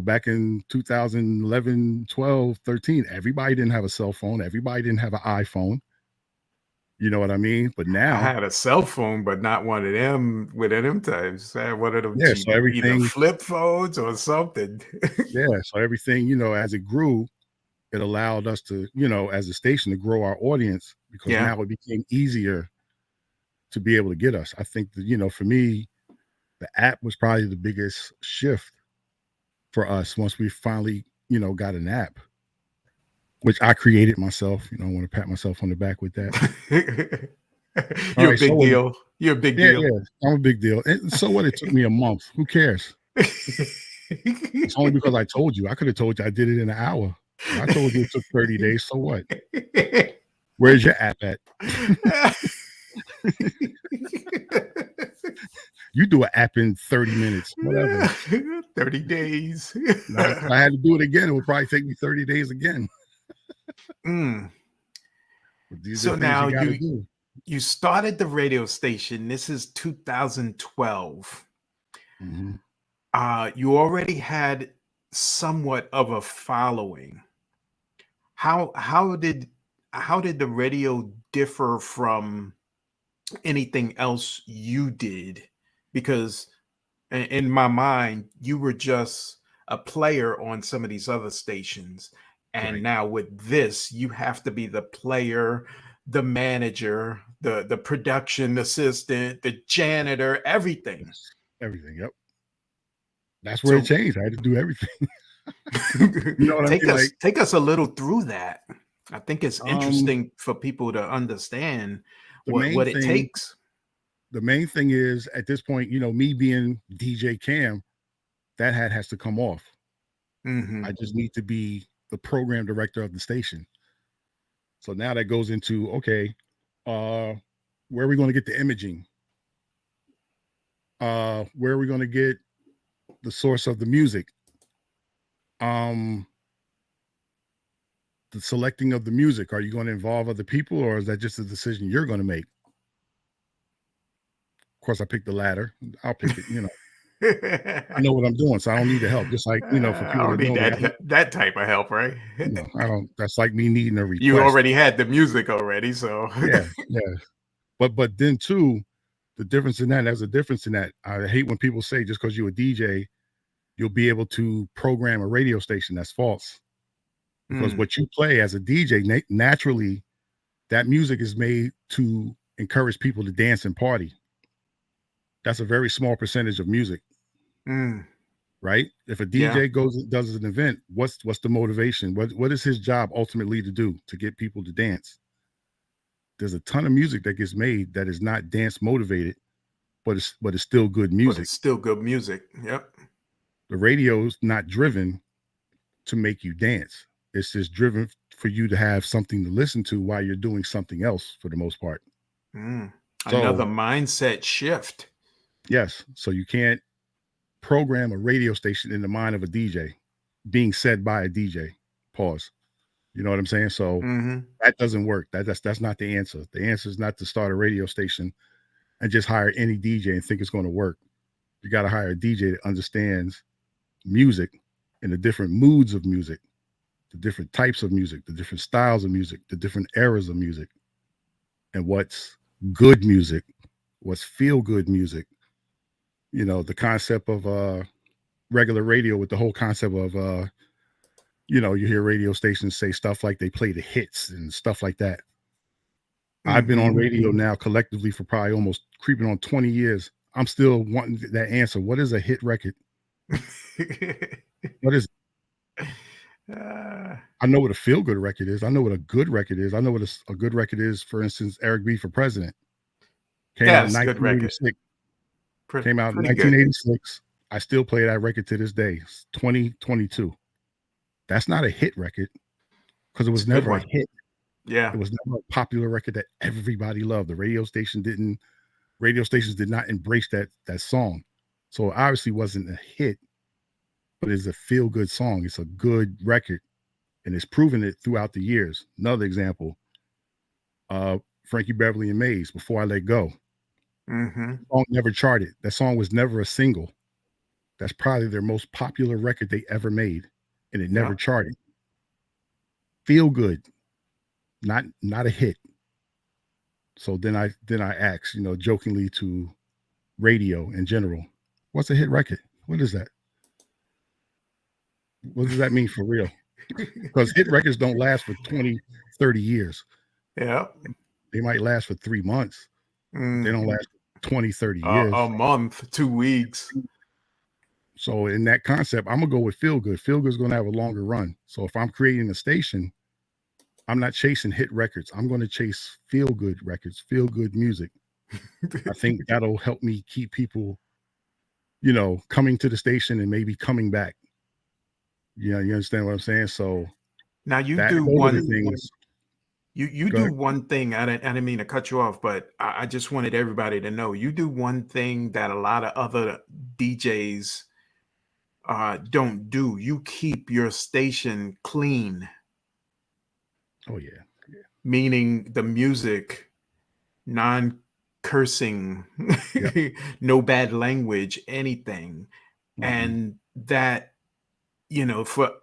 back in 2011, 12, 13, everybody didn't have a cell phone. Everybody didn't have an iPhone. You know what I mean? But I now, had a cell phone, but not one of them with them types. I had one of them yeah, cheap, so either everything, flip phones or something. as it grew, it allowed us to, as a station, to grow our audience, because Yeah. now it became easier to be able to get us. I think that, for me, the app was probably the biggest shift for us once we finally, got an app, which I created myself. I want to pat myself on the back with that. All You're a right, so big what? deal. You're a big Yeah, deal. yeah, I'm a big deal. And so what? It took me a month. Who cares? It's only because I told you. I could have told you I did it in an hour. If I told you it took 30 days, so what? Where's your app at? You do an app in 30 minutes, whatever. 30 days. Now, if I had to do it again, it would probably take me 30 days again. Mm. But these are So things you now got to do. you started the radio station. This is 2012. Mm-hmm. You already had somewhat of a following. How how did how did the radio differ from anything else you did? Because in my mind, you were just a player on some of these other stations. And Right. now with this, you have to be the player, the manager, the production assistant, the janitor, everything. Yes. Everything. Yep. That's where it So changed. I had to do everything. You know what I mean? Like, take us a little through that. I think it's um, interesting for people to understand the main what it thing, takes. the main thing is at this point, you know, me being DJ Cam, that hat has to come off. Mm-hmm. I just need to be the program director of the station. So now that goes into, okay, where are we going to get the imaging? Where are we going to get the source of the music? The selecting of the music. Are you going to involve other people, or is that just a decision you're going to make? Of course, I picked the latter. I'll pick it. You know, I know what I'm doing, so I don't need the help. Just like, you know, for I people don't that need know me, that type of help, right? I don't. That's like me needing a You request. already had the music already, so Yeah, yeah. But then too, the difference in that, there's a difference in that. I hate when people say just because you're a DJ, you'll be able to program a radio station. That's false. Because what you play as a DJ, naturally, that music is made to encourage people to dance and party. That's a very small percentage of music, right? If a DJ does an event, what's the motivation? What is his job ultimately to do? To get people to dance. There's a ton of music that gets made that is not dance motivated, but it's still good music. But it's still good music. Yep. The radio's not driven to make you dance. It's just driven for you to have something to listen to while you're doing something else for the most part. Another mindset shift. Yes. So you can't program a radio station in the mind of a DJ being said by a DJ. Pause. You know what I'm saying? So that doesn't work. That's not the answer. The answer is not to start a radio station and just hire any DJ and think it's going to work. You got to hire a DJ that understands music and the different moods of music, the different types of music, the different styles of music, the different eras of music, and what's good music, what's feel good music. You know, the concept of regular radio with the whole concept of you know, you hear radio stations say stuff like they play the hits and stuff like that. I've been on radio now collectively for probably almost creeping on 20 years. I'm still wanting that answer. What is a hit record? What is it? I know what a feel good record is. I know what a good record is. I know what a good record is. For instance, Eric B for President came out in 1986. Came out in 1986. I still play that record to this day. It's 2022. That's not a hit record because it was never a hit. Yeah. It was never a popular record that everybody loved. The radio stations did not embrace that song. So it obviously wasn't a hit, but it's a feel good song. It's a good record. And it's proven it throughout the years. Another example, Frankie Beverly and Maze, Before I Let Go. The song never charted. That song was never a single. That's probably their most popular record they ever made. And it never charted. Feel good, not a hit. So then I asked, you know, jokingly to radio in general, what's a hit record? What is that? What does that mean for real? Because hit records don't last for 20, 30 years. Yeah. They might last for 3 months. They don't last 20, 30 years. A month, 2 weeks. So in that concept, I'm going to go with feel good. Feel good is going to have a longer run. So if I'm creating a station, I'm not chasing hit records. I'm going to chase feel good records, feel good music. I think that'll help me keep people, you know, coming to the station and maybe coming back. You know, you understand what I'm saying? So now you do one thing. You do one thing. I didn't mean to cut you off, but I just wanted everybody to know you do one thing that a lot of other DJs don't do. You keep your station clean. Oh yeah. Meaning the music, non-cursing, no bad language, anything. And that, you know, for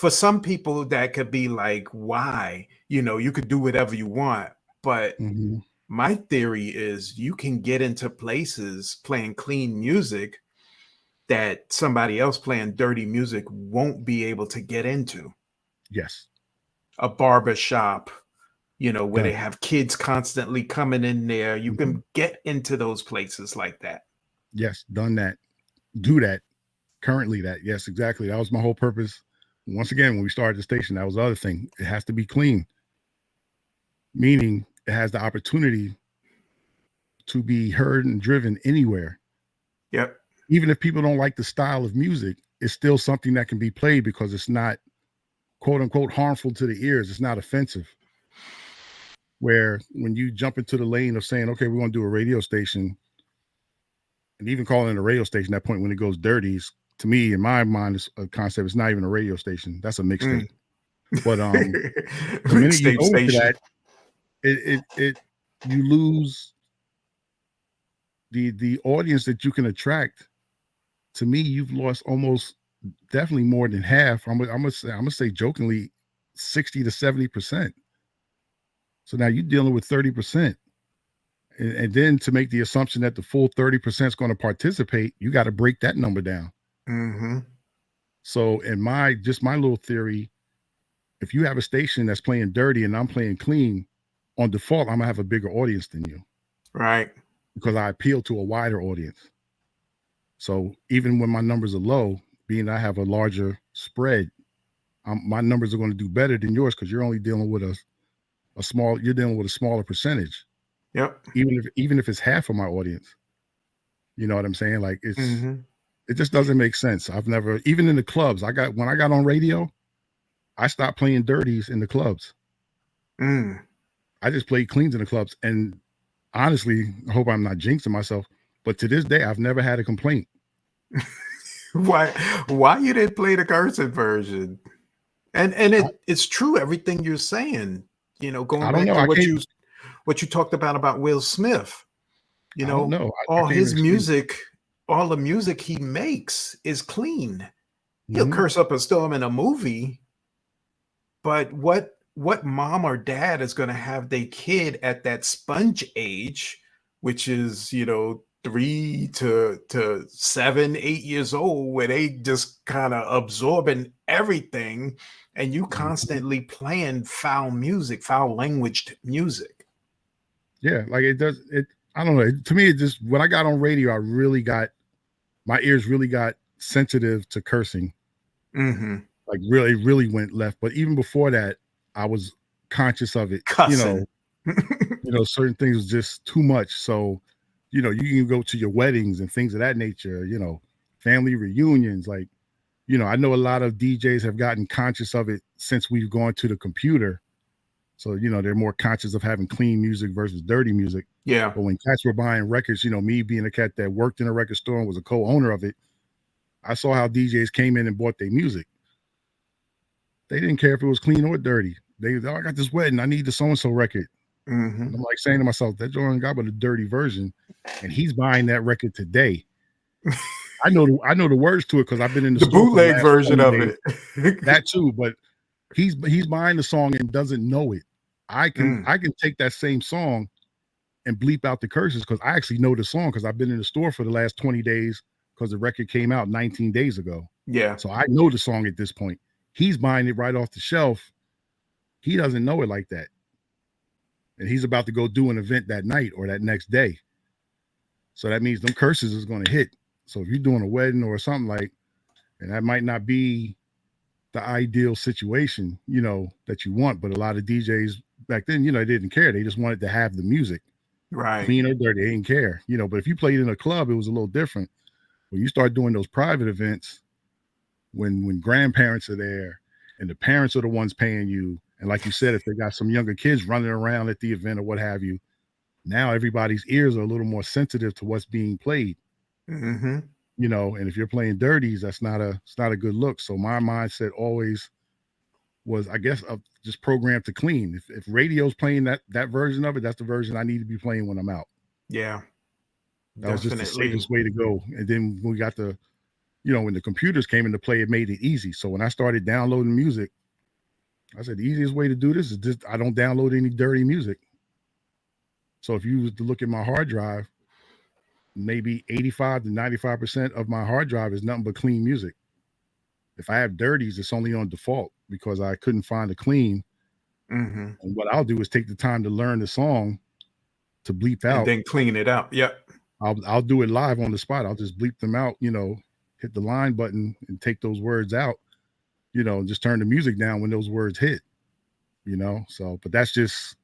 some people that could be like, why? You know, you could do whatever you want. But my theory is you can get into places playing clean music that somebody else playing dirty music won't be able to get into. Yes. A barber shop, where they Done. have kids constantly coming in there. You Mhm. can get into those places like that. Yes, done that. Do that. Currently that. Yes, exactly. That was my whole purpose. Once again, when we started the station, that was the other thing. It has to be clean. Meaning it has the opportunity to be heard and driven anywhere. Yep. Even if people don't like the style of music, it's still something that can be played because it's not quote unquote harmful to the ears. It's not offensive. Where when you jump into the lane of saying, okay, we're going to do a radio station, and even calling it a radio station, that point when it goes dirty, to me, in my mind, is a concept. It's not even a radio station. That's a mixtape. But the minute you go into that, it you lose the audience that you can attract. To me, you've lost almost definitely more than half. I'm gonna say jokingly 60 to 70%. So now you're dealing with 30%. And then to make the assumption that the full 30% is going to participate, you got to break that number down. Mm-hmm. So in my little theory, if you have a station that's playing dirty and I'm playing clean, on default, I'm gonna have a bigger audience than you. Right. Because I appeal to a wider audience. So even when my numbers are low, being I have a larger spread, my numbers are going to do better than yours because you're only dealing with you're dealing with a smaller percentage. Yep. Even if it's half of my audience. You know what I'm saying? Like Mm-hmm. It just doesn't make sense. I've never, even in the clubs, when I got on radio, I stopped playing dirties in the clubs. I just played cleans in the clubs. And honestly, I hope I'm not jinxing myself, but to this day, I've never had a complaint. Why you didn't play the cursing version? And it's true, everything you're saying, going back to what you talked about Will Smith. All his music, all the music he makes is clean. He'll curse up a storm in a movie, but what mom or dad is going to have their kid at that sponge age, which is 3 to 7, 8 years old, where they just kind of absorbing everything, and you constantly playing foul languaged music. Yeah, like I don't know. To me, it just, when I got on radio, my ears really got sensitive to cursing. Mm-hmm. Like really went left. But even before that, I was conscious of it. Cussing. Certain things was just too much. So, you can go to your weddings and things of that nature, family reunions. Like, I know a lot of DJs have gotten conscious of it since we've gone to the computer. So, they're more conscious of having clean music versus dirty music. Yeah. But when cats were buying records, me being a cat that worked in a record store and was a co-owner of it, I saw how DJs came in and bought their music. They didn't care if it was clean or dirty. I got this wedding. I need the so-and-so record. Mm-hmm. I'm like saying to myself, that Jordan got but a dirty version, and he's buying that record today. I know the words to it because I've been in the store bootleg version of it. That too, but he's buying the song and doesn't know it. I can take that same song and bleep out the curses because I actually know the song because I've been in the store for the last 20 days because the record came out 19 days ago. Yeah. So I know the song at this point. He's buying it right off the shelf. He doesn't know it like that. And he's about to go do an event that night or that next day. So that means them curses is going to hit. So if you're doing a wedding or something and that might not be the ideal situation, that you want, but a lot of DJs back then, they didn't care. They just wanted to have the music. Right. Clean or dirty, they didn't care. But if you played in a club, it was a little different. When you start doing those private events, when grandparents are there and the parents are the ones paying you, and like you said, if they got some younger kids running around at the event or what have you, now everybody's ears are a little more sensitive to what's being played. Mm-hmm. And if you're playing dirties, it's not a good look. So my mindset always was, I guess, just programmed to clean. If radio's playing that version of it, that's the version I need to be playing when I'm out. Yeah. That was just the safest way to go. And then when we got when the computers came into play, it made it easy. So when I started downloading music, I said, the easiest way to do this is just, I don't download any dirty music. So if you was to look at my hard drive, maybe 85 to 95% of my hard drive is nothing but clean music. If I have dirties, it's only on default because I couldn't find a clean. Mm-hmm. And what I'll do is take the time to learn the song to bleep out. And then clean it up. Yep. I'll do it live on the spot. I'll just bleep them out, hit the line button and take those words out, just turn the music down when those words hit, So, but that's just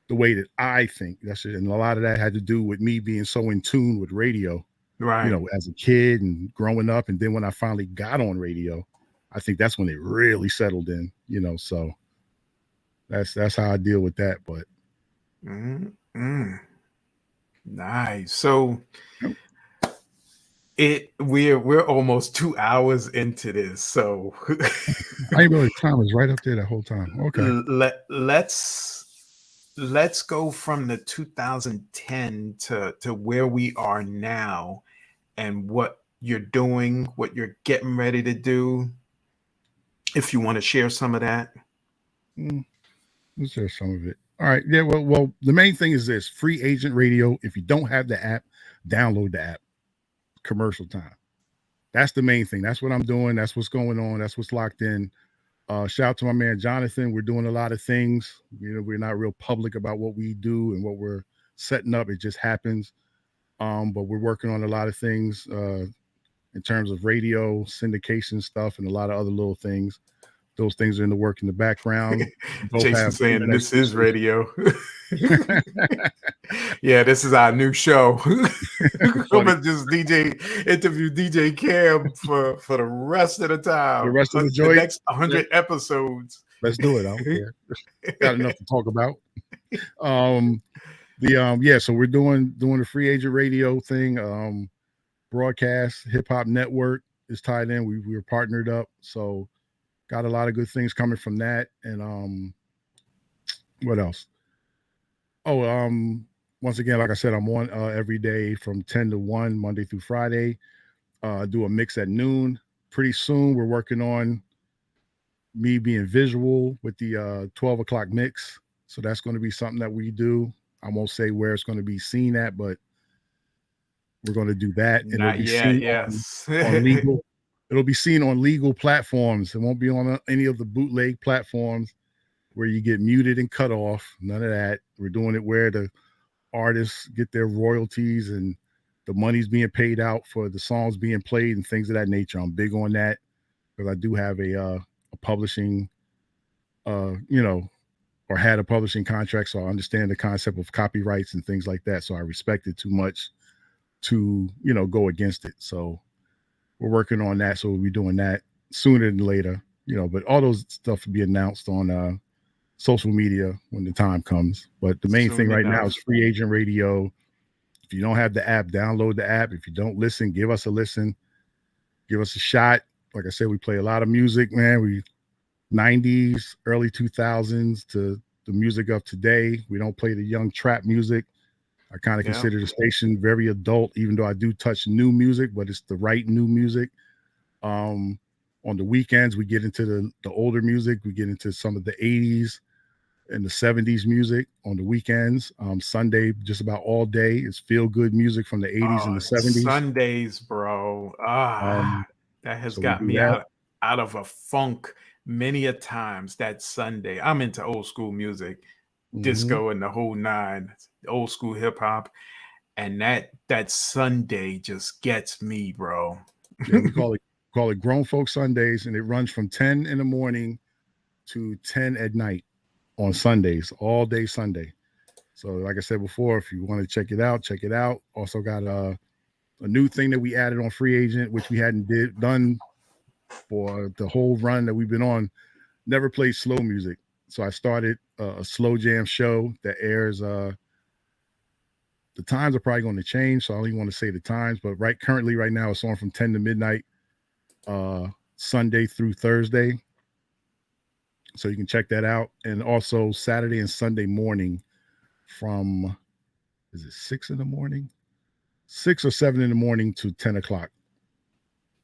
the way that I think. And a lot of that had to do with me being so in tune with radio, right? As a kid and growing up. And then when I finally got on radio, I think that's when it really settled in, So that's how I deal with that. But nice. So we're almost 2 hours into this. So I ain't really, time was right up there the whole time. Okay. Let's go from the 2010 to where we are now and what you're doing, what you're getting ready to do. If you want to share some of that. Let's share some of it. All right. Yeah. Well, the main thing is this: Free Agent Radio. If you don't have the app, download the app. Commercial time. That's the main thing. That's what I'm doing. That's what's going on. That's what's locked in. Shout out to my man Jonathan. We're doing a lot of things. We're not real public about what we do and what we're setting up. It just happens. But we're working on a lot of things in terms of radio, syndication stuff, and a lot of other little things. Those things are in the work in the background. Jason saying this is radio. Yeah, this is our new show. I'm gonna just interview DJKam for the rest of the time. The rest of the next 100 episodes. Let's do it. I don't care. Got enough to talk about. So we're doing the Free Agent Radio thing. Broadcast Hip Hop Network is tied in. We were partnered up, so got a lot of good things coming from that. And what else? Once again, like I said, I'm on every day from 10 to 1, Monday through Friday. Do a mix at noon. Pretty soon, we're working on me being visual with the 12 o'clock mix. So that's going to be something that we do. I won't say where it's going to be seen at, but we're going to do that. And Not yet, yes. on legal. It'll be seen on legal platforms. It won't be on any of the bootleg platforms where you get muted and cut off. None of that. We're doing it where the artists get their royalties and the money's being paid out for the songs being played and things of that nature. I'm big on that because I do have a publishing, or had a publishing contract. So I understand the concept of copyrights and things like that. So I respect it too much to, go against it. So we're working on that. So we'll be doing that sooner than later, but all those stuff will be announced on social media when the time comes. But the main thing right now is Free Agent Radio. If you don't have the app, download the app. If you don't listen, give us a listen. Give us a shot. Like I said, we play a lot of music, man. We 90s, early 2000s to the music of today. We don't play the young trap music. I kind of consider the station very adult, even though I do touch new music, but it's the right new music. On the weekends, we get into the older music. We get into some of the 80s and the 70s music on the weekends. Sunday, just about all day, is feel good music from the 80s and the 70s. Sundays, bro. That has got me out of a funk many a times. That Sunday, I'm into old school music, disco and the whole nine, old school hip hop, and that Sunday just gets me, bro. Yeah, we call it Grown Folk Sundays, and it runs from 10 in the morning to 10 at night on Sundays, all day Sunday. So like I said before, if you want to check it out. Also got a new thing that we added on Free Agent, which we hadn't done for the whole run that we've been on. Never played slow music. So I started a slow jam show that airs, the times are probably going to change, so I don't even want to say the times, but currently right now it's on from 10 to midnight, Sunday through Thursday. So you can check that out. And also Saturday and Sunday morning from, is it 6 in the morning? 6 or 7 in the morning to 10 o'clock.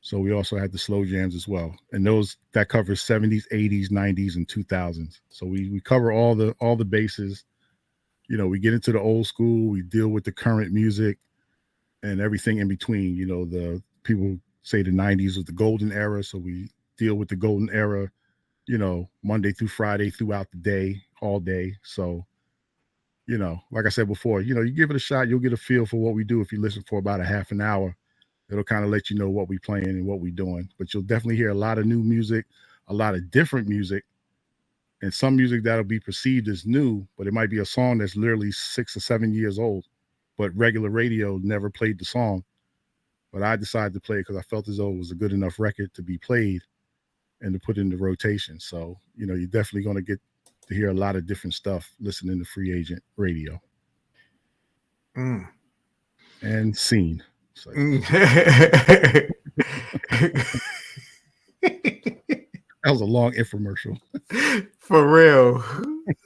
So we also had the slow jams as well. And that covers 70s, 80s, 90s, and 2000s. So we cover all the bases. We get into the old school, we deal with the current music. and everything in between. You know, the people say the 90s was the golden era, so we deal with the golden era, you know, Monday through Friday throughout the day, all day. So, you know, like I said before, you know, you give it a shot, you'll get a feel for what we do. If you listen for about a half an hour, it'll kind of let you know what we playing and what we doing. But you'll definitely hear a lot of new music, a lot of different music, and some music that'll be perceived as new, but it might be a song that's literally 6 or 7 years old, but regular radio never played the song. But I decided to play it because I felt as though it was a good enough record to be played and to put in the rotation. So, you know, you're definitely going to get to hear a lot of different stuff listening to Free Agent Radio. And Scene. So, that was a long infomercial. For real.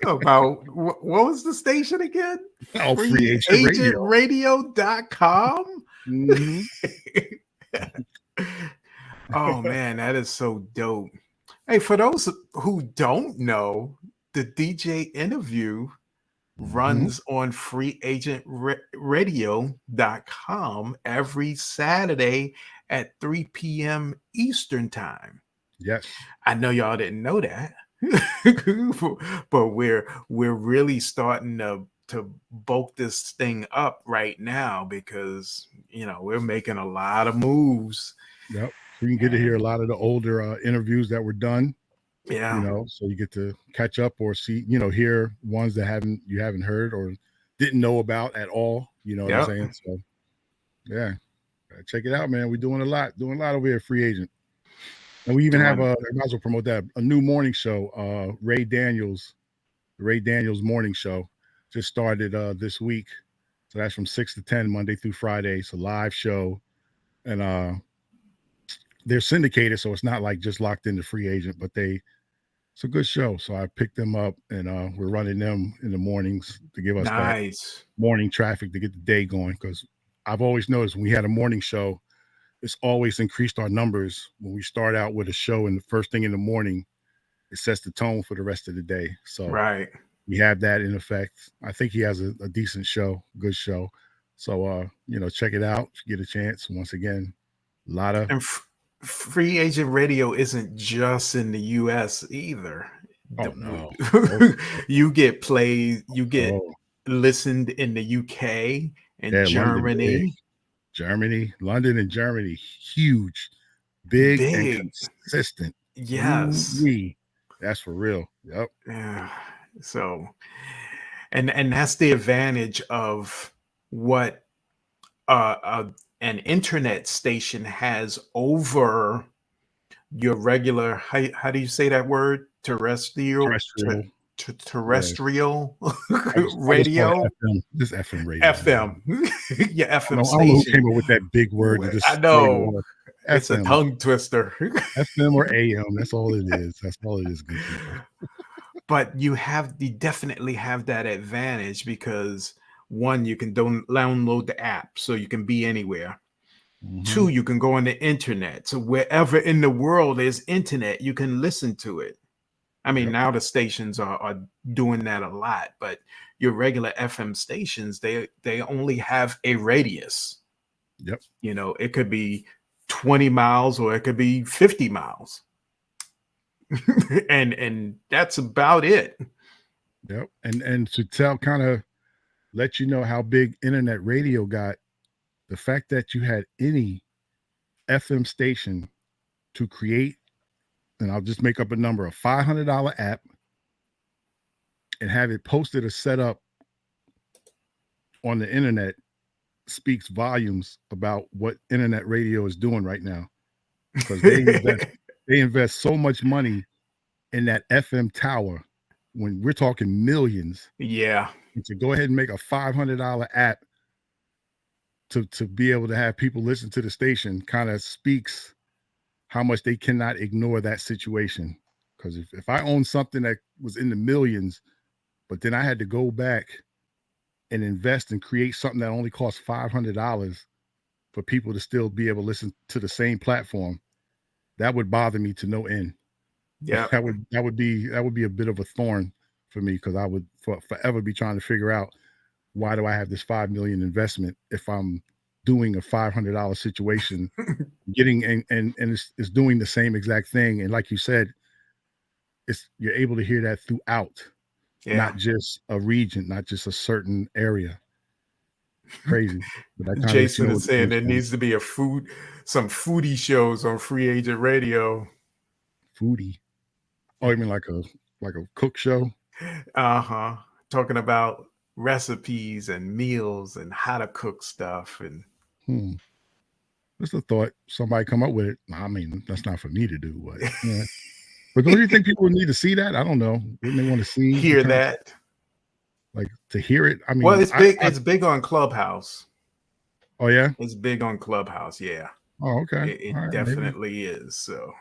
About what was the station again? Oh, Free Agent Radio.com. Mm-hmm. Oh man, that is so dope. Hey, for those who don't know, the DJ interview runs on freeagentradio.com every Saturday at 3 p.m. Eastern time. Yes. I know y'all didn't know that. But we're really starting to bulk this thing up right now because, you know, we're making a lot of moves. Yep. So you can get to hear a lot of the older interviews that were done. Yeah. You know, so you get to catch up or see, you know, hear ones that you haven't heard or didn't know about at all. You know what I'm saying? So yeah, check it out, man. We're doing a lot over here at Free Agent. And we even have I might as well promote that, a new morning show, the Ray Daniels morning show just started this week. So that's from 6 to 10 Monday through Friday. It's a live show, and they're syndicated, so it's not like just locked into Free Agent, but it's a good show. So I picked them up, and we're running them in the mornings to give us that morning traffic to get the day going. Because I've always noticed when we had a morning show, it's always increased our numbers when we start out with a show and the first thing in the morning, it sets the tone for the rest of the day. So we have that in effect. I think he has a decent show, good show. So, you know, check it out. Get a chance. Once again, a lot of... And Free Agent Radio isn't just in the U.S. either. Oh, no. You get played, you get listened in the U.K. and Germany. London and Germany, huge, big and consistent. Yes. That's for real. Yep. Yeah. So, and that's the advantage of what an internet station has over your regular, how do you say that word? Terrestrial radio. This FM radio. FM. Yeah, FM I don't know who came up with that big word. I know. It's a tongue twister. FM or AM. That's all it is. That's all it is. Good people. But you definitely have that advantage because one, you can download the app so you can be anywhere. Mm-hmm. Two, you can go on the internet. So wherever in the world there's internet, you can listen to it. I mean, now the stations are doing that a lot, but your regular FM stations, they only have a radius. Yep. You know, it could be 20 miles or it could be 50 miles. and that's about it. Yep. And to kind of let you know how big internet radio got, the fact that you had any FM station to create, and I'll just make up a number, a $500 app, and have it posted or set up on the internet speaks volumes about what internet radio is doing right now. Because they invest so much money in that FM tower when we're talking millions. Yeah. And to go ahead and make a $500 app to be able to have people listen to the station kind of speaks how much they cannot ignore that situation. Because if I own something that was in the millions, but then I had to go back and invest and create something that only costs $500 for people to still be able to listen to the same platform, that would bother me to no end. Yeah, that would be a bit of a thorn for me, because I would forever be trying to figure out, why do I have this $5 million investment if I'm doing a $500 situation, getting and it's doing the same exact thing. And like you said, you're able to hear that throughout, not just a region, not just a certain area. Crazy. But that Jason is saying there needs to be some foodie shows on Free Agent Radio. Foodie. Oh, you mean like a cook show? Uh-huh. Talking about recipes and meals and how to cook stuff. And Just a thought. Somebody come up with it. I mean, that's not for me to do, but yeah. But don't you think people need to see that? I don't know. Wouldn't they want to hear that? Like to hear it? I mean, well, it's big. It's big on Clubhouse. Oh yeah, it's big on Clubhouse. Yeah. Oh okay. It right, definitely is. So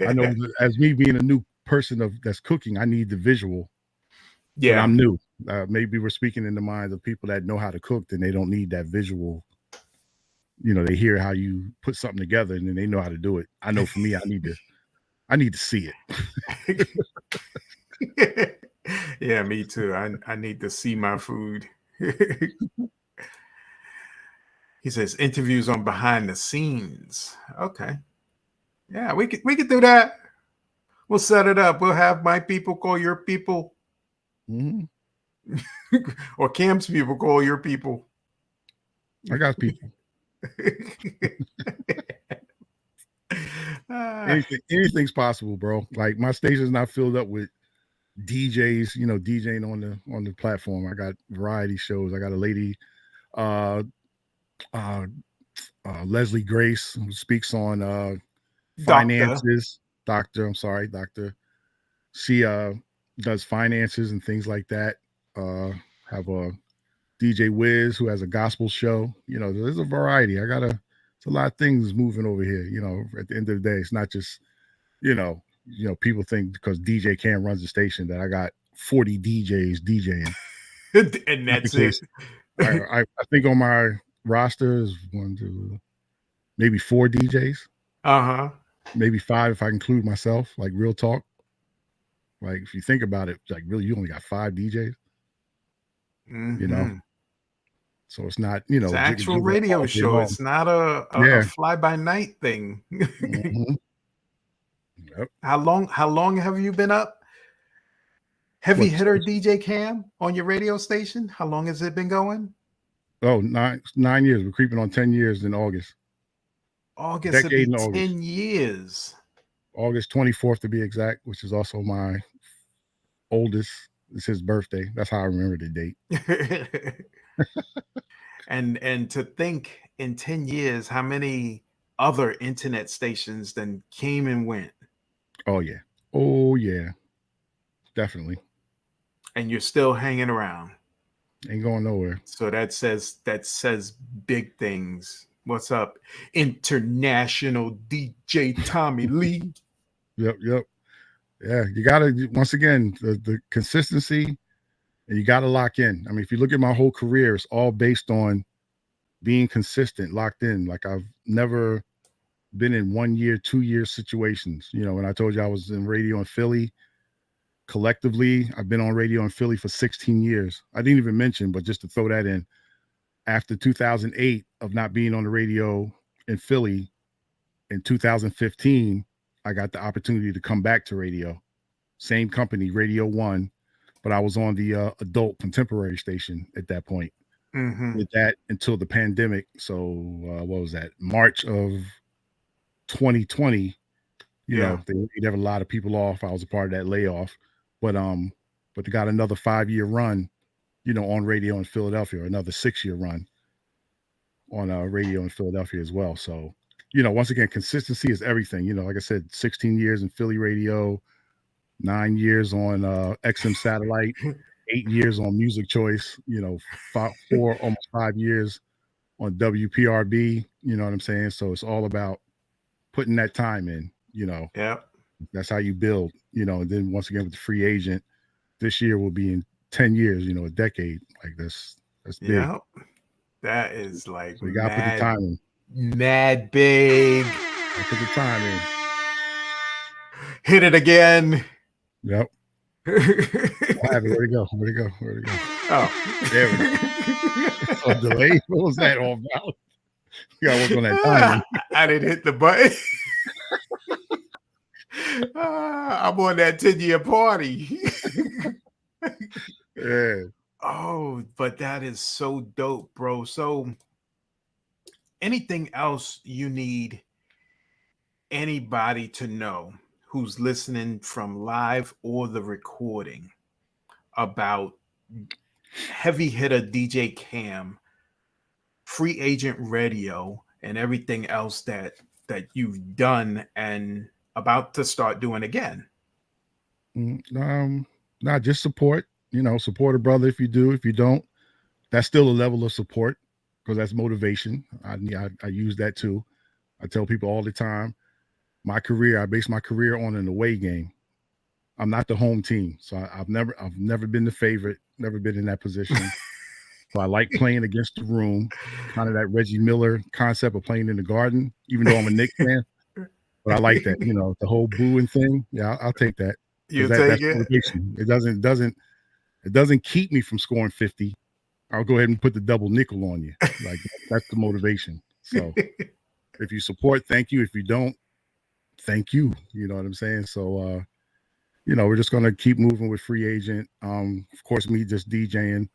I know, as me being a new person that's cooking, I need the visual. Yeah, but I'm new. Maybe we're speaking in the minds of people that know how to cook, then they don't need that visual. You know, they hear how you put something together, and then they know how to do it. I know for me, I need to see it. Yeah, me too. I need to see my food. He says interviews on behind the scenes. Okay. Yeah, we could do that. We'll set it up. We'll have my people call your people. Or Cam's people call your people. I got people. Anything's possible, bro. Like my station's not filled up with DJs, you know, DJing on the platform. I got variety shows. I got a lady, Leslie Grace, who speaks on finances. Doctor. She does finances and things like that. Have a DJ Wiz who has a gospel show. You know, there's a variety. It's a lot of things moving over here. You know, at the end of the day, it's not just, you know, people think because DJKam runs the station that I got 40 DJs DJing. And that's it. I think on my roster is 1, 2, maybe 4 DJs. Uh-huh. Maybe 5 if I include myself, like real talk. Like if you think about it, like really you only got 5 DJs. You know? So it's not, you know, it's an actual radio show. It's not a fly-by-night thing. Yep. How long have you been up? HeavyHitter DJKam on your radio station? How long has it been going? Oh, 9 years. We're creeping on 10 years in August. August, decade in August. 10 years. August 24th to be exact, which is also my oldest. It's his birthday. That's how I remember the date. And to think in 10 years, how many other internet stations then came and went? Oh yeah. Definitely. And you're still hanging around. Ain't going nowhere. So that says big things. What's up, international DJ Tommy Lee? Yep. Yeah, you gotta, once again, the consistency, and you gotta lock in. I mean, if you look at my whole career, it's all based on being consistent, locked in. Like I've never been in 1 year, 2 year situations. You know, when I told you I was in radio in Philly, collectively, I've been on radio in Philly for 16 years. I didn't even mention, but just to throw that in, after 2008 of not being on the radio in Philly, in 2015, I got the opportunity to come back to radio. Same company, Radio 1, but I was on the adult contemporary station at that point. With that until the pandemic. So what was that? March of 2020. You know, they laid a lot of people off. I was a part of that layoff. But they got another 5-year run, you know, on radio in Philadelphia, or another 6-year run on radio in Philadelphia as well. So, you know, once again, consistency is everything. You know, like I said, 16 years in Philly radio, 9 years on XM satellite, 8 years on Music Choice, you know, 4 almost 5 years on WPRB. You know what I'm saying? So it's all about putting that time in, you know. Yeah. That's how you build, you know. And then once again with the free agent, this year will be in 10 years, you know, a decade. Like that's big. Yeah. That is like, so you gotta put the time in. Mad big. I put the time in. Hit it again. Yep. Where'd it go? Oh, there we go. So delay. What was that all about? You gotta work on that timing. I didn't hit the button. I'm on that 10-year party. Yeah. Oh, but that is so dope, bro. So anything else you need anybody to know who's listening from live or the recording about Heavy Hitter DJKam, Free Agent Radio, and everything else that you've done and about to start doing again? Not just support, support a brother if you do. If you don't, that's still a level of support because that's motivation. I use that too. I tell people all the time, I base my career on an away game. I'm not the home team, so I've never been the favorite, never been in that position. So I like playing against the room, kind of that Reggie Miller concept of playing in the Garden, even though I'm a Knicks fan. But I like that, the whole booing thing. Yeah, I'll take that. You That's take it? motivation. It doesn't keep me from scoring 50. I'll go ahead and put the double nickel on you. Like that's the motivation. So if you support, thank you. If you don't, thank you. You know what I'm saying? So we're just gonna keep moving with Free Agent. Of course, me just DJing.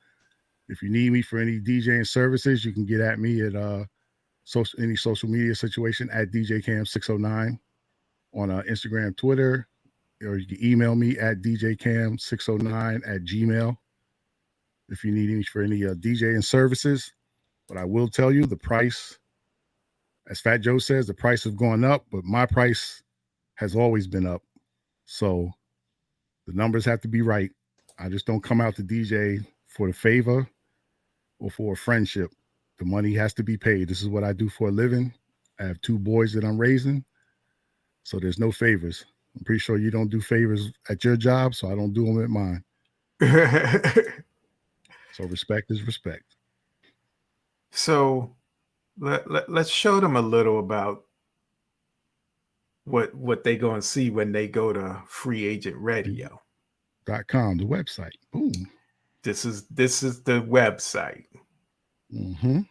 If you need me for any DJing services, you can get at me at any social media situation at DJKam609 on Instagram, Twitter, or you can email me at DJKam609@gmail if you need me for any DJing services. But I will tell you the price, as Fat Joe says, the price has gone up, but my price has always been up. So the numbers have to be right. I just don't come out to DJ for the favor or for a friendship. The money has to be paid. This is what I do for a living. I have 2 boys that I'm raising. So there's no favors. I'm pretty sure you don't do favors at your job, so I don't do them at mine. So respect is respect. So let's show them a little about what they going to see when they go to Free Agent Radio.com, the website. Boom. This is the website. Mm-hmm.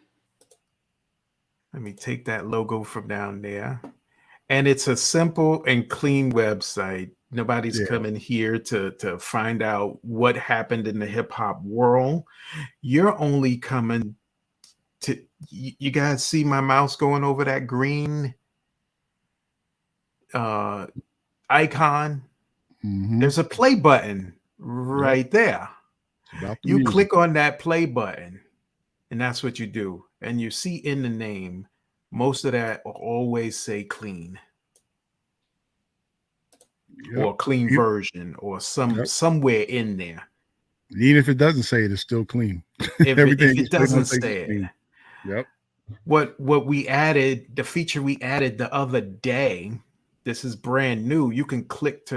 Let me take that logo from down there. And it's a simple and clean website. Nobody's coming here to find out what happened in the hip hop world. You're only coming to, you guys see my mouse going over that green icon? Mm-hmm. There's a play button right there. You click on that play button, and that's what you do. And you see in the name, most of that will always say clean. Or clean version, or somewhere in there. Even if it doesn't say it, it's still clean. If it doesn't say it. Yep. What we added, the feature we added the other day, this is brand new. You can click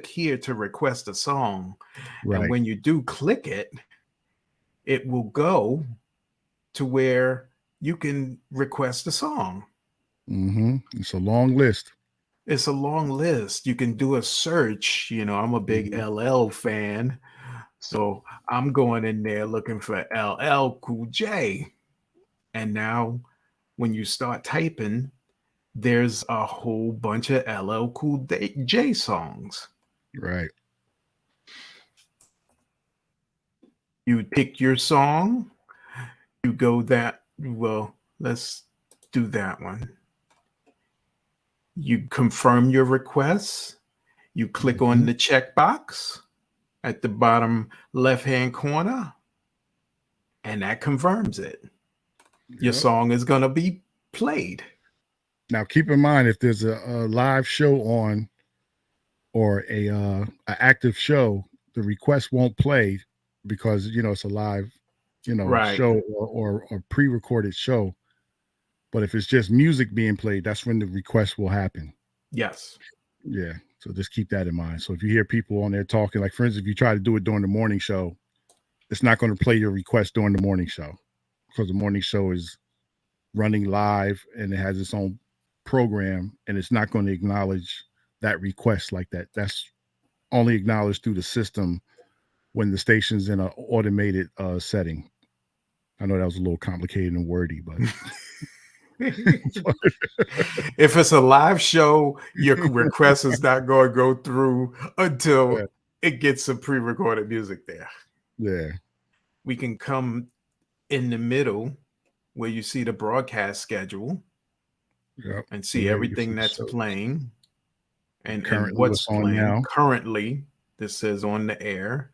here to request a song. Right. And when you do click it, it will go to where you can request a song. Mm-hmm. It's a long list. It's a long list. You can do a search. I'm a big LL fan. So I'm going in there looking for LL Cool J. And now when you start typing, there's a whole bunch of LL Cool J songs. Right. You pick your song. You go let's do that one. You confirm your request. You click on the checkbox at the bottom left-hand corner, and that confirms it. Your song is going to be played. Now, keep in mind, if there's a live show on or a active show, the request won't play because, it's a live, show or a pre-recorded show. But if it's just music being played, that's when the request will happen. Yes. Yeah. So just keep that in mind. So if you hear people on there talking, like for instance, if you try to do it during the morning show, it's not going to play your request during the morning show because the morning show is running live and it has its own program and it's not going to acknowledge that request like that. That's only acknowledged through the system when the station's in an automated setting. I know that was a little complicated and wordy, but If it's a live show, your request is not going to go through until it gets some pre-recorded music there. Yeah. We can come in the middle where you see the broadcast schedule and see everything that's playing and what's playing now. Currently. This says on the air.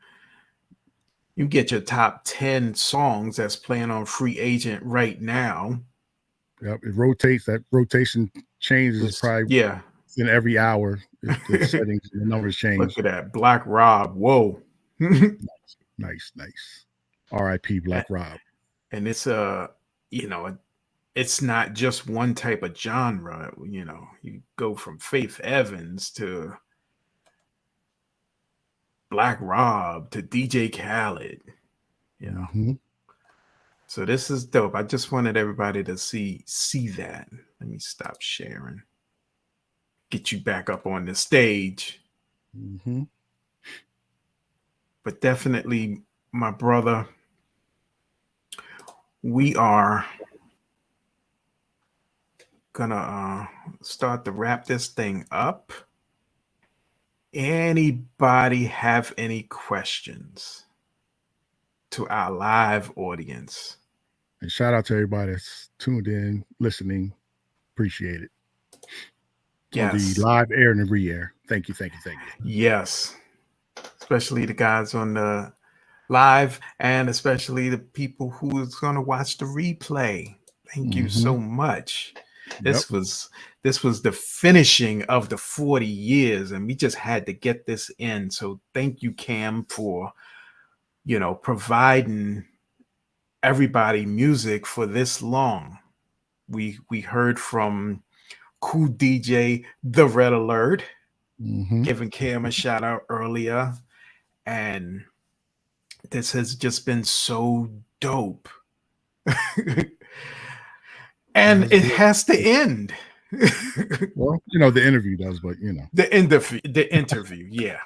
You get your top 10 songs that's playing on Free Agent right now. Yep, it rotates. That rotation changes probably in every hour. The settings and the numbers change. Look at that. Black Rob. Whoa. Nice. R.I.P. Black Rob. And it's it's not just one type of genre. You know, you go from Faith Evans to Black Rob to DJ Khaled. You know. Mm-hmm. So this is dope. I just wanted everybody to see that. Let me stop sharing. Get you back up on the stage. Mm-hmm. But definitely, my brother, we are gonna start to wrap this thing up. Anybody have any questions to our live audience? And shout out to everybody that's tuned in, listening. Appreciate it. Yes. On the live air and the re-air. Thank you. Yes. Especially the guys on the live and especially the people who is going to watch the replay. Thank you so much. This was the finishing of the 40 years and we just had to get this in. So thank you, Cam, for providing everybody music for this long. We heard from Cool DJ The Red Alert, giving Cam a shout out earlier, and this has just been so dope. And it has to end. Well, the interview does, but the interview, yeah.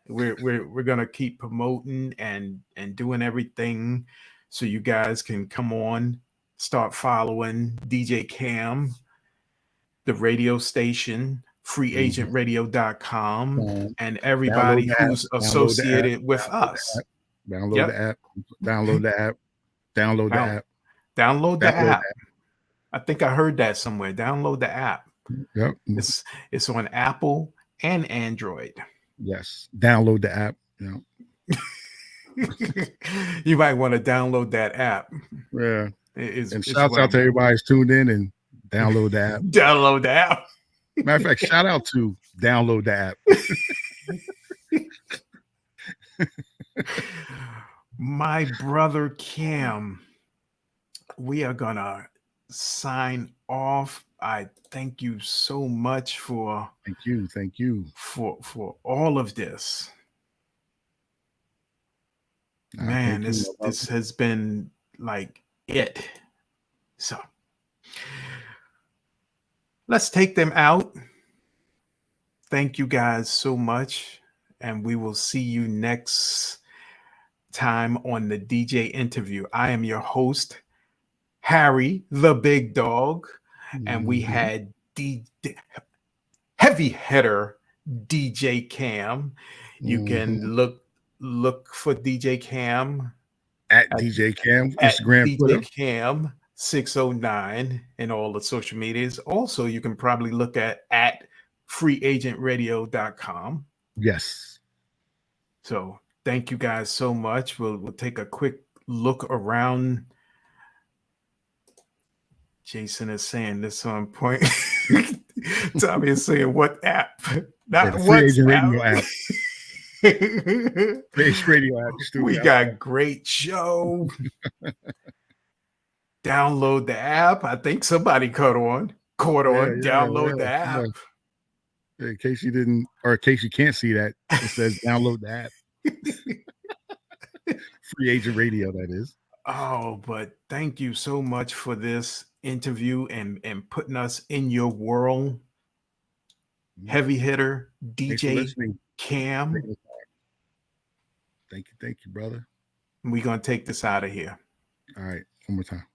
We're gonna keep promoting and doing everything so you guys can come on, start following DJKam, the radio station, freeagentradio.com, and everybody who's associated with us. Download the app. Download the app. Download the app. Download the app. I think I heard that somewhere. Download the app. Yep. It's on Apple and Android. Yes. Download the app. You might want to download that app. Yeah. And shouts out to everybody who's tuned in and download the app. Download the app. Matter of fact, shout out to download the app. My brother Cam, we are gonna sign off. I thank you so much for thank you for all of this. Man, this has been like it. So let's take them out. Thank you guys so much, and we will see you next time on the DJ interview. I am your host, Harry the Big Dog, and we had Heavy Hitter DJKam. You can look for DJKam at DJKam, Instagram, DJKam 609 and all the social medias. Also, you can probably look at freeagentradio.com. Yes. So thank you guys so much. We'll take a quick look around. Jason is saying this on point. Tommy is saying what app? Not what radio app. Base radio app. We got great show. Download the app. I think somebody caught on. Download the app. Yeah. In case you didn't, or in case you can't see that, it says download the app. Free Agent Radio, that is. Oh, but thank you so much for this interview and putting us in your world. Heavy Hitter DJKam. Thank you, brother. We're gonna take this out of here. All right, one more time.